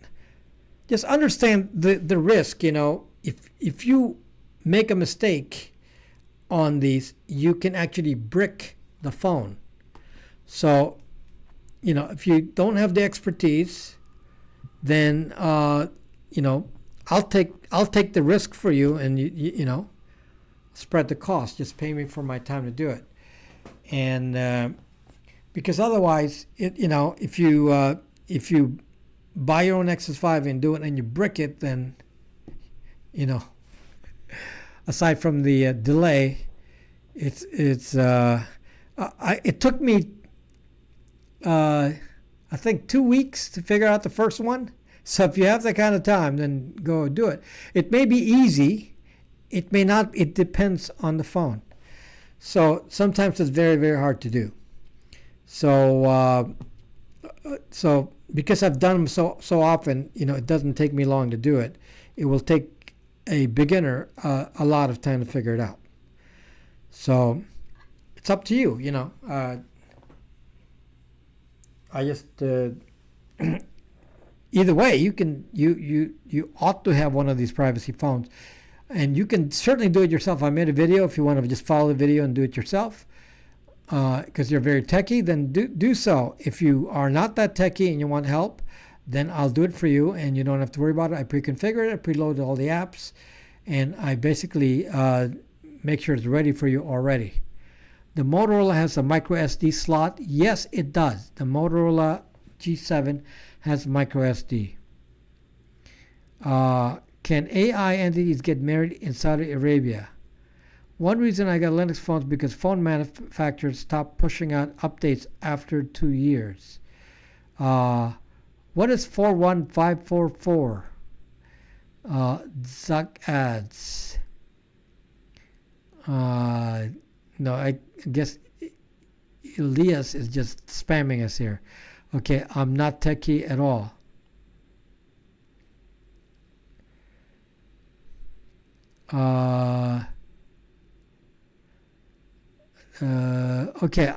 Just understand the risk. If you make a mistake on these, you can actually brick the phone. So if you don't have the expertise, then I'll take the risk for you, and you spread the cost. Just pay me for my time to do it, and because otherwise, if you buy your own Nexus 5 and do it and you brick it, then aside from the delay, it took me I think 2 weeks to figure out the first one. So if you have that kind of time, then go do it. It may be easy, it may not. It depends on the phone. So sometimes it's very, very hard to do. So because I've done them so often, it doesn't take me long to do it. It will take a beginner a lot of time to figure it out. So it's up to you. I just either way, you ought to have one of these privacy phones, and you can certainly do it yourself. I made a video. If you want to just follow the video and do it yourself, because you're very techie, then do so. If you are not that techie and you want help, then I'll do it for you, and you don't have to worry about it. I pre-configure it, I preload all the apps, and I basically make sure it's ready for you already. The Motorola has a micro SD slot. Yes, it does. The Motorola G7 has micro SD. Can AI entities get married in Saudi Arabia? One reason I got Linux phones because phone manufacturers stopped pushing out updates after 2 years. What is 41544? Zuck ads. No, I guess Elias is just spamming us here. Okay, I'm not techie at all. Okay,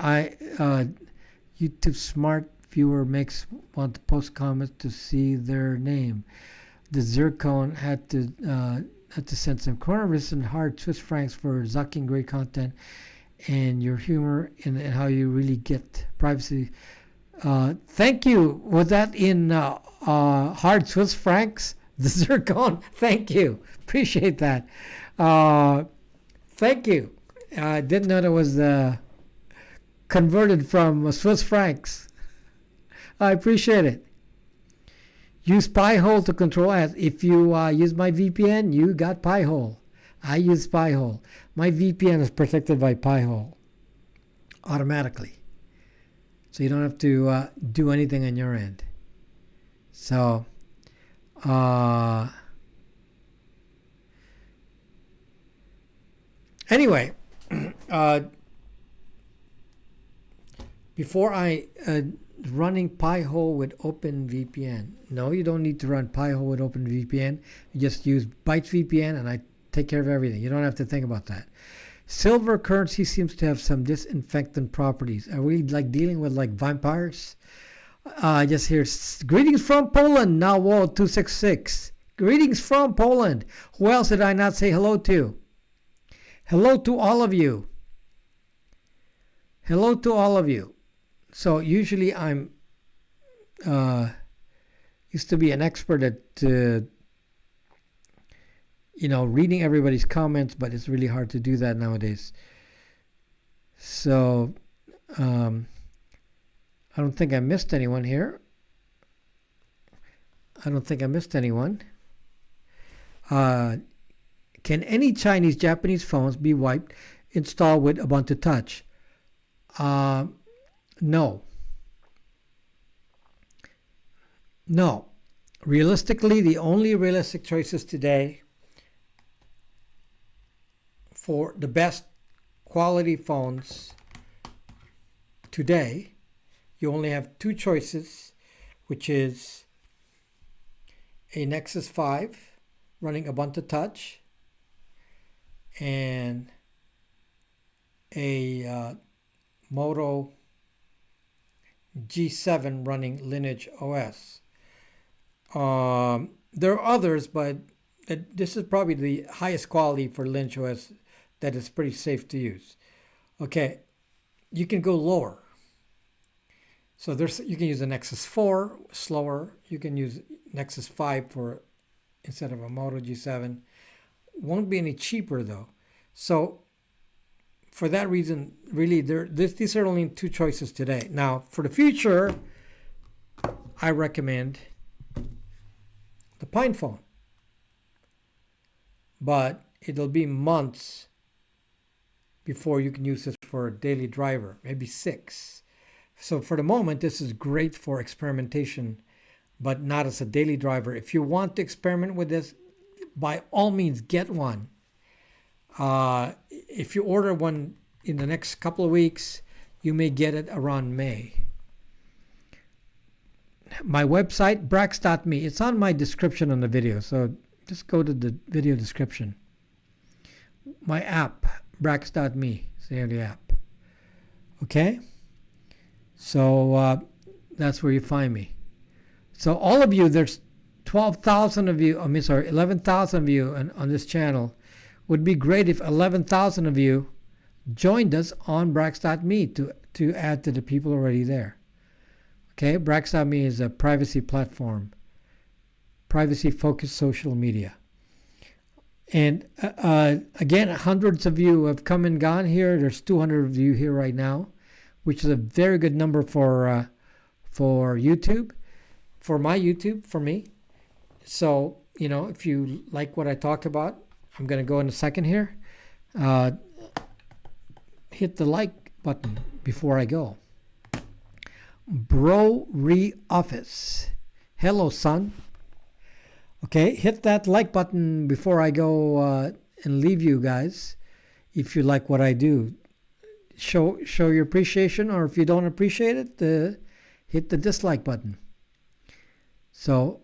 YouTube smart viewer makes want to post comments to see their name. The Zircon had to send some coronavirus and hard Swiss francs for zucking great content and your humor and how you really get privacy. Thank you. Was that in hard Swiss francs? The Zircon. Thank you. Appreciate that. Thank you. I didn't know it was converted from Swiss francs. I appreciate it. Use Pi-hole to control ads. If you use my VPN, you got Pi-hole. I use Pi-hole. My VPN is protected by Pi-hole automatically. So you don't have to do anything on your end. So, anyway, before I running Pi-hole with OpenVPN. No, you don't need to run Pi-hole with OpenVPN. You just use Bytes VPN and I take care of everything. You don't have to think about that. Silver currency seems to have some disinfectant properties. Are we like dealing with like vampires? I just hear greetings from Poland, now World 266. Greetings from Poland. Who else did I not say hello to? Hello to all of you. Hello to all of you. So usually I'm used to be an expert at reading everybody's comments, but it's really hard to do that nowadays. So I don't think I missed anyone here. I don't think I missed anyone. Can any Chinese, Japanese phones be wiped installed with Ubuntu Touch? No. No. Realistically, the only realistic choices today for the best quality phones today, you only have two choices, which is a Nexus 5 running Ubuntu Touch and a Moto G7 running LineageOS. There are others, but this is probably the highest quality for LineageOS that is pretty safe to use. Okay, you can go lower. So you can use a Nexus 4, slower. You can use Nexus 5 for instead of a Moto G7. Won't be any cheaper though. So for that reason, really, these are only two choices today. Now, for the future, I recommend the PinePhone. But it'll be months before you can use this for a daily driver, maybe 6. So for the moment, this is great for experimentation, but not as a daily driver. If you want to experiment with this, by all means, get one. If you order one in the next couple of weeks, you may get it around May. My website, brax.me, it's on my description on the video, so just go to the video description. My app, brax.me, say the app. Okay? So that's where you find me. So all of you, there's 12,000 of you, 11,000 of you on this channel. Would be great if 11,000 of you joined us on brax.me to add to the people already there. Okay, brax.me is a privacy platform, privacy-focused social media. And again, hundreds of you have come and gone here. There's 200 of you here right now, which is a very good number for YouTube, for my YouTube, for me. So if you like what I talked about, I'm going to go in a second here. Hit the like button before I go. Office. Hello, son. Okay, hit that like button before I go and leave you guys. If you like what I do, show your appreciation, or if you don't appreciate it, hit the dislike button. So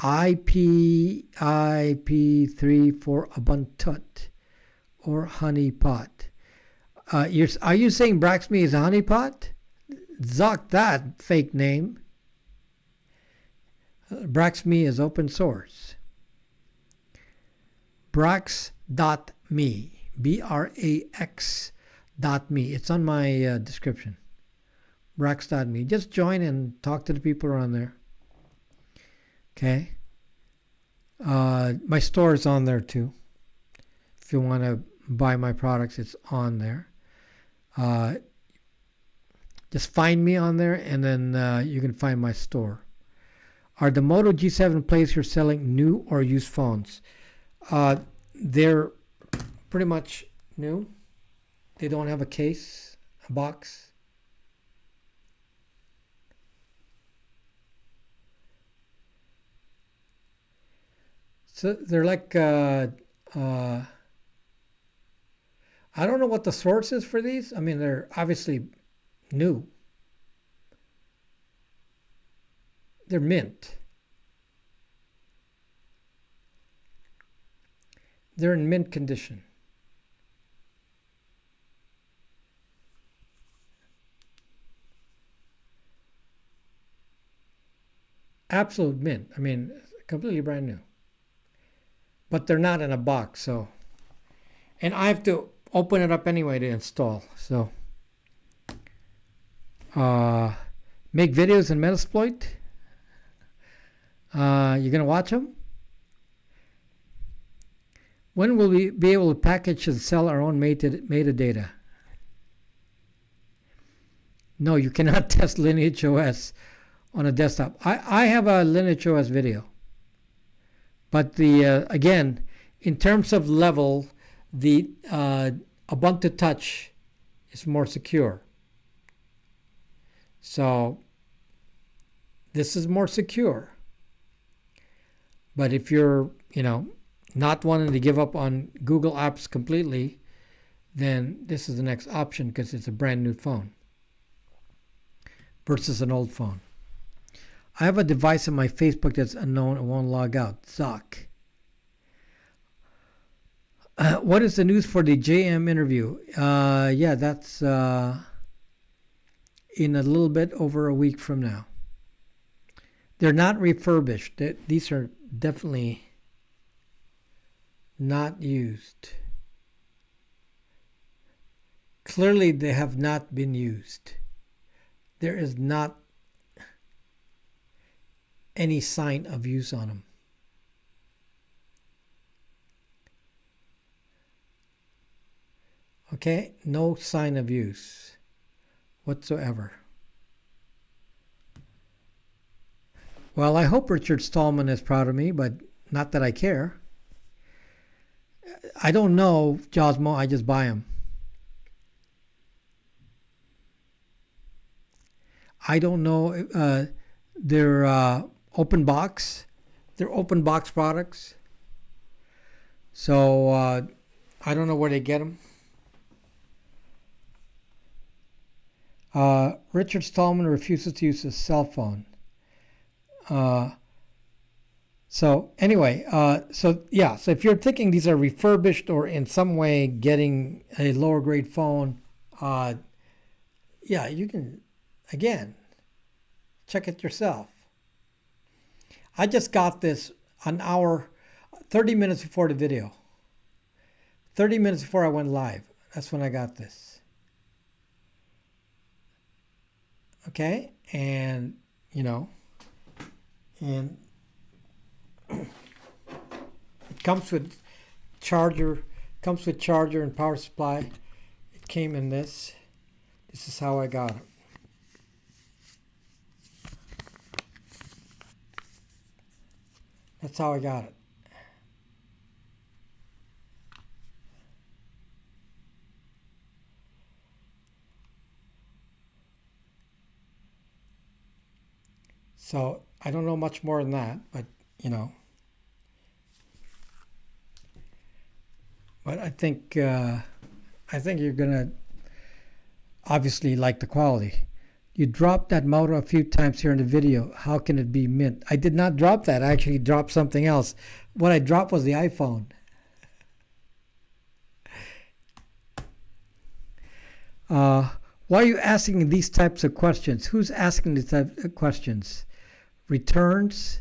IP3 for Ubuntu or honeypot. Are you saying Braxme is a honeypot? Zuck that fake name. Braxme is open source. Brax.me. Brax.me. It's on my description. Brax.me. Just join and talk to the people around there. Okay. My store is on there too. If you want to buy my products, it's on there. Just find me on there, and then you can find my store. Are the Moto G7 players here selling new or used phones? They're pretty much new. They don't have a case, a box. So they're like, I don't know what the source is for these. I mean, they're obviously new. They're mint. They're in mint condition. Absolute mint. I mean, completely brand new. But they're not in a box, so. And I have to open it up anyway to install. So, make videos in Metasploit. You're gonna watch them? When will we be able to package and sell our own metadata? No, you cannot test LineageOS on a desktop. I have a LineageOS video. But again, in terms of level, the Ubuntu Touch is more secure. So this is more secure. But if you're, not wanting to give up on Google Apps completely, then this is the next option because it's a brand new phone versus an old phone. I have a device on my Facebook that's unknown and won't log out. Zuck. What is the news for the JM interview? Yeah, that's in a little bit over a week from now. They're not refurbished. These are definitely not used. Clearly, they have not been used. There is not any sign of use on them. Okay, no sign of use whatsoever. Well, I hope Richard Stallman is proud of me, but not that I care. I don't know Josmo, I just buy them. I don't know they're open box. They're open box products. So I don't know where they get them. Richard Stallman refuses to use his cell phone. So anyway, so if you're thinking these are refurbished or in some way getting a lower grade phone, you can, again, check it yourself. I just got this an hour, 30 minutes before the video. 30 minutes before I went live. That's when I got this. Okay, and and it comes with charger, and power supply. It came in this. This is how I got it. That's how I got it. So I don't know much more than that, but you know. But I think you're gonna obviously like the quality. You dropped that Moto a few times here in the video. How can it be mint? I did not drop that. I actually dropped something else. What I dropped was the iPhone. Why are you asking these types of questions? Who's asking these types of questions? Returns?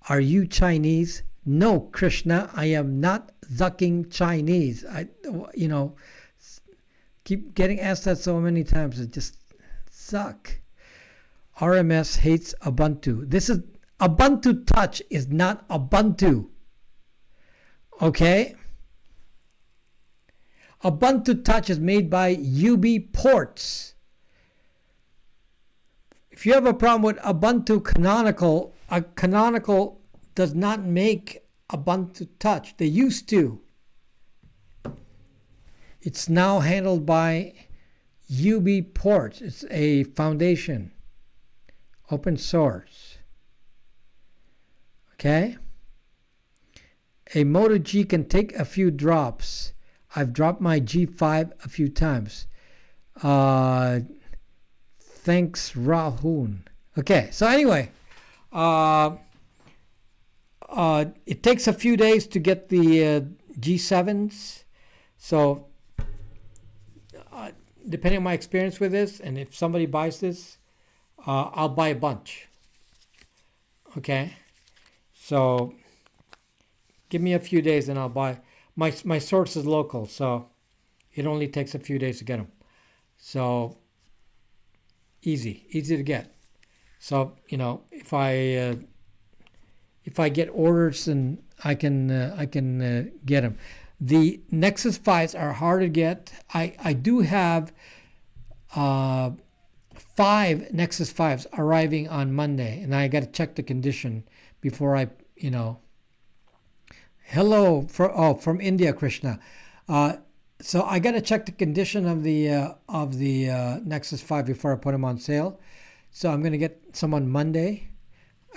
Are you Chinese? No, Krishna, I am not zucking Chinese. Keep getting asked that so many times. It just suck. RMS hates Ubuntu. This is Ubuntu Touch is not Ubuntu. Okay? Ubuntu Touch is made by UB Ports. If you have a problem with Ubuntu Canonical, Canonical does not make Ubuntu Touch. They used to. It's now handled by UB Ports. It's a foundation. Open source. Okay? A Moto G can take a few drops. I've dropped my G5 a few times. Thanks, Rahun. Okay, so anyway, it takes a few days to get the G7s. So, depending on my experience with this, and if somebody buys this, I'll buy a bunch. Okay, so give me a few days and I'll buy. My source is local, so it only takes a few days to get them. So easy to get. So if I get orders, and I can get them. The Nexus 5s are hard to get. I do have 5 Nexus 5s arriving on Monday, and I got to check the condition before I Hello from India, Krishna. So I got to check the condition of the Nexus 5 before I put them on sale. So I'm going to get some on Monday.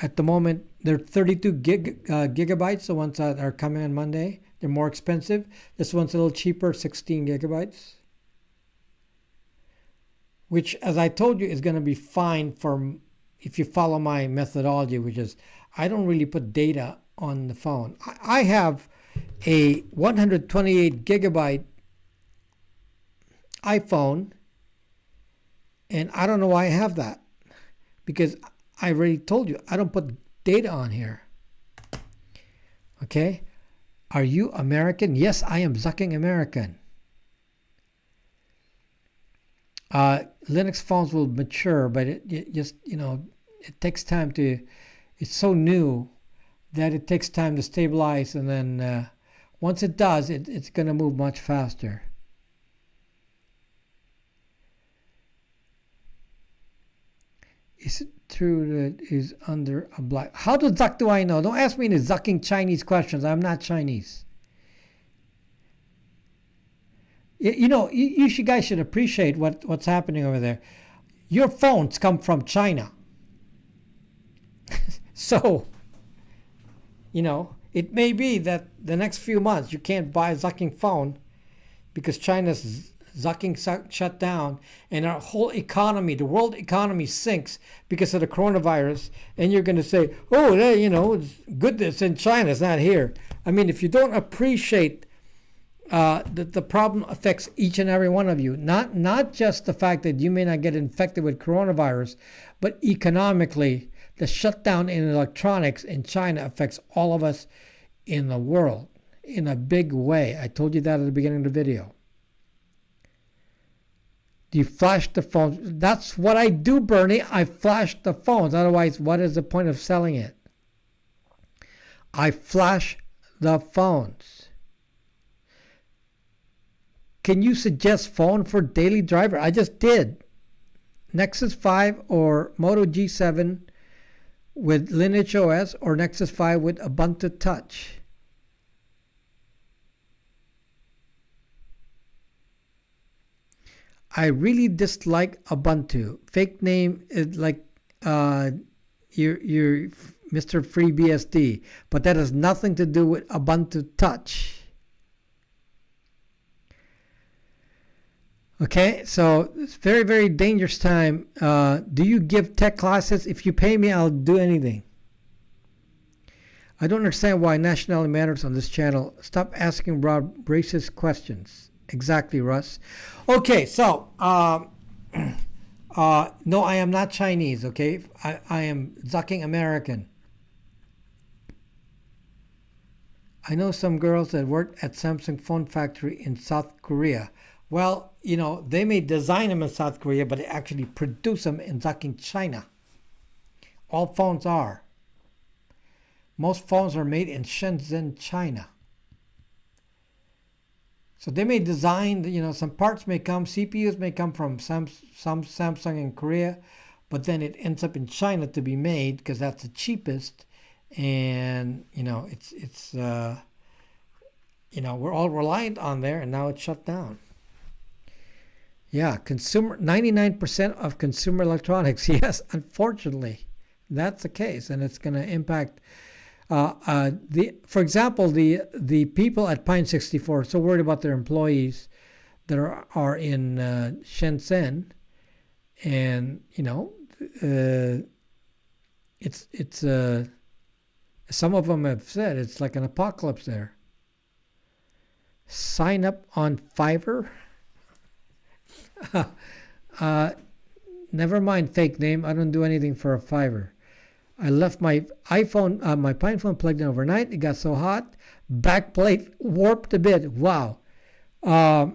At the moment, they're 32 gigabytes. The ones that are coming on Monday, they're more expensive. This one's a little cheaper, 16 gigabytes. Which, as I told you, is going to be fine if you follow my methodology, which is I don't really put data on the phone. I have a 128 gigabyte iPhone, and I don't know why I have that, because I already told you I don't put data on here. Okay, are you American? Yes, I am zucking American. Linux phones will mature, but it just it takes time to. It's so new that it takes time to stabilize, and then once it does, it's going to move much faster. Is it true that is under a black? How to zuck do I know? Don't ask me any zucking Chinese questions. I'm not Chinese. You guys should appreciate what's happening over there. Your phones come from China. So, it may be that the next few months you can't buy a zucking phone because China's zucking shut down, and our whole economy, the world economy, sinks because of the coronavirus. And you're going to say, oh, it's good that it's in China, it's not here. I mean, if you don't appreciate that the problem affects each and every one of you, not just the fact that you may not get infected with coronavirus, but economically, the shutdown in electronics in China affects all of us in the world in a big way. I told you that at the beginning of the video. Do you flash the phones? That's what I do, Bernie. I flash the phones. Otherwise, what is the point of selling it? I flash the phones. Can you suggest phone for daily driver? I just did. Nexus 5 or Moto G7 with LineageOS or Nexus 5 with Ubuntu Touch. I really dislike Ubuntu. Fake name is like you're Mr. FreeBSD, but that has nothing to do with Ubuntu Touch. Okay, so it's very, very dangerous time. Do you give tech classes? If you pay me, I'll do anything. I don't understand why nationality matters on this channel. Stop asking Rob racist questions. Exactly, Russ. Okay, so no, I am not Chinese. Okay, I am Zucking American. I know some girls that worked at Samsung phone factory in South Korea. Well, you know, they may design them in South Korea, but they actually produce them in Zucking China. All phones are. Most phones are made in Shenzhen, China. So they may design, you know, some parts may come, CPUs may come from some Samsung in Korea, but then it ends up in China to be made because that's the cheapest. And, you know, it's you know, we're all reliant on there, and now it's shut down. Yeah, 99% of consumer electronics. Yes, unfortunately, that's the case, and it's going to impact. For example, the people at Pine64 are so worried about their employees that are in Shenzhen, and you know, it's some of them have said it's like an apocalypse there. Sign up on Fiverr. Never mind fake name. I don't do anything for a Fiverr. I left my iPhone, my PinePhone plugged in overnight. It got so hot, backplate warped a bit. Wow. Wonder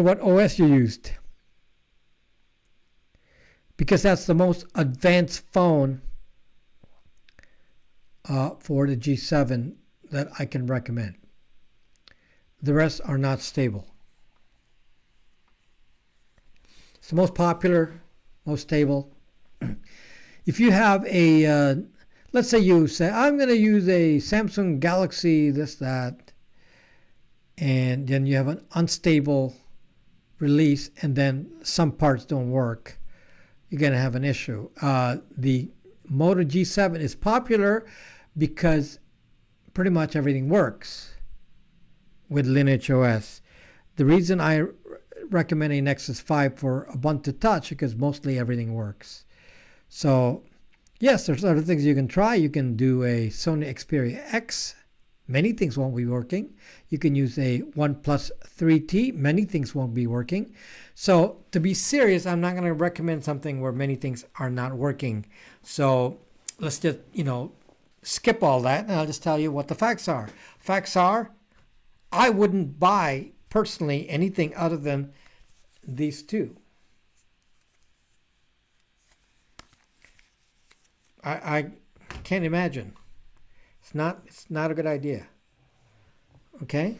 what OS you used. Because that's the most advanced phone for the G7 that I can recommend. The rest are not stable. It's the most popular, most stable. If you have a, let's say you say, I'm going to use a Samsung Galaxy, this, that, and then you have an unstable release and then some parts don't work, you're going to have an issue. The Moto G7 is popular because pretty much everything works with LineageOS. The reason I recommend a Nexus 5 for Ubuntu Touch because mostly everything works. So, yes, there's other things you can try. You can do a Sony Xperia X. Many things won't be working. You can use a OnePlus 3T. Many things won't be working. So, to be serious, I'm not going to recommend something where many things are not working. So, let's just, you know, skip all that and I'll just tell you what the facts are. Facts are, I wouldn't buy personally anything other than these two. I can't imagine. It's not a good idea. Okay?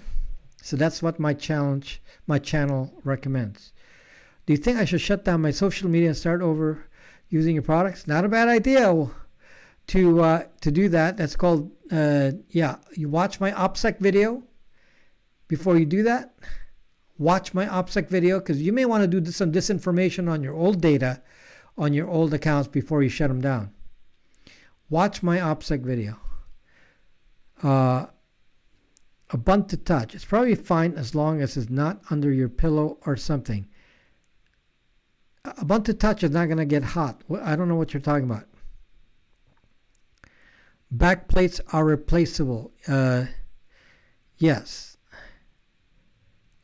So that's what my channel recommends. Do you think I should shut down my social media and start over using your products? Not a bad idea to do that. That's called you watch my OPSEC video before you do that. Watch my OPSEC video because you may want to do some disinformation on your old data on your old accounts before you shut them down. Watch my OPSEC video. Ubuntu Touch. It's probably fine as long as it's not under your pillow or something. Ubuntu Touch is not going to get hot. I don't know what you're talking about. Backplates are replaceable. Yes.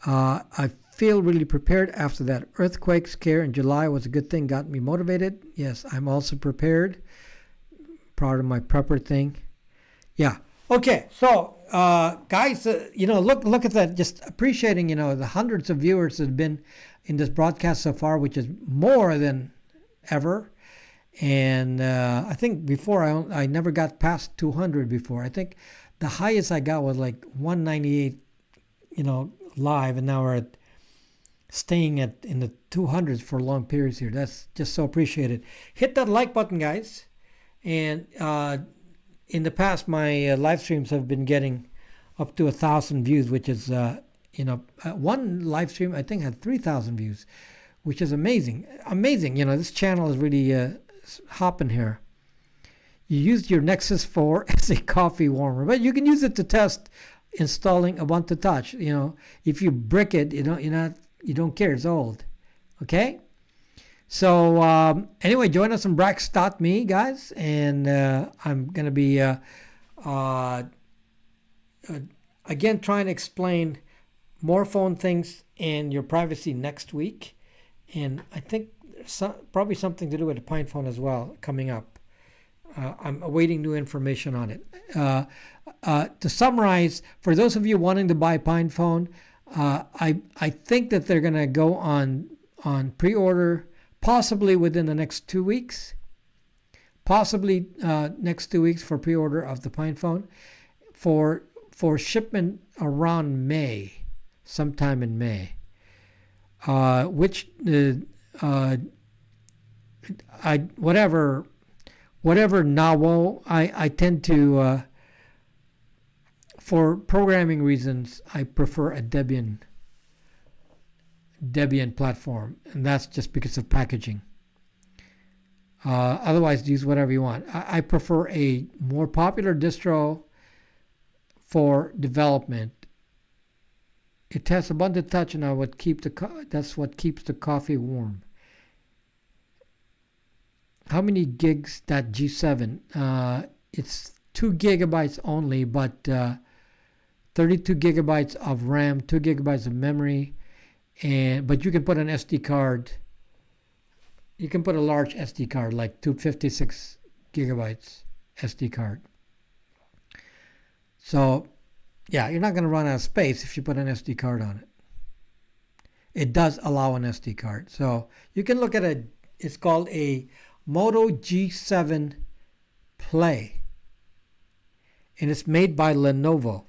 I feel really prepared after that earthquake scare in July was a good thing. Got me motivated. Yes, I'm also prepared. Part of my prepper thing. Yeah. Okay. So, guys, you know, look at that. Just appreciating, you know, the hundreds of viewers that have been in this broadcast so far, which is more than ever. And I think before I never got past 200 before. I think the highest I got was like 198, you know, live, and now we're at staying in the 200s for long periods here. That's just so appreciated. Hit that like button, guys. And in the past, my live streams have been getting up to 1,000 views, which is one live stream I think had 3,000 views, which is amazing. Amazing. This channel is really hopping here. You used your Nexus 4 as a coffee warmer, but you can use it to test installing Ubuntu Touch. If you brick it, you don't care. It's old. Okay. So anyway, join us on Brax.me, guys, and I'm gonna be again trying to explain more phone things and your privacy next week, and I think probably something to do with the PinePhone as well coming up. I'm awaiting new information on it. To summarize, for those of you wanting to buy PinePhone, I think that they're going to go on pre-order possibly within the next 2 weeks. Possibly next 2 weeks for pre-order of the PinePhone, for shipment around May, sometime in May. Whatever novel, I tend to, for programming reasons, I prefer a Debian platform, and that's just because of packaging. Otherwise, use whatever you want. I prefer a more popular distro for development. It has Ubuntu Touch, and that's what keeps the coffee warm. How many gigs that G7? It's 2 gigabytes only, but 32 gigabytes of RAM, 2 gigabytes of memory, but you can put an SD card. You can put a large SD card, like 256 gigabytes SD card. So, yeah, you're not going to run out of space if you put an SD card on it. It does allow an SD card. So you can look at it's called a Moto G7 Play, and it's made by Lenovo.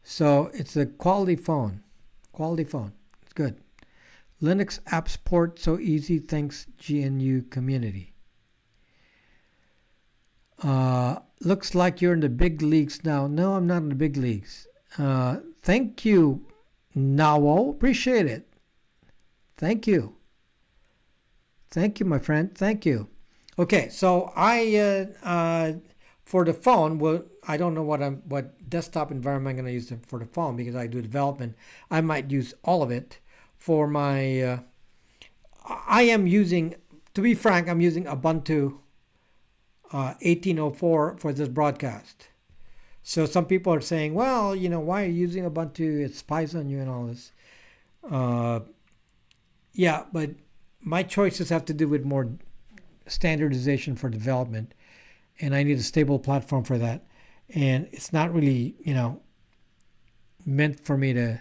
So it's a quality phone. It's good. Linux app support so easy, thanks GNU community. Looks like you're in the big leagues now. No, I'm not in the big leagues. Thank you, Nawo. Appreciate it. Thank you. Thank you, my friend. Thank you. Okay, so I for the phone, well, I don't know what desktop environment I'm going to use for the phone because I do development. I might use all of it for my. I am using, to be frank, I'm using Ubuntu 1804 for this broadcast. So some people are saying, well, why are you using Ubuntu? It spies on you and all this. Yeah, but my choices have to do with more standardization for development, and I need a stable platform for that. And it's not really, meant for me to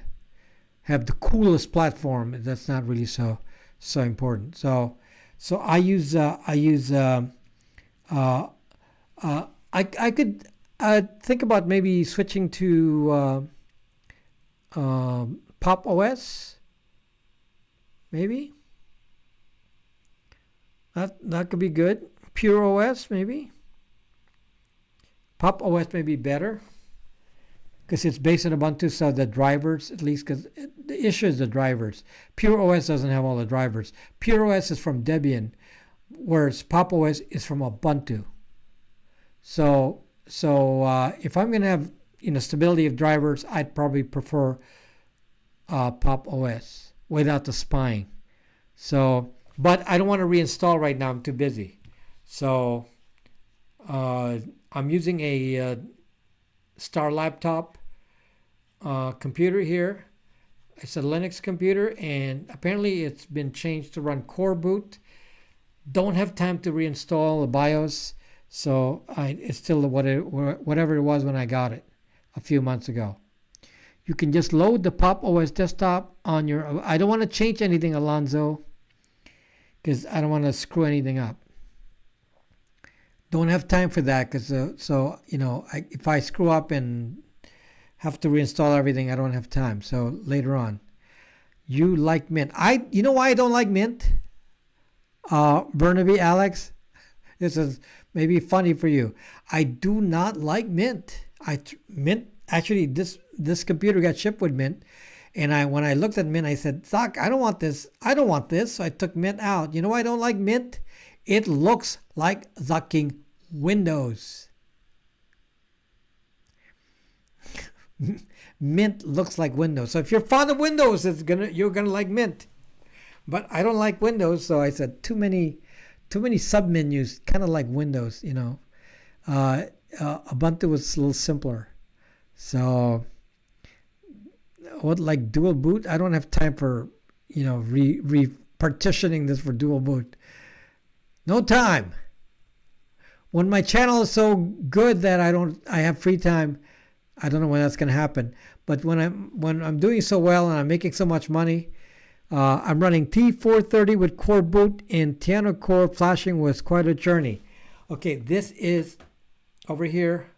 have the coolest platform. That's not really so important. So I could think about maybe switching to Pop OS, maybe. That could be good. Pure OS, maybe. Pop OS may be better because it's based on Ubuntu, so the drivers, at least, because the issue is the drivers. Pure OS doesn't have all the drivers. Pure OS is from Debian, whereas Pop OS is from Ubuntu. So if I'm going to have stability of drivers, I'd probably prefer Pop OS without the spying. But I don't want to reinstall right now. I'm too busy. So I'm using a Star Laptop computer here. It's a Linux computer, and apparently it's been changed to run Core Boot. Don't have time to reinstall the BIOS, so it's still whatever it was when I got it a few months ago. You can just load the Pop OS desktop on your. I don't want to change anything, Alonzo, because I don't want to screw anything up. Don't have time for that because if I screw up and have to reinstall everything, I don't have time. So later on, You like Mint. You know why I don't like Mint? Burnaby Alex, this is maybe funny for you. I do not like Mint. Mint actually this computer got shipped with Mint, and when I looked at Mint, I said, "Doc, I don't want this. I don't want this." So I took Mint out. You know why I don't like Mint? It looks like zucking Windows. Mint looks like Windows. So if you're fond of Windows, you're gonna like Mint. But I don't like Windows, so I said too many submenus, kind of like Windows, you know. Ubuntu was a little simpler. So what, like dual boot? I don't have time for, you know, partitioning this for dual boot. No time. When my channel is so good that I have free time, I don't know when that's going to happen. But when I'm doing so well and I'm making so much money, I'm running T430 with core boot, and Tiano core flashing was quite a journey. Okay, this is over here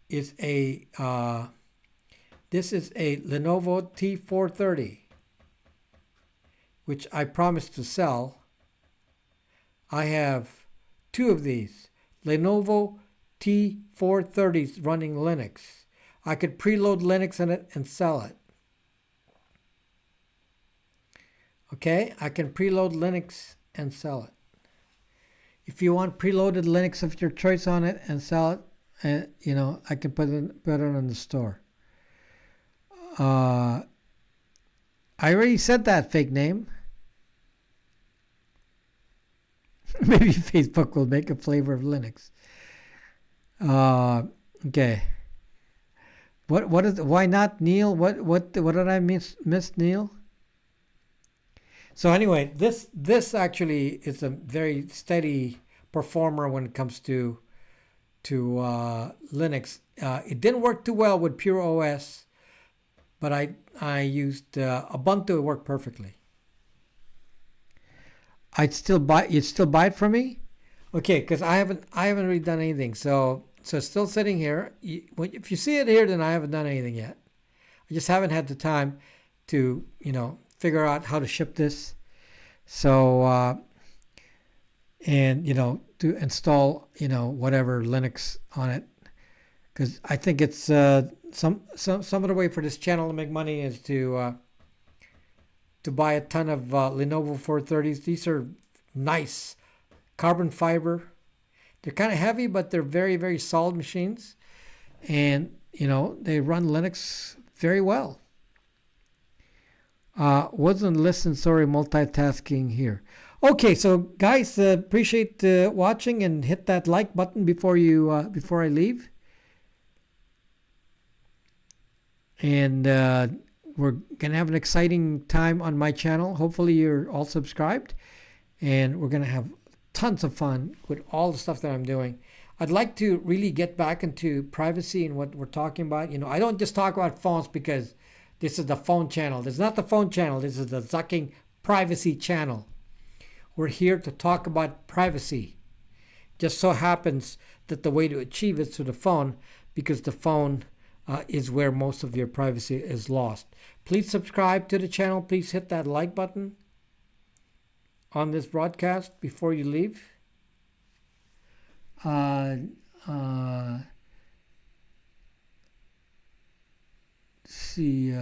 is a this is a Lenovo T430, which I promised to sell. I have two of these Lenovo T430s running Linux. I could preload Linux in it and sell it. Okay, I can preload Linux and sell it. If you want preloaded Linux of your choice on it and sell it, you know, I can put it in the store. I already said that, fake name. Maybe Facebook will make a flavor of Linux. Okay. What is, why not Neil? What did I miss, Neil? So anyway, this actually is a very steady performer when it comes to Linux. It didn't work too well with Pure OS, but I used Ubuntu. It worked perfectly. You'd still buy it from me? Okay, because I haven't really done anything. So it's still sitting here. If you see it here, then I haven't done anything yet. I just haven't had the time to, you know, figure out how to ship this. So and, you know, to install, you know, whatever Linux on it, because I think it's some other way for this channel to make money is to buy a ton of Lenovo 430s. These are nice carbon fiber. They're kind of heavy, but they're very, very solid machines, and you know, they run Linux very well. Wasn't listening, sorry, multitasking here. Okay, so guys, appreciate watching, and hit that like button before I leave. And we're gonna have an exciting time on my channel. Hopefully, you're all subscribed, and we're gonna have tons of fun with all the stuff that I'm doing. I'd like to really get back into privacy and what we're talking about. You know, I don't just talk about phones because this is the phone channel. This is not the phone channel. This is the Zucking Privacy channel. We're here to talk about privacy. Just so happens that the way to achieve it is through the phone, because the phone is where most of your privacy is lost. Please subscribe to the channel. Please hit that like button on this broadcast before you leave. See,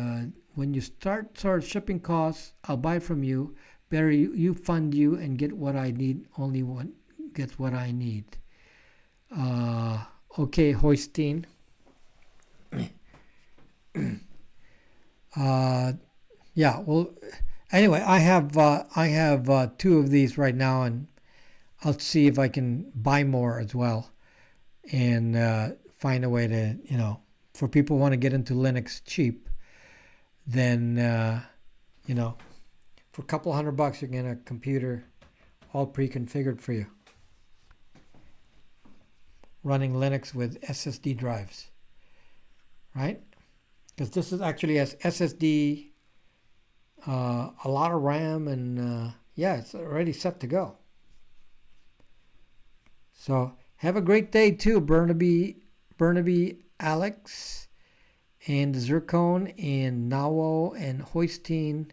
when you start shipping costs, I'll buy from you. Better you fund you and get what I need. Only one gets what I need. Okay, Hoisteen. Yeah. Well, anyway, I have two of these right now, and I'll see if I can buy more as well, and find a way to, you know, for people who want to get into Linux cheap, then you know, for a couple $100 you can get a computer all pre-configured for you, running Linux with SSD drives, right? Because this is actually has SSD, a lot of RAM, and yeah, it's already set to go. So have a great day too, Burnaby Alex, and Zircon, and Nawo, and Hoisteen,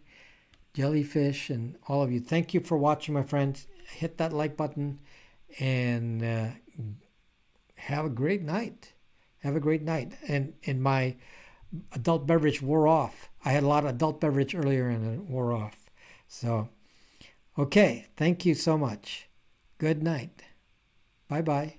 Jellyfish, and all of you. Thank you for watching, my friends. Hit that like button and have a great night. Have a great night. And my adult beverage wore off. I had a lot of adult beverage earlier and it wore off. So, okay. Thank you so much. Good night. Bye-bye.